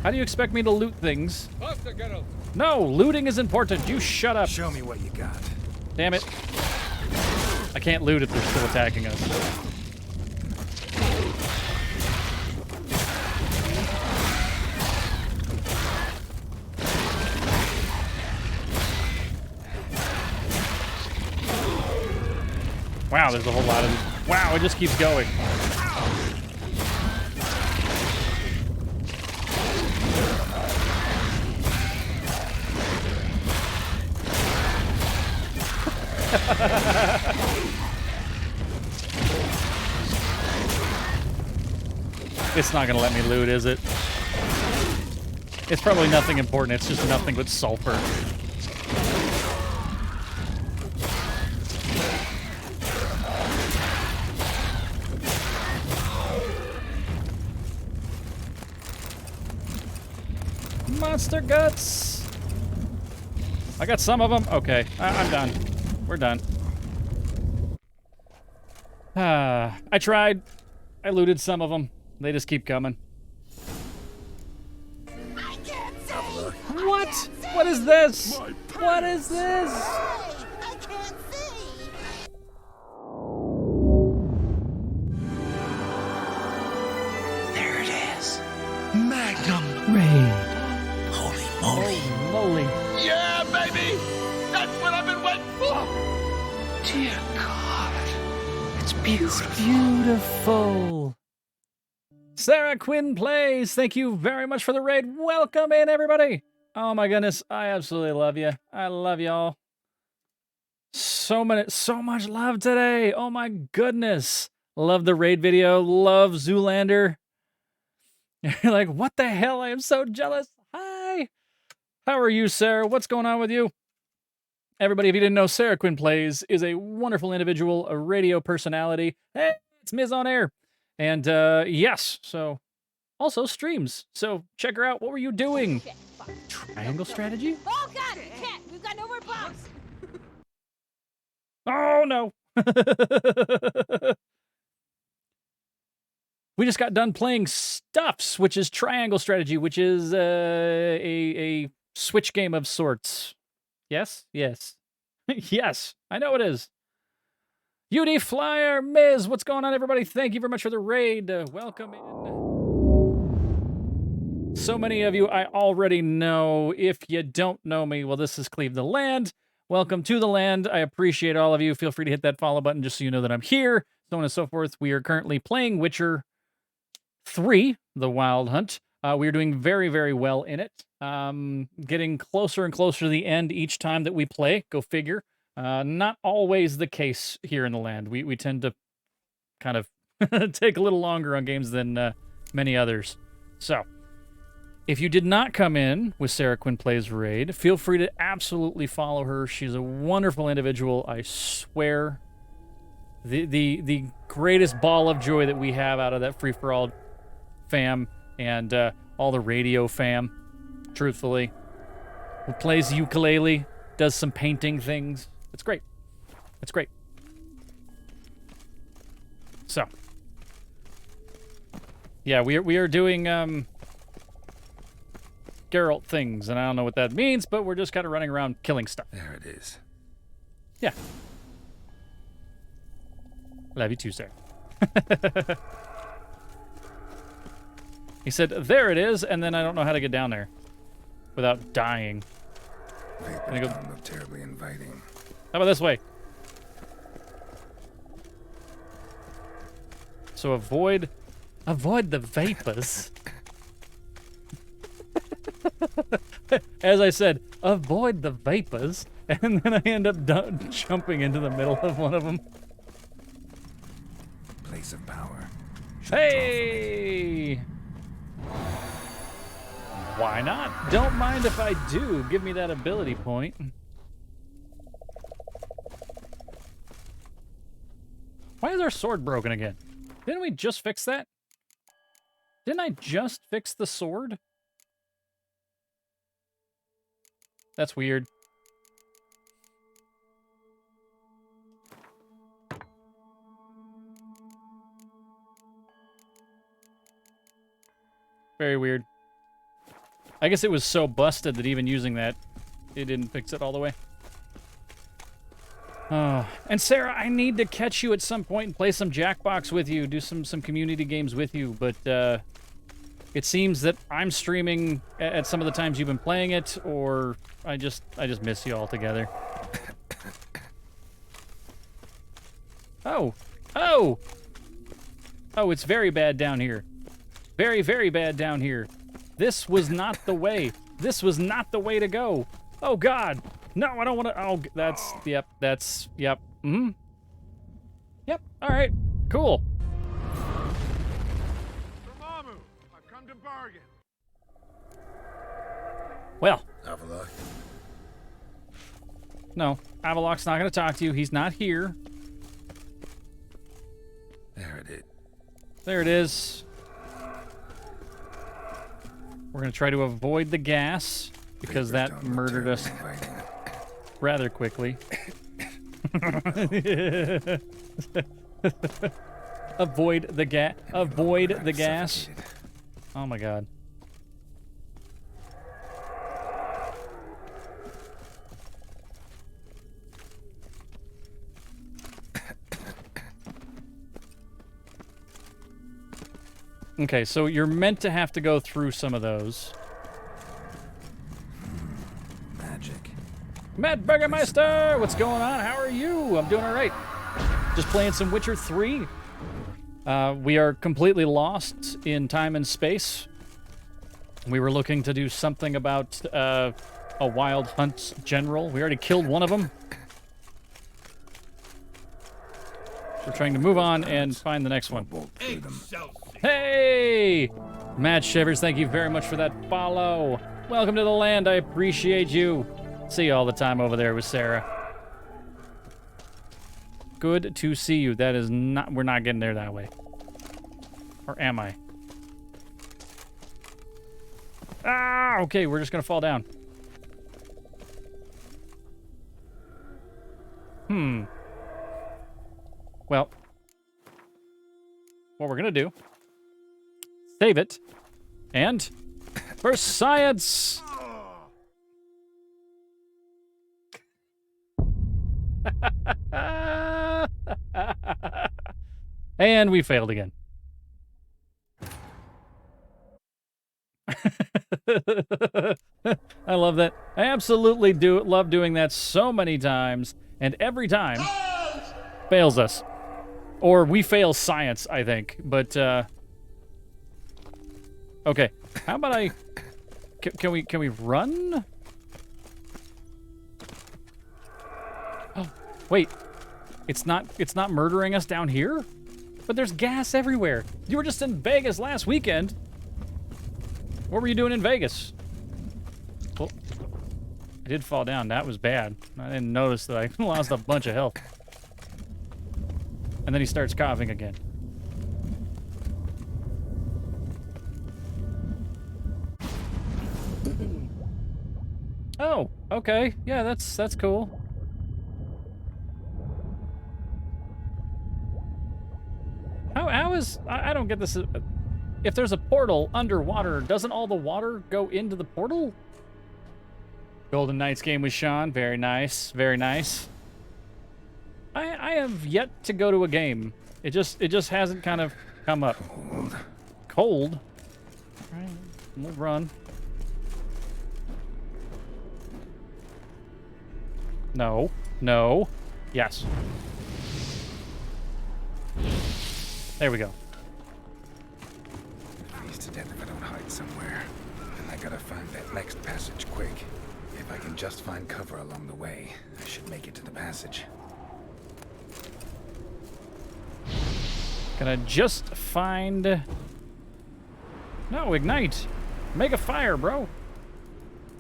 How do you expect me to loot things? No! Looting is important! You shut up! Show me what you got. Damn it. I can't loot if they're still attacking us. Wow, there's a whole lot of them. Wow, it just keeps going. It's not gonna let me loot, is it? It's probably nothing important. It's just nothing but sulfur. Monster guts! I got some of them? Okay, I'm done. We're done. I tried. I looted some of them. They just keep coming. What? What is this? What is this? There it is. Magnum. Raid. Holy moly. Holy moly. Yeah, baby! That's what I've been waiting for! Dear God. It's beautiful. It's beautiful. Sarah Quinn Plays, thank you very much for the raid. Welcome in, everybody. Oh my goodness, I absolutely love you. I love y'all. So much love today. Oh my goodness. Love the raid video. Love Zoolander. You're like, what the hell? I am so jealous. Hi. How are you, Sarah? What's going on with you? Everybody, if you didn't know, Sarah Quinn Plays is a wonderful individual, a radio personality. Hey, it's Miz on Air. And, yes, so, also streams. So, check her out. What were you doing? Shit, fuck. Triangle strategy? Oh god, we can't! We've got no more bombs! Oh, no. We just got done playing Stuffs, which is Triangle Strategy, which is a Switch game of sorts. Yes? Yes. Yes, I know it is. UD Flyer, Miz, what's going on, everybody? Thank you very much for the raid. Welcome in. So many of you I already know. If you don't know me, well, this is Cleave the Land. Welcome to the land. I appreciate all of you. Feel free to hit that follow button just so you know that I'm here, so on and so forth. We are currently playing Witcher 3, The Wild Hunt. We are doing very, very well in it. Getting closer and closer to the end each time that we play. Go figure. Not always the case here in the land. We tend to kind of take a little longer on games than many others. So, if you did not come in with Sarah Quinn Plays Raid, feel free to absolutely follow her. She's a wonderful individual, I swear. The greatest ball of joy that we have out of that free-for-all fam and all the radio fam, truthfully. Who plays ukulele, does some painting things. It's great. It's great. So. Yeah, we are doing, Geralt things, and I don't know what that means, but we're just kind of running around killing stuff. There it is. Yeah. Love you too, sir. He said, there it is, and then I don't know how to get down there without dying. Vapors don't look terribly inviting. How about this way? So avoid the vapors. As I said, avoid the vapors, and then I end up jumping into the middle of one of them. Place of power. Hey! Why not? Don't mind if I do. Give me that ability point. Why is our sword broken again? Didn't we just fix that? Didn't I just fix the sword? That's weird. Very weird. I guess it was so busted that even using that, it didn't fix it all the way. And Sarah, I need to catch you at some point and play some Jackbox with you, do some community games with you, but it seems that I'm streaming at some of the times you've been playing it, or I just miss you altogether. Oh, it's very bad down here. Very, very bad down here. This was not the way. This was not the way to go. Oh, God. No, I don't want to. Oh, yep. Mm-hmm. Yep, all right. Cool. I've come to bargain. Well. Avalok. No, Avalok's not going to talk to you. He's not here. There it is. There it is. We're going to try to avoid the gas, because that murdered us rather quickly. Avoid the gas. Avoid the gas. Oh my God. Okay, so you're meant to have to go through some of those. Magic. Matt Burgermeister, what's going on? How are you? I'm doing all right. Just playing some Witcher 3. We are completely lost in time and space. We were looking to do something about a wild hunt general. We already killed one of them. We're trying to move on and find the next one. Hey! Matt Shivers, thank you very much for that follow. Welcome to the land. I appreciate you. See you all the time over there with Sarah. Good to see you. That is not... We're not getting there that way. Or am I? Ah! Okay, we're just gonna fall down. Well, what we're gonna do, save it, and for science! And we failed again. I love that. I absolutely love doing that so many times, and every time fails us. Or we fail science, I think. But, okay. How about I... Can we run? Oh, wait. It's not murdering us down here? But there's gas everywhere. You were just in Vegas last weekend. What were you doing in Vegas? Well, I did fall down. That was bad. I didn't notice that I lost a bunch of health. And then he starts coughing again. Oh, okay. Yeah, that's cool. How is... I don't get this. If there's a portal underwater, doesn't all the water go into the portal? Golden Knights game with Sean. Very nice. Very nice. I have yet to go to a game. It just hasn't kind of come up. Cold. All right, we'll run. No. No. Yes. There we go. Freeze to death if I don't hide somewhere. And I gotta find that next passage quick. If I can just find cover along the way, I should make it to the passage. Can I just find... No, ignite. Make a fire, bro.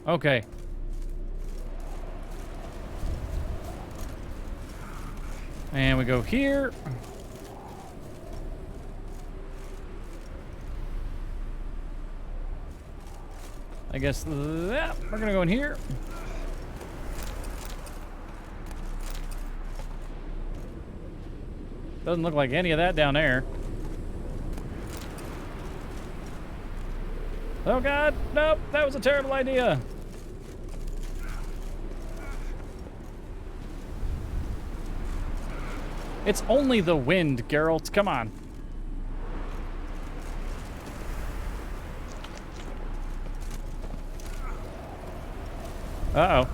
Okay. And we go here. I guess that we're gonna go in here. Doesn't look like any of that down there. Oh God, nope, that was a terrible idea. It's only the wind, Geralt. Come on. Uh-oh.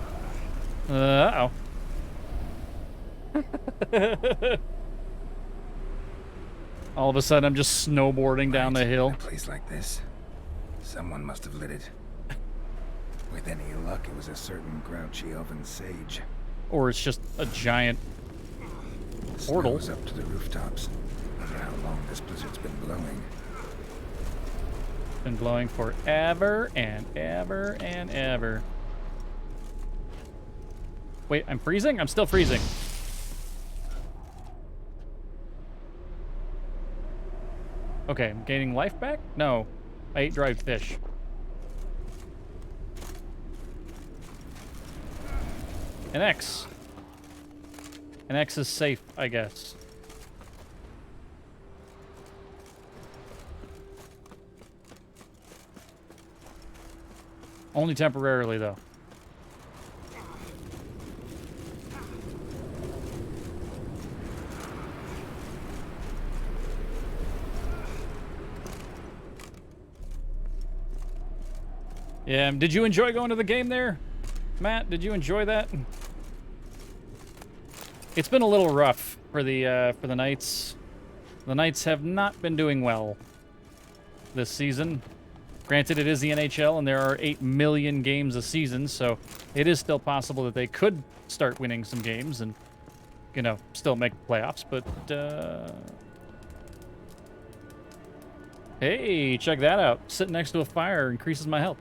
Uh-oh. All of a sudden, I'm just snowboarding down the hill. In a place like this, someone must have lit it. With any luck, it was a certain grouchy elven sage. Or it's just a giant portal. Snow's up to the rooftops. Wonder how long this blizzard's been blowing. Been blowing forever and ever and ever. Wait, I'm freezing? I'm still freezing. Okay, I'm gaining life back? No. I ate dried fish. An X. An X is safe, I guess. Only temporarily, though. Yeah, did you enjoy going to the game there? Matt, did you enjoy that? It's been a little rough for the Knights. The Knights have not been doing well this season. Granted, it is the NHL, and there are 8 million games a season, so it is still possible that they could start winning some games and, you know, still make the playoffs, but, hey, check that out. Sitting next to a fire increases my health.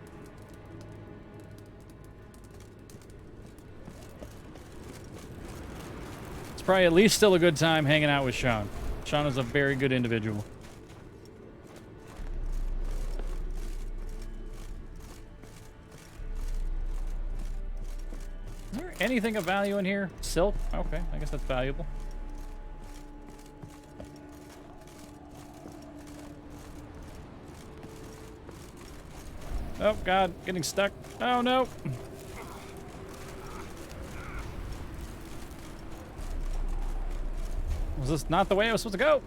It's probably at least still a good time hanging out with Sean. Sean is a very good individual. Is there anything of value in here? Silk? Okay, I guess that's valuable. Oh, God, getting stuck. Oh, no. Was this not the way I was supposed to go?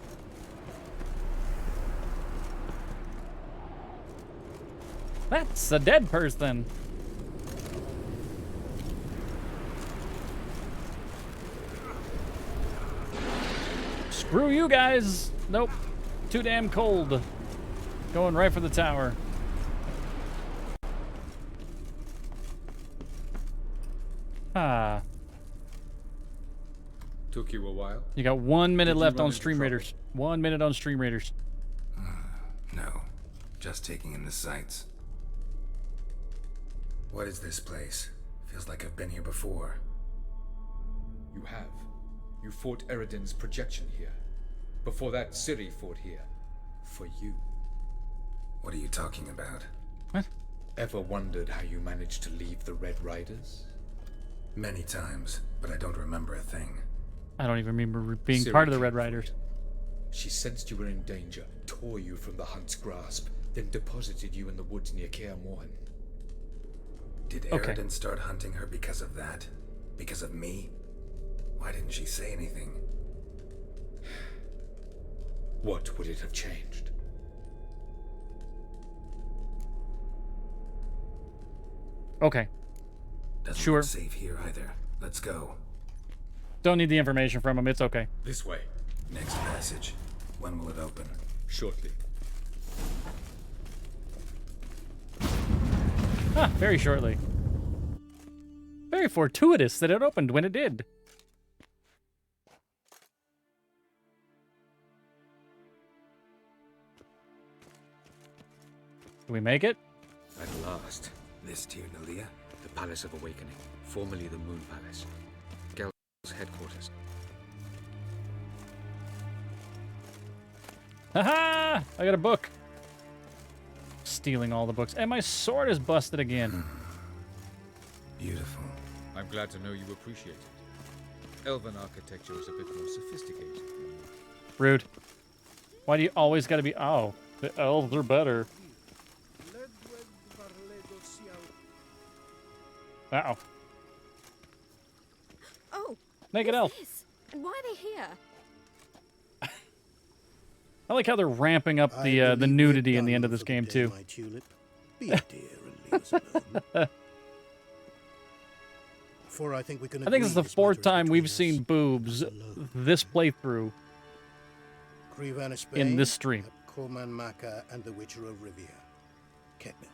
That's a dead person. Screw you guys. Nope. Too damn cold. Going right for the tower. Ah. Took you a while? You got 1 minute left on Stream Raiders. 1 minute on Stream Raiders. No. Just taking in the sights. What is this place? Feels like I've been here before. You have. You fought Eredin's projection here. Before that, Ciri fought here. For you. What are you talking about? What? Ever wondered how you managed to leave the Red Riders? Many times, but I don't remember a thing. I don't even remember being Ciri part of the came Red for Riders. you. She sensed you were in danger, tore you from the hunt's grasp, then deposited you in the woods near Kaer Morhen. Did Eridan start hunting her because of that? Because of me? Why didn't she say anything? What would it have changed? Okay. Doesn't look safe here either. Let's go. Don't need the information from him. It's okay. This way. Next passage. When will it open? Shortly. Ah, very shortly. Very fortuitous that it opened when it did. Can we make it? At last. This to you, Nalia? The Palace of Awakening, formerly the Moon Palace. Gel's headquarters. Haha! I got a book. Stealing all the books. And my sword is busted again. Beautiful. I'm glad to know you appreciate it. Elven architecture is a bit more sophisticated. Rude. Why do you always gotta be... Oh, the elves are better. Uh-oh. Oh! Naked elf. And why are they here? I like how they're ramping up the nudity in the end of this game, too. My tulip. Be a dear and leave us alone. For I think we can I think it's the fourth time we've seen boobs this playthrough in this stream. Corman Maka and the Witcher of Rivia. Ketman.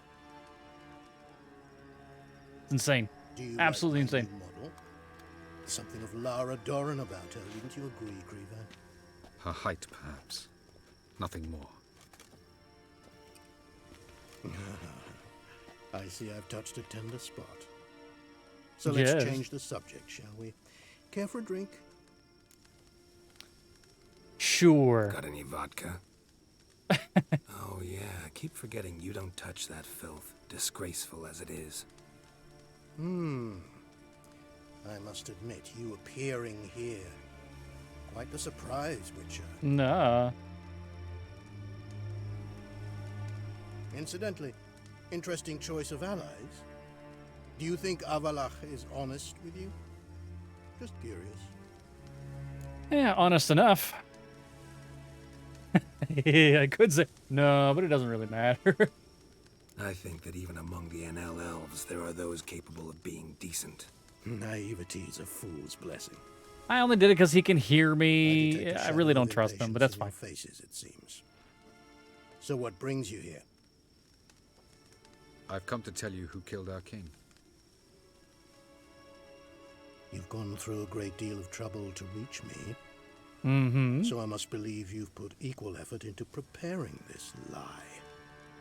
It's insane. Absolutely insane. Model? Something of Lara Doran about her, wouldn't you agree, Griever? Her height, perhaps. Nothing more. I see I've touched a tender spot. So let's change the subject, shall we? Care for a drink? Sure. Got any vodka? Oh, yeah. Keep forgetting you don't touch that filth, disgraceful as it is. I must admit, you appearing here. Quite the surprise, Witcher. Nah. Incidentally, interesting choice of allies. Do you think Avalach is honest with you? Just curious. Yeah, honest enough. I could say no, but it doesn't really matter. I think that even among the NL elves, there are those capable of being decent. Naivety is a fool's blessing. I only did it because he can hear me. I really don't trust him, but that's fine. Faces, it seems. So what brings you here? I've come to tell you who killed our king. You've gone through a great deal of trouble to reach me. Mm-hmm. So I must believe you've put equal effort into preparing this lie.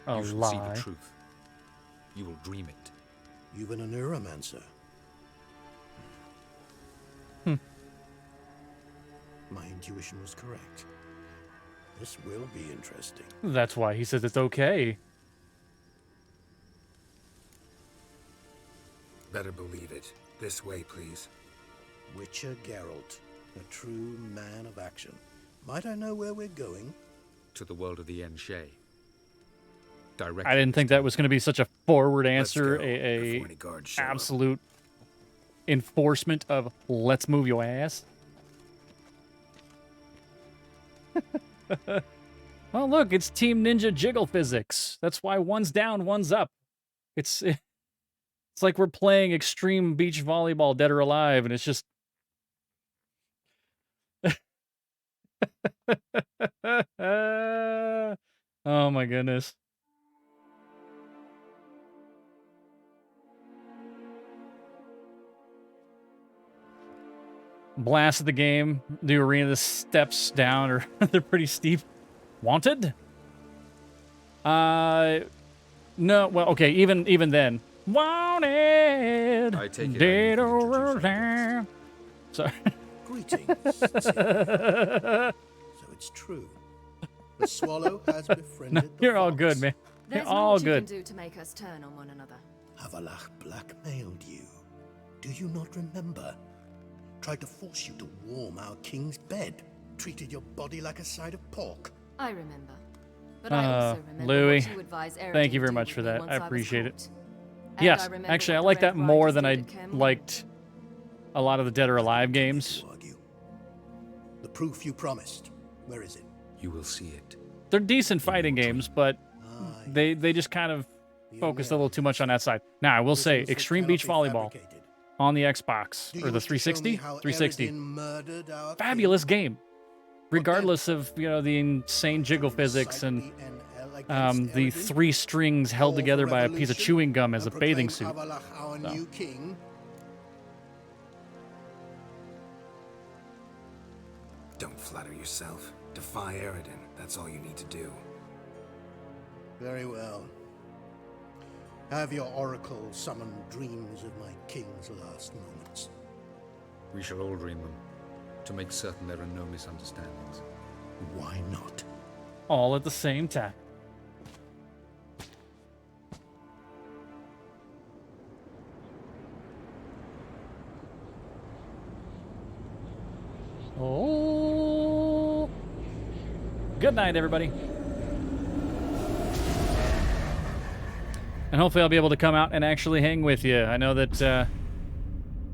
You shall see the truth. You will dream it. You've been a neuromancer. My intuition was correct. This will be interesting. That's why he says it's okay. Better believe it. This way, please. Witcher Geralt, a true man of action. Might I know where we're going? To the world of the Enshe. Direct. I didn't think that was going to be such a forward answer, a absolute enforcement of let's move your ass. Well, look, it's Team Ninja Jiggle physics. That's why one's down, one's up. It's like we're playing extreme beach volleyball, dead or alive, and it's just... Oh my goodness. Blast of the game. The arena, the steps down are they're pretty steep. Wanted? No, well, okay, even then. Wanted. I take it. Dead or alive. Sorry. Greetings. So it's true. The swallow has befriended the You're all fox. good, man. There's You're all naught good. you can do to make us turn on one another. Avalach blackmailed you. Do you not remember? Tried to force you to warm our king's bed. treated your body like a side of pork. I remember. But I also remember Louis, what you advised Eric thank you to very do much with for me that. once I was appreciate it. caught. And Yes, I remember actually, I what the like that Red more Riders than I did at Camp liked a lot of the Dead or Alive games. The proof you promised. Where is it? You will see it. They're decent fighting games, but they just kind of focused a little too much on that side. Now, I will say, Extreme Beach Volleyball on the Xbox, or the 360? 360. Fabulous game. Regardless of, you know, the insane jiggle physics and the 3 strings held together by a piece of chewing gum as a bathing suit. Our new king. Don't flatter yourself. Defy Eridan. That's all you need to do. Very well. Have your oracle summon dreams of my king's last moments. We shall all dream them, to make certain there are no misunderstandings. Why not? All at the same time. Oh. Good night, everybody. And hopefully I'll be able to come out and actually hang with you. I know that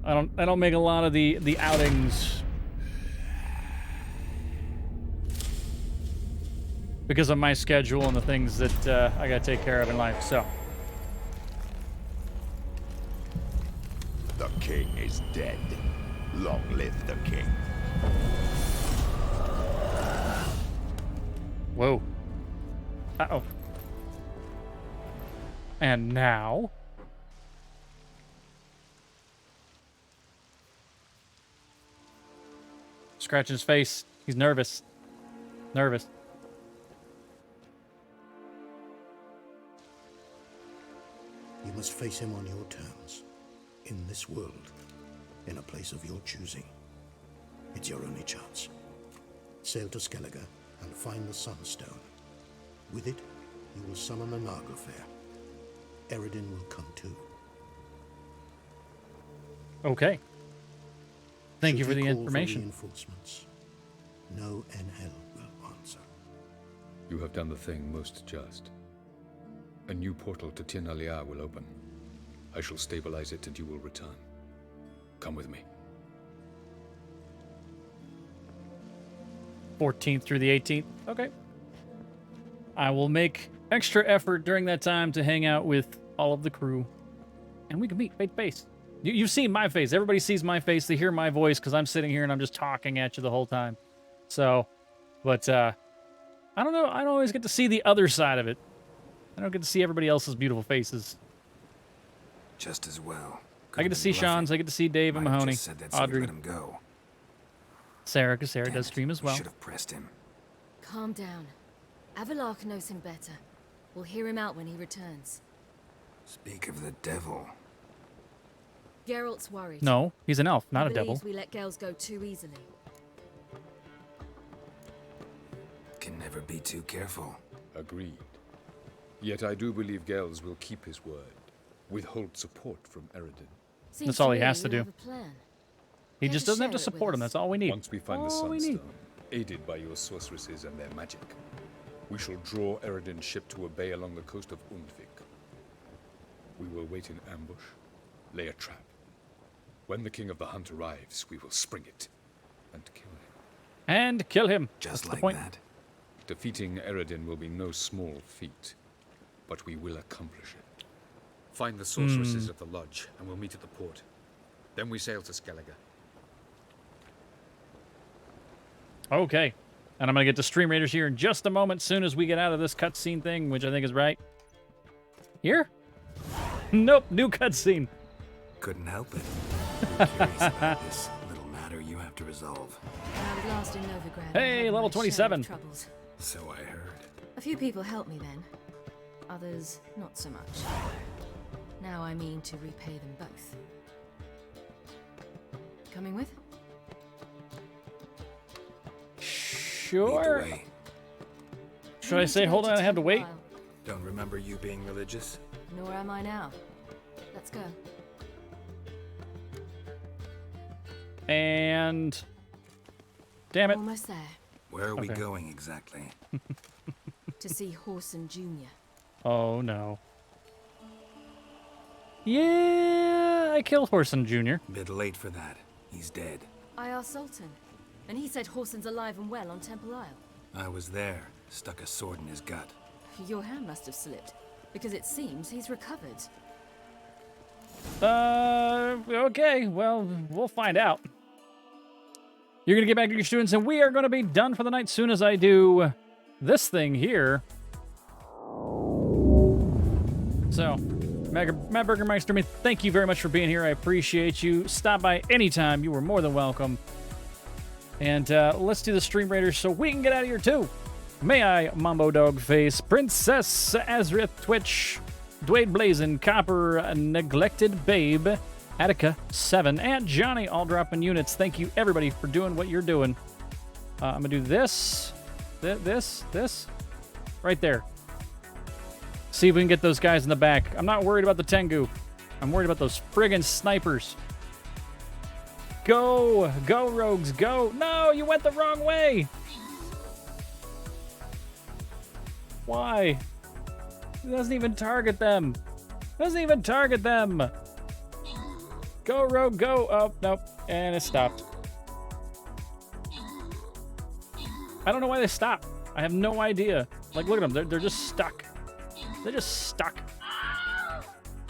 I don't make a lot of the outings because of my schedule and the things that I gotta take care of in life. So The king is dead. Long live the king. Whoa. Uh-oh. And now... Scratching his face. He's nervous. Nervous. You must face him on your terms. In this world. In a place of your choosing. It's your only chance. Sail to Skellige and find the Sunstone. With it, you will summon the Naga Fair. Eridan will come too. Okay. Thank you Should for the call information. Reinforcements, no NL will answer. You have done the thing most just. A new portal to Tir Nalia will open. I shall stabilize it and you will return. Come with me. 14th through the 18th. Okay. I will make extra effort during that time to hang out with all of the crew. And we can meet face to face. You've seen my face. Everybody sees my face. They hear my voice because I'm sitting here and I'm just talking at you the whole time. So, but I don't know. I don't always get to see the other side of it. I don't get to see everybody else's beautiful faces. Just as well. I get to see Sean's. I get to see Dave and Mahoney. Audrey. Let him go. Sarah, because Sarah does stream as well. Should have pressed him. Calm down. Avalark knows him better. We'll hear him out when he returns. Speak of the devil. Geralt's worried. No, he's an elf, not a He devil. believes we let girls go too easily. Can never be too careful. Agreed. Yet I do believe Gels will keep his word. Withhold support from Eridan. That's all he has to do. Have a plan. He Care just to doesn't have to share it with support him. us? That's all we need. Once we find the All we need. Sunstone, aided by your sorceresses and their magic, we shall draw Eridan's ship to a bay along the coast of Undvik. We will wait in ambush, lay a trap. When the King of the Hunt arrives, we will spring it and kill him. And kill him. Just That's like the point. that. Defeating Eridan will be no small feat, but we will accomplish it. Find the sorceresses at the lodge, and we'll meet at the port. Then we sail to Skellige. Okay. And I'm going to get to Stream Raiders here in just a moment, soon as we get out of this cutscene thing, which I think is right. Here? Nope, new cutscene. Couldn't help it. I'm curious about this little matter you have to resolve. When I was last in Novigrad, Hey, I had level my share of 27. troubles. So I heard. A few people helped me then. Others, not so much. Now I mean to repay them both. Coming with? Sure. Way. Should I say, hold on, I have to wait? Don't remember you being religious? Nor am I now. Let's go. And Damn it. Almost there. Where are we Okay. going exactly? To see Horson Jr. Oh, no. Yeah, I killed Horson Jr. Bit late for that. He's dead. I asked Sultan, and he said Horson's alive and well on Temple Isle. I was there, stuck a sword in his gut. Your hand must have slipped, because it seems he's recovered. Okay, well, we'll find out. You're going to get back to your students, and we are going to be done for the night soon as I do this thing here. So, Matt Burgermeister, thank you very much for being here. I appreciate you. Stop by anytime. You were more than welcome. And let's do the Stream Raiders so we can get out of here, too. May I, Mambo Dogface, Princess Azrith Twitch, Dwayne Blazin, Copper, Neglected Babe, Attica 7, and Johnny all dropping units. Thank you, everybody, for doing what you're doing. I'm going to do this, this, right there. See if we can get those guys in the back. I'm not worried about the Tengu. I'm worried about those friggin' snipers. Go! Go, rogues, go! No, you went the wrong way! Why? It doesn't even target them. It doesn't even target them. Go, rogue, go. Oh, nope. And it stopped. I don't know why they stopped. I have no idea. Like, look at them. They're just stuck. They're just stuck.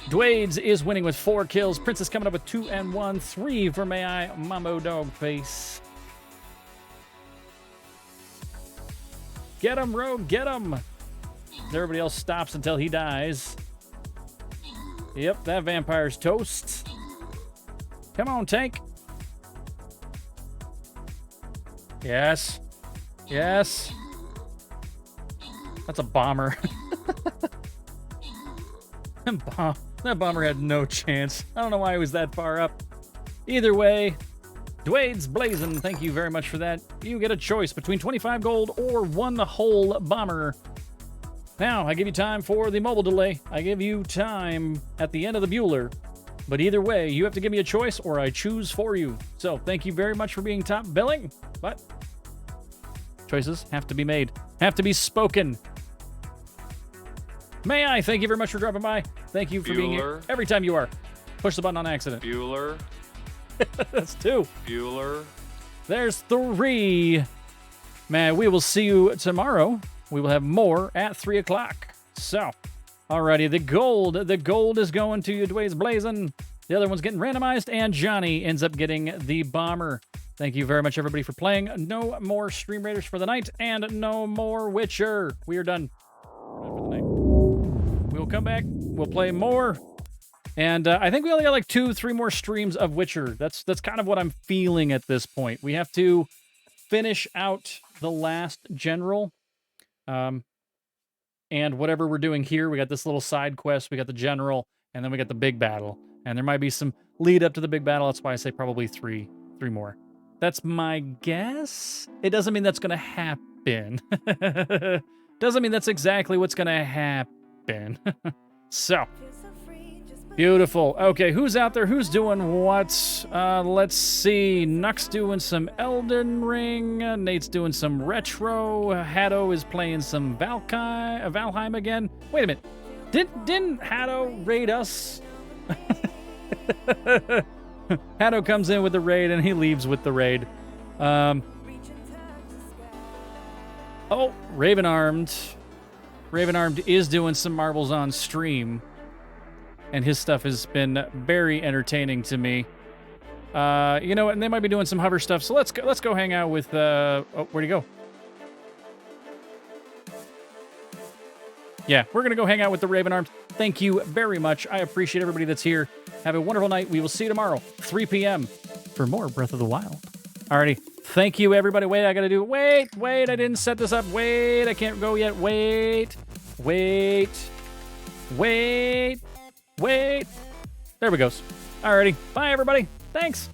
Dwades is winning with 4 kills. Princess coming up with 2 and 1. 3 for May I, Mambo Dogface. Get him, rogue, get him. Everybody else stops until he dies. Yep, that vampire's toast. Come on, tank. Yes. Yes. That's a bomber. That bomber had no chance. I don't know why he was that far up. Either way, Dwade's Blazin', thank you very much for that. You get a choice between 25 gold or 1 whole bomber. Now, I give you time for the mobile delay. I give you time at the end of the Bueller. But either way, you have to give me a choice or I choose for you. So, thank you very much for being top billing. But choices have to be made, have to be spoken. May I thank you very much for dropping by. Thank you for being here every time you are. Push the button on accident. Bueller. That's 2. Bueller. There's 3. Man, we will see you tomorrow. We will have more at 3 o'clock. So, alrighty, the gold is going to you, Dwayne's Blazin'. The other one's getting randomized, and Johnny ends up getting the bomber. Thank you very much, everybody, for playing. No more Stream Raiders for the night, and no more Witcher. We are done. For the night. We'll come back. We'll play more. And I think we only got like 2-3 more streams of Witcher. That's kind of what I'm feeling at this point. We have to finish out the last general. And whatever we're doing here, we got this little side quest, we got the general, and then we got the big battle. And there might be some lead up to the big battle. That's why I say probably 3 more. That's my guess. It doesn't mean that's going to happen. Doesn't mean that's exactly what's going to happen. So, beautiful. Okay, who's out there? Who's doing what? Let's see. Nuck's doing some Elden Ring. Nate's doing some retro. Haddo is playing some Valheim again. Wait a minute. Didn't Haddo raid us? Haddo comes in with the raid and he leaves with the raid. Oh, Ravenarmed. Ravenarmed is doing some marbles on stream. And his stuff has been very entertaining to me. You know what? And they might be doing some hover stuff. So let's go hang out with oh, where'd he go? Yeah, we're gonna go hang out with the Ravenarmed. Thank you very much. I appreciate everybody that's here. Have a wonderful night. We will see you tomorrow, 3 p.m. for more Breath of the Wild. Alrighty. Thank you, everybody. Wait, I gotta do it. Wait, I didn't set this up. Wait, I can't go yet. Wait. There we goes. Alrighty. Bye, everybody. Thanks.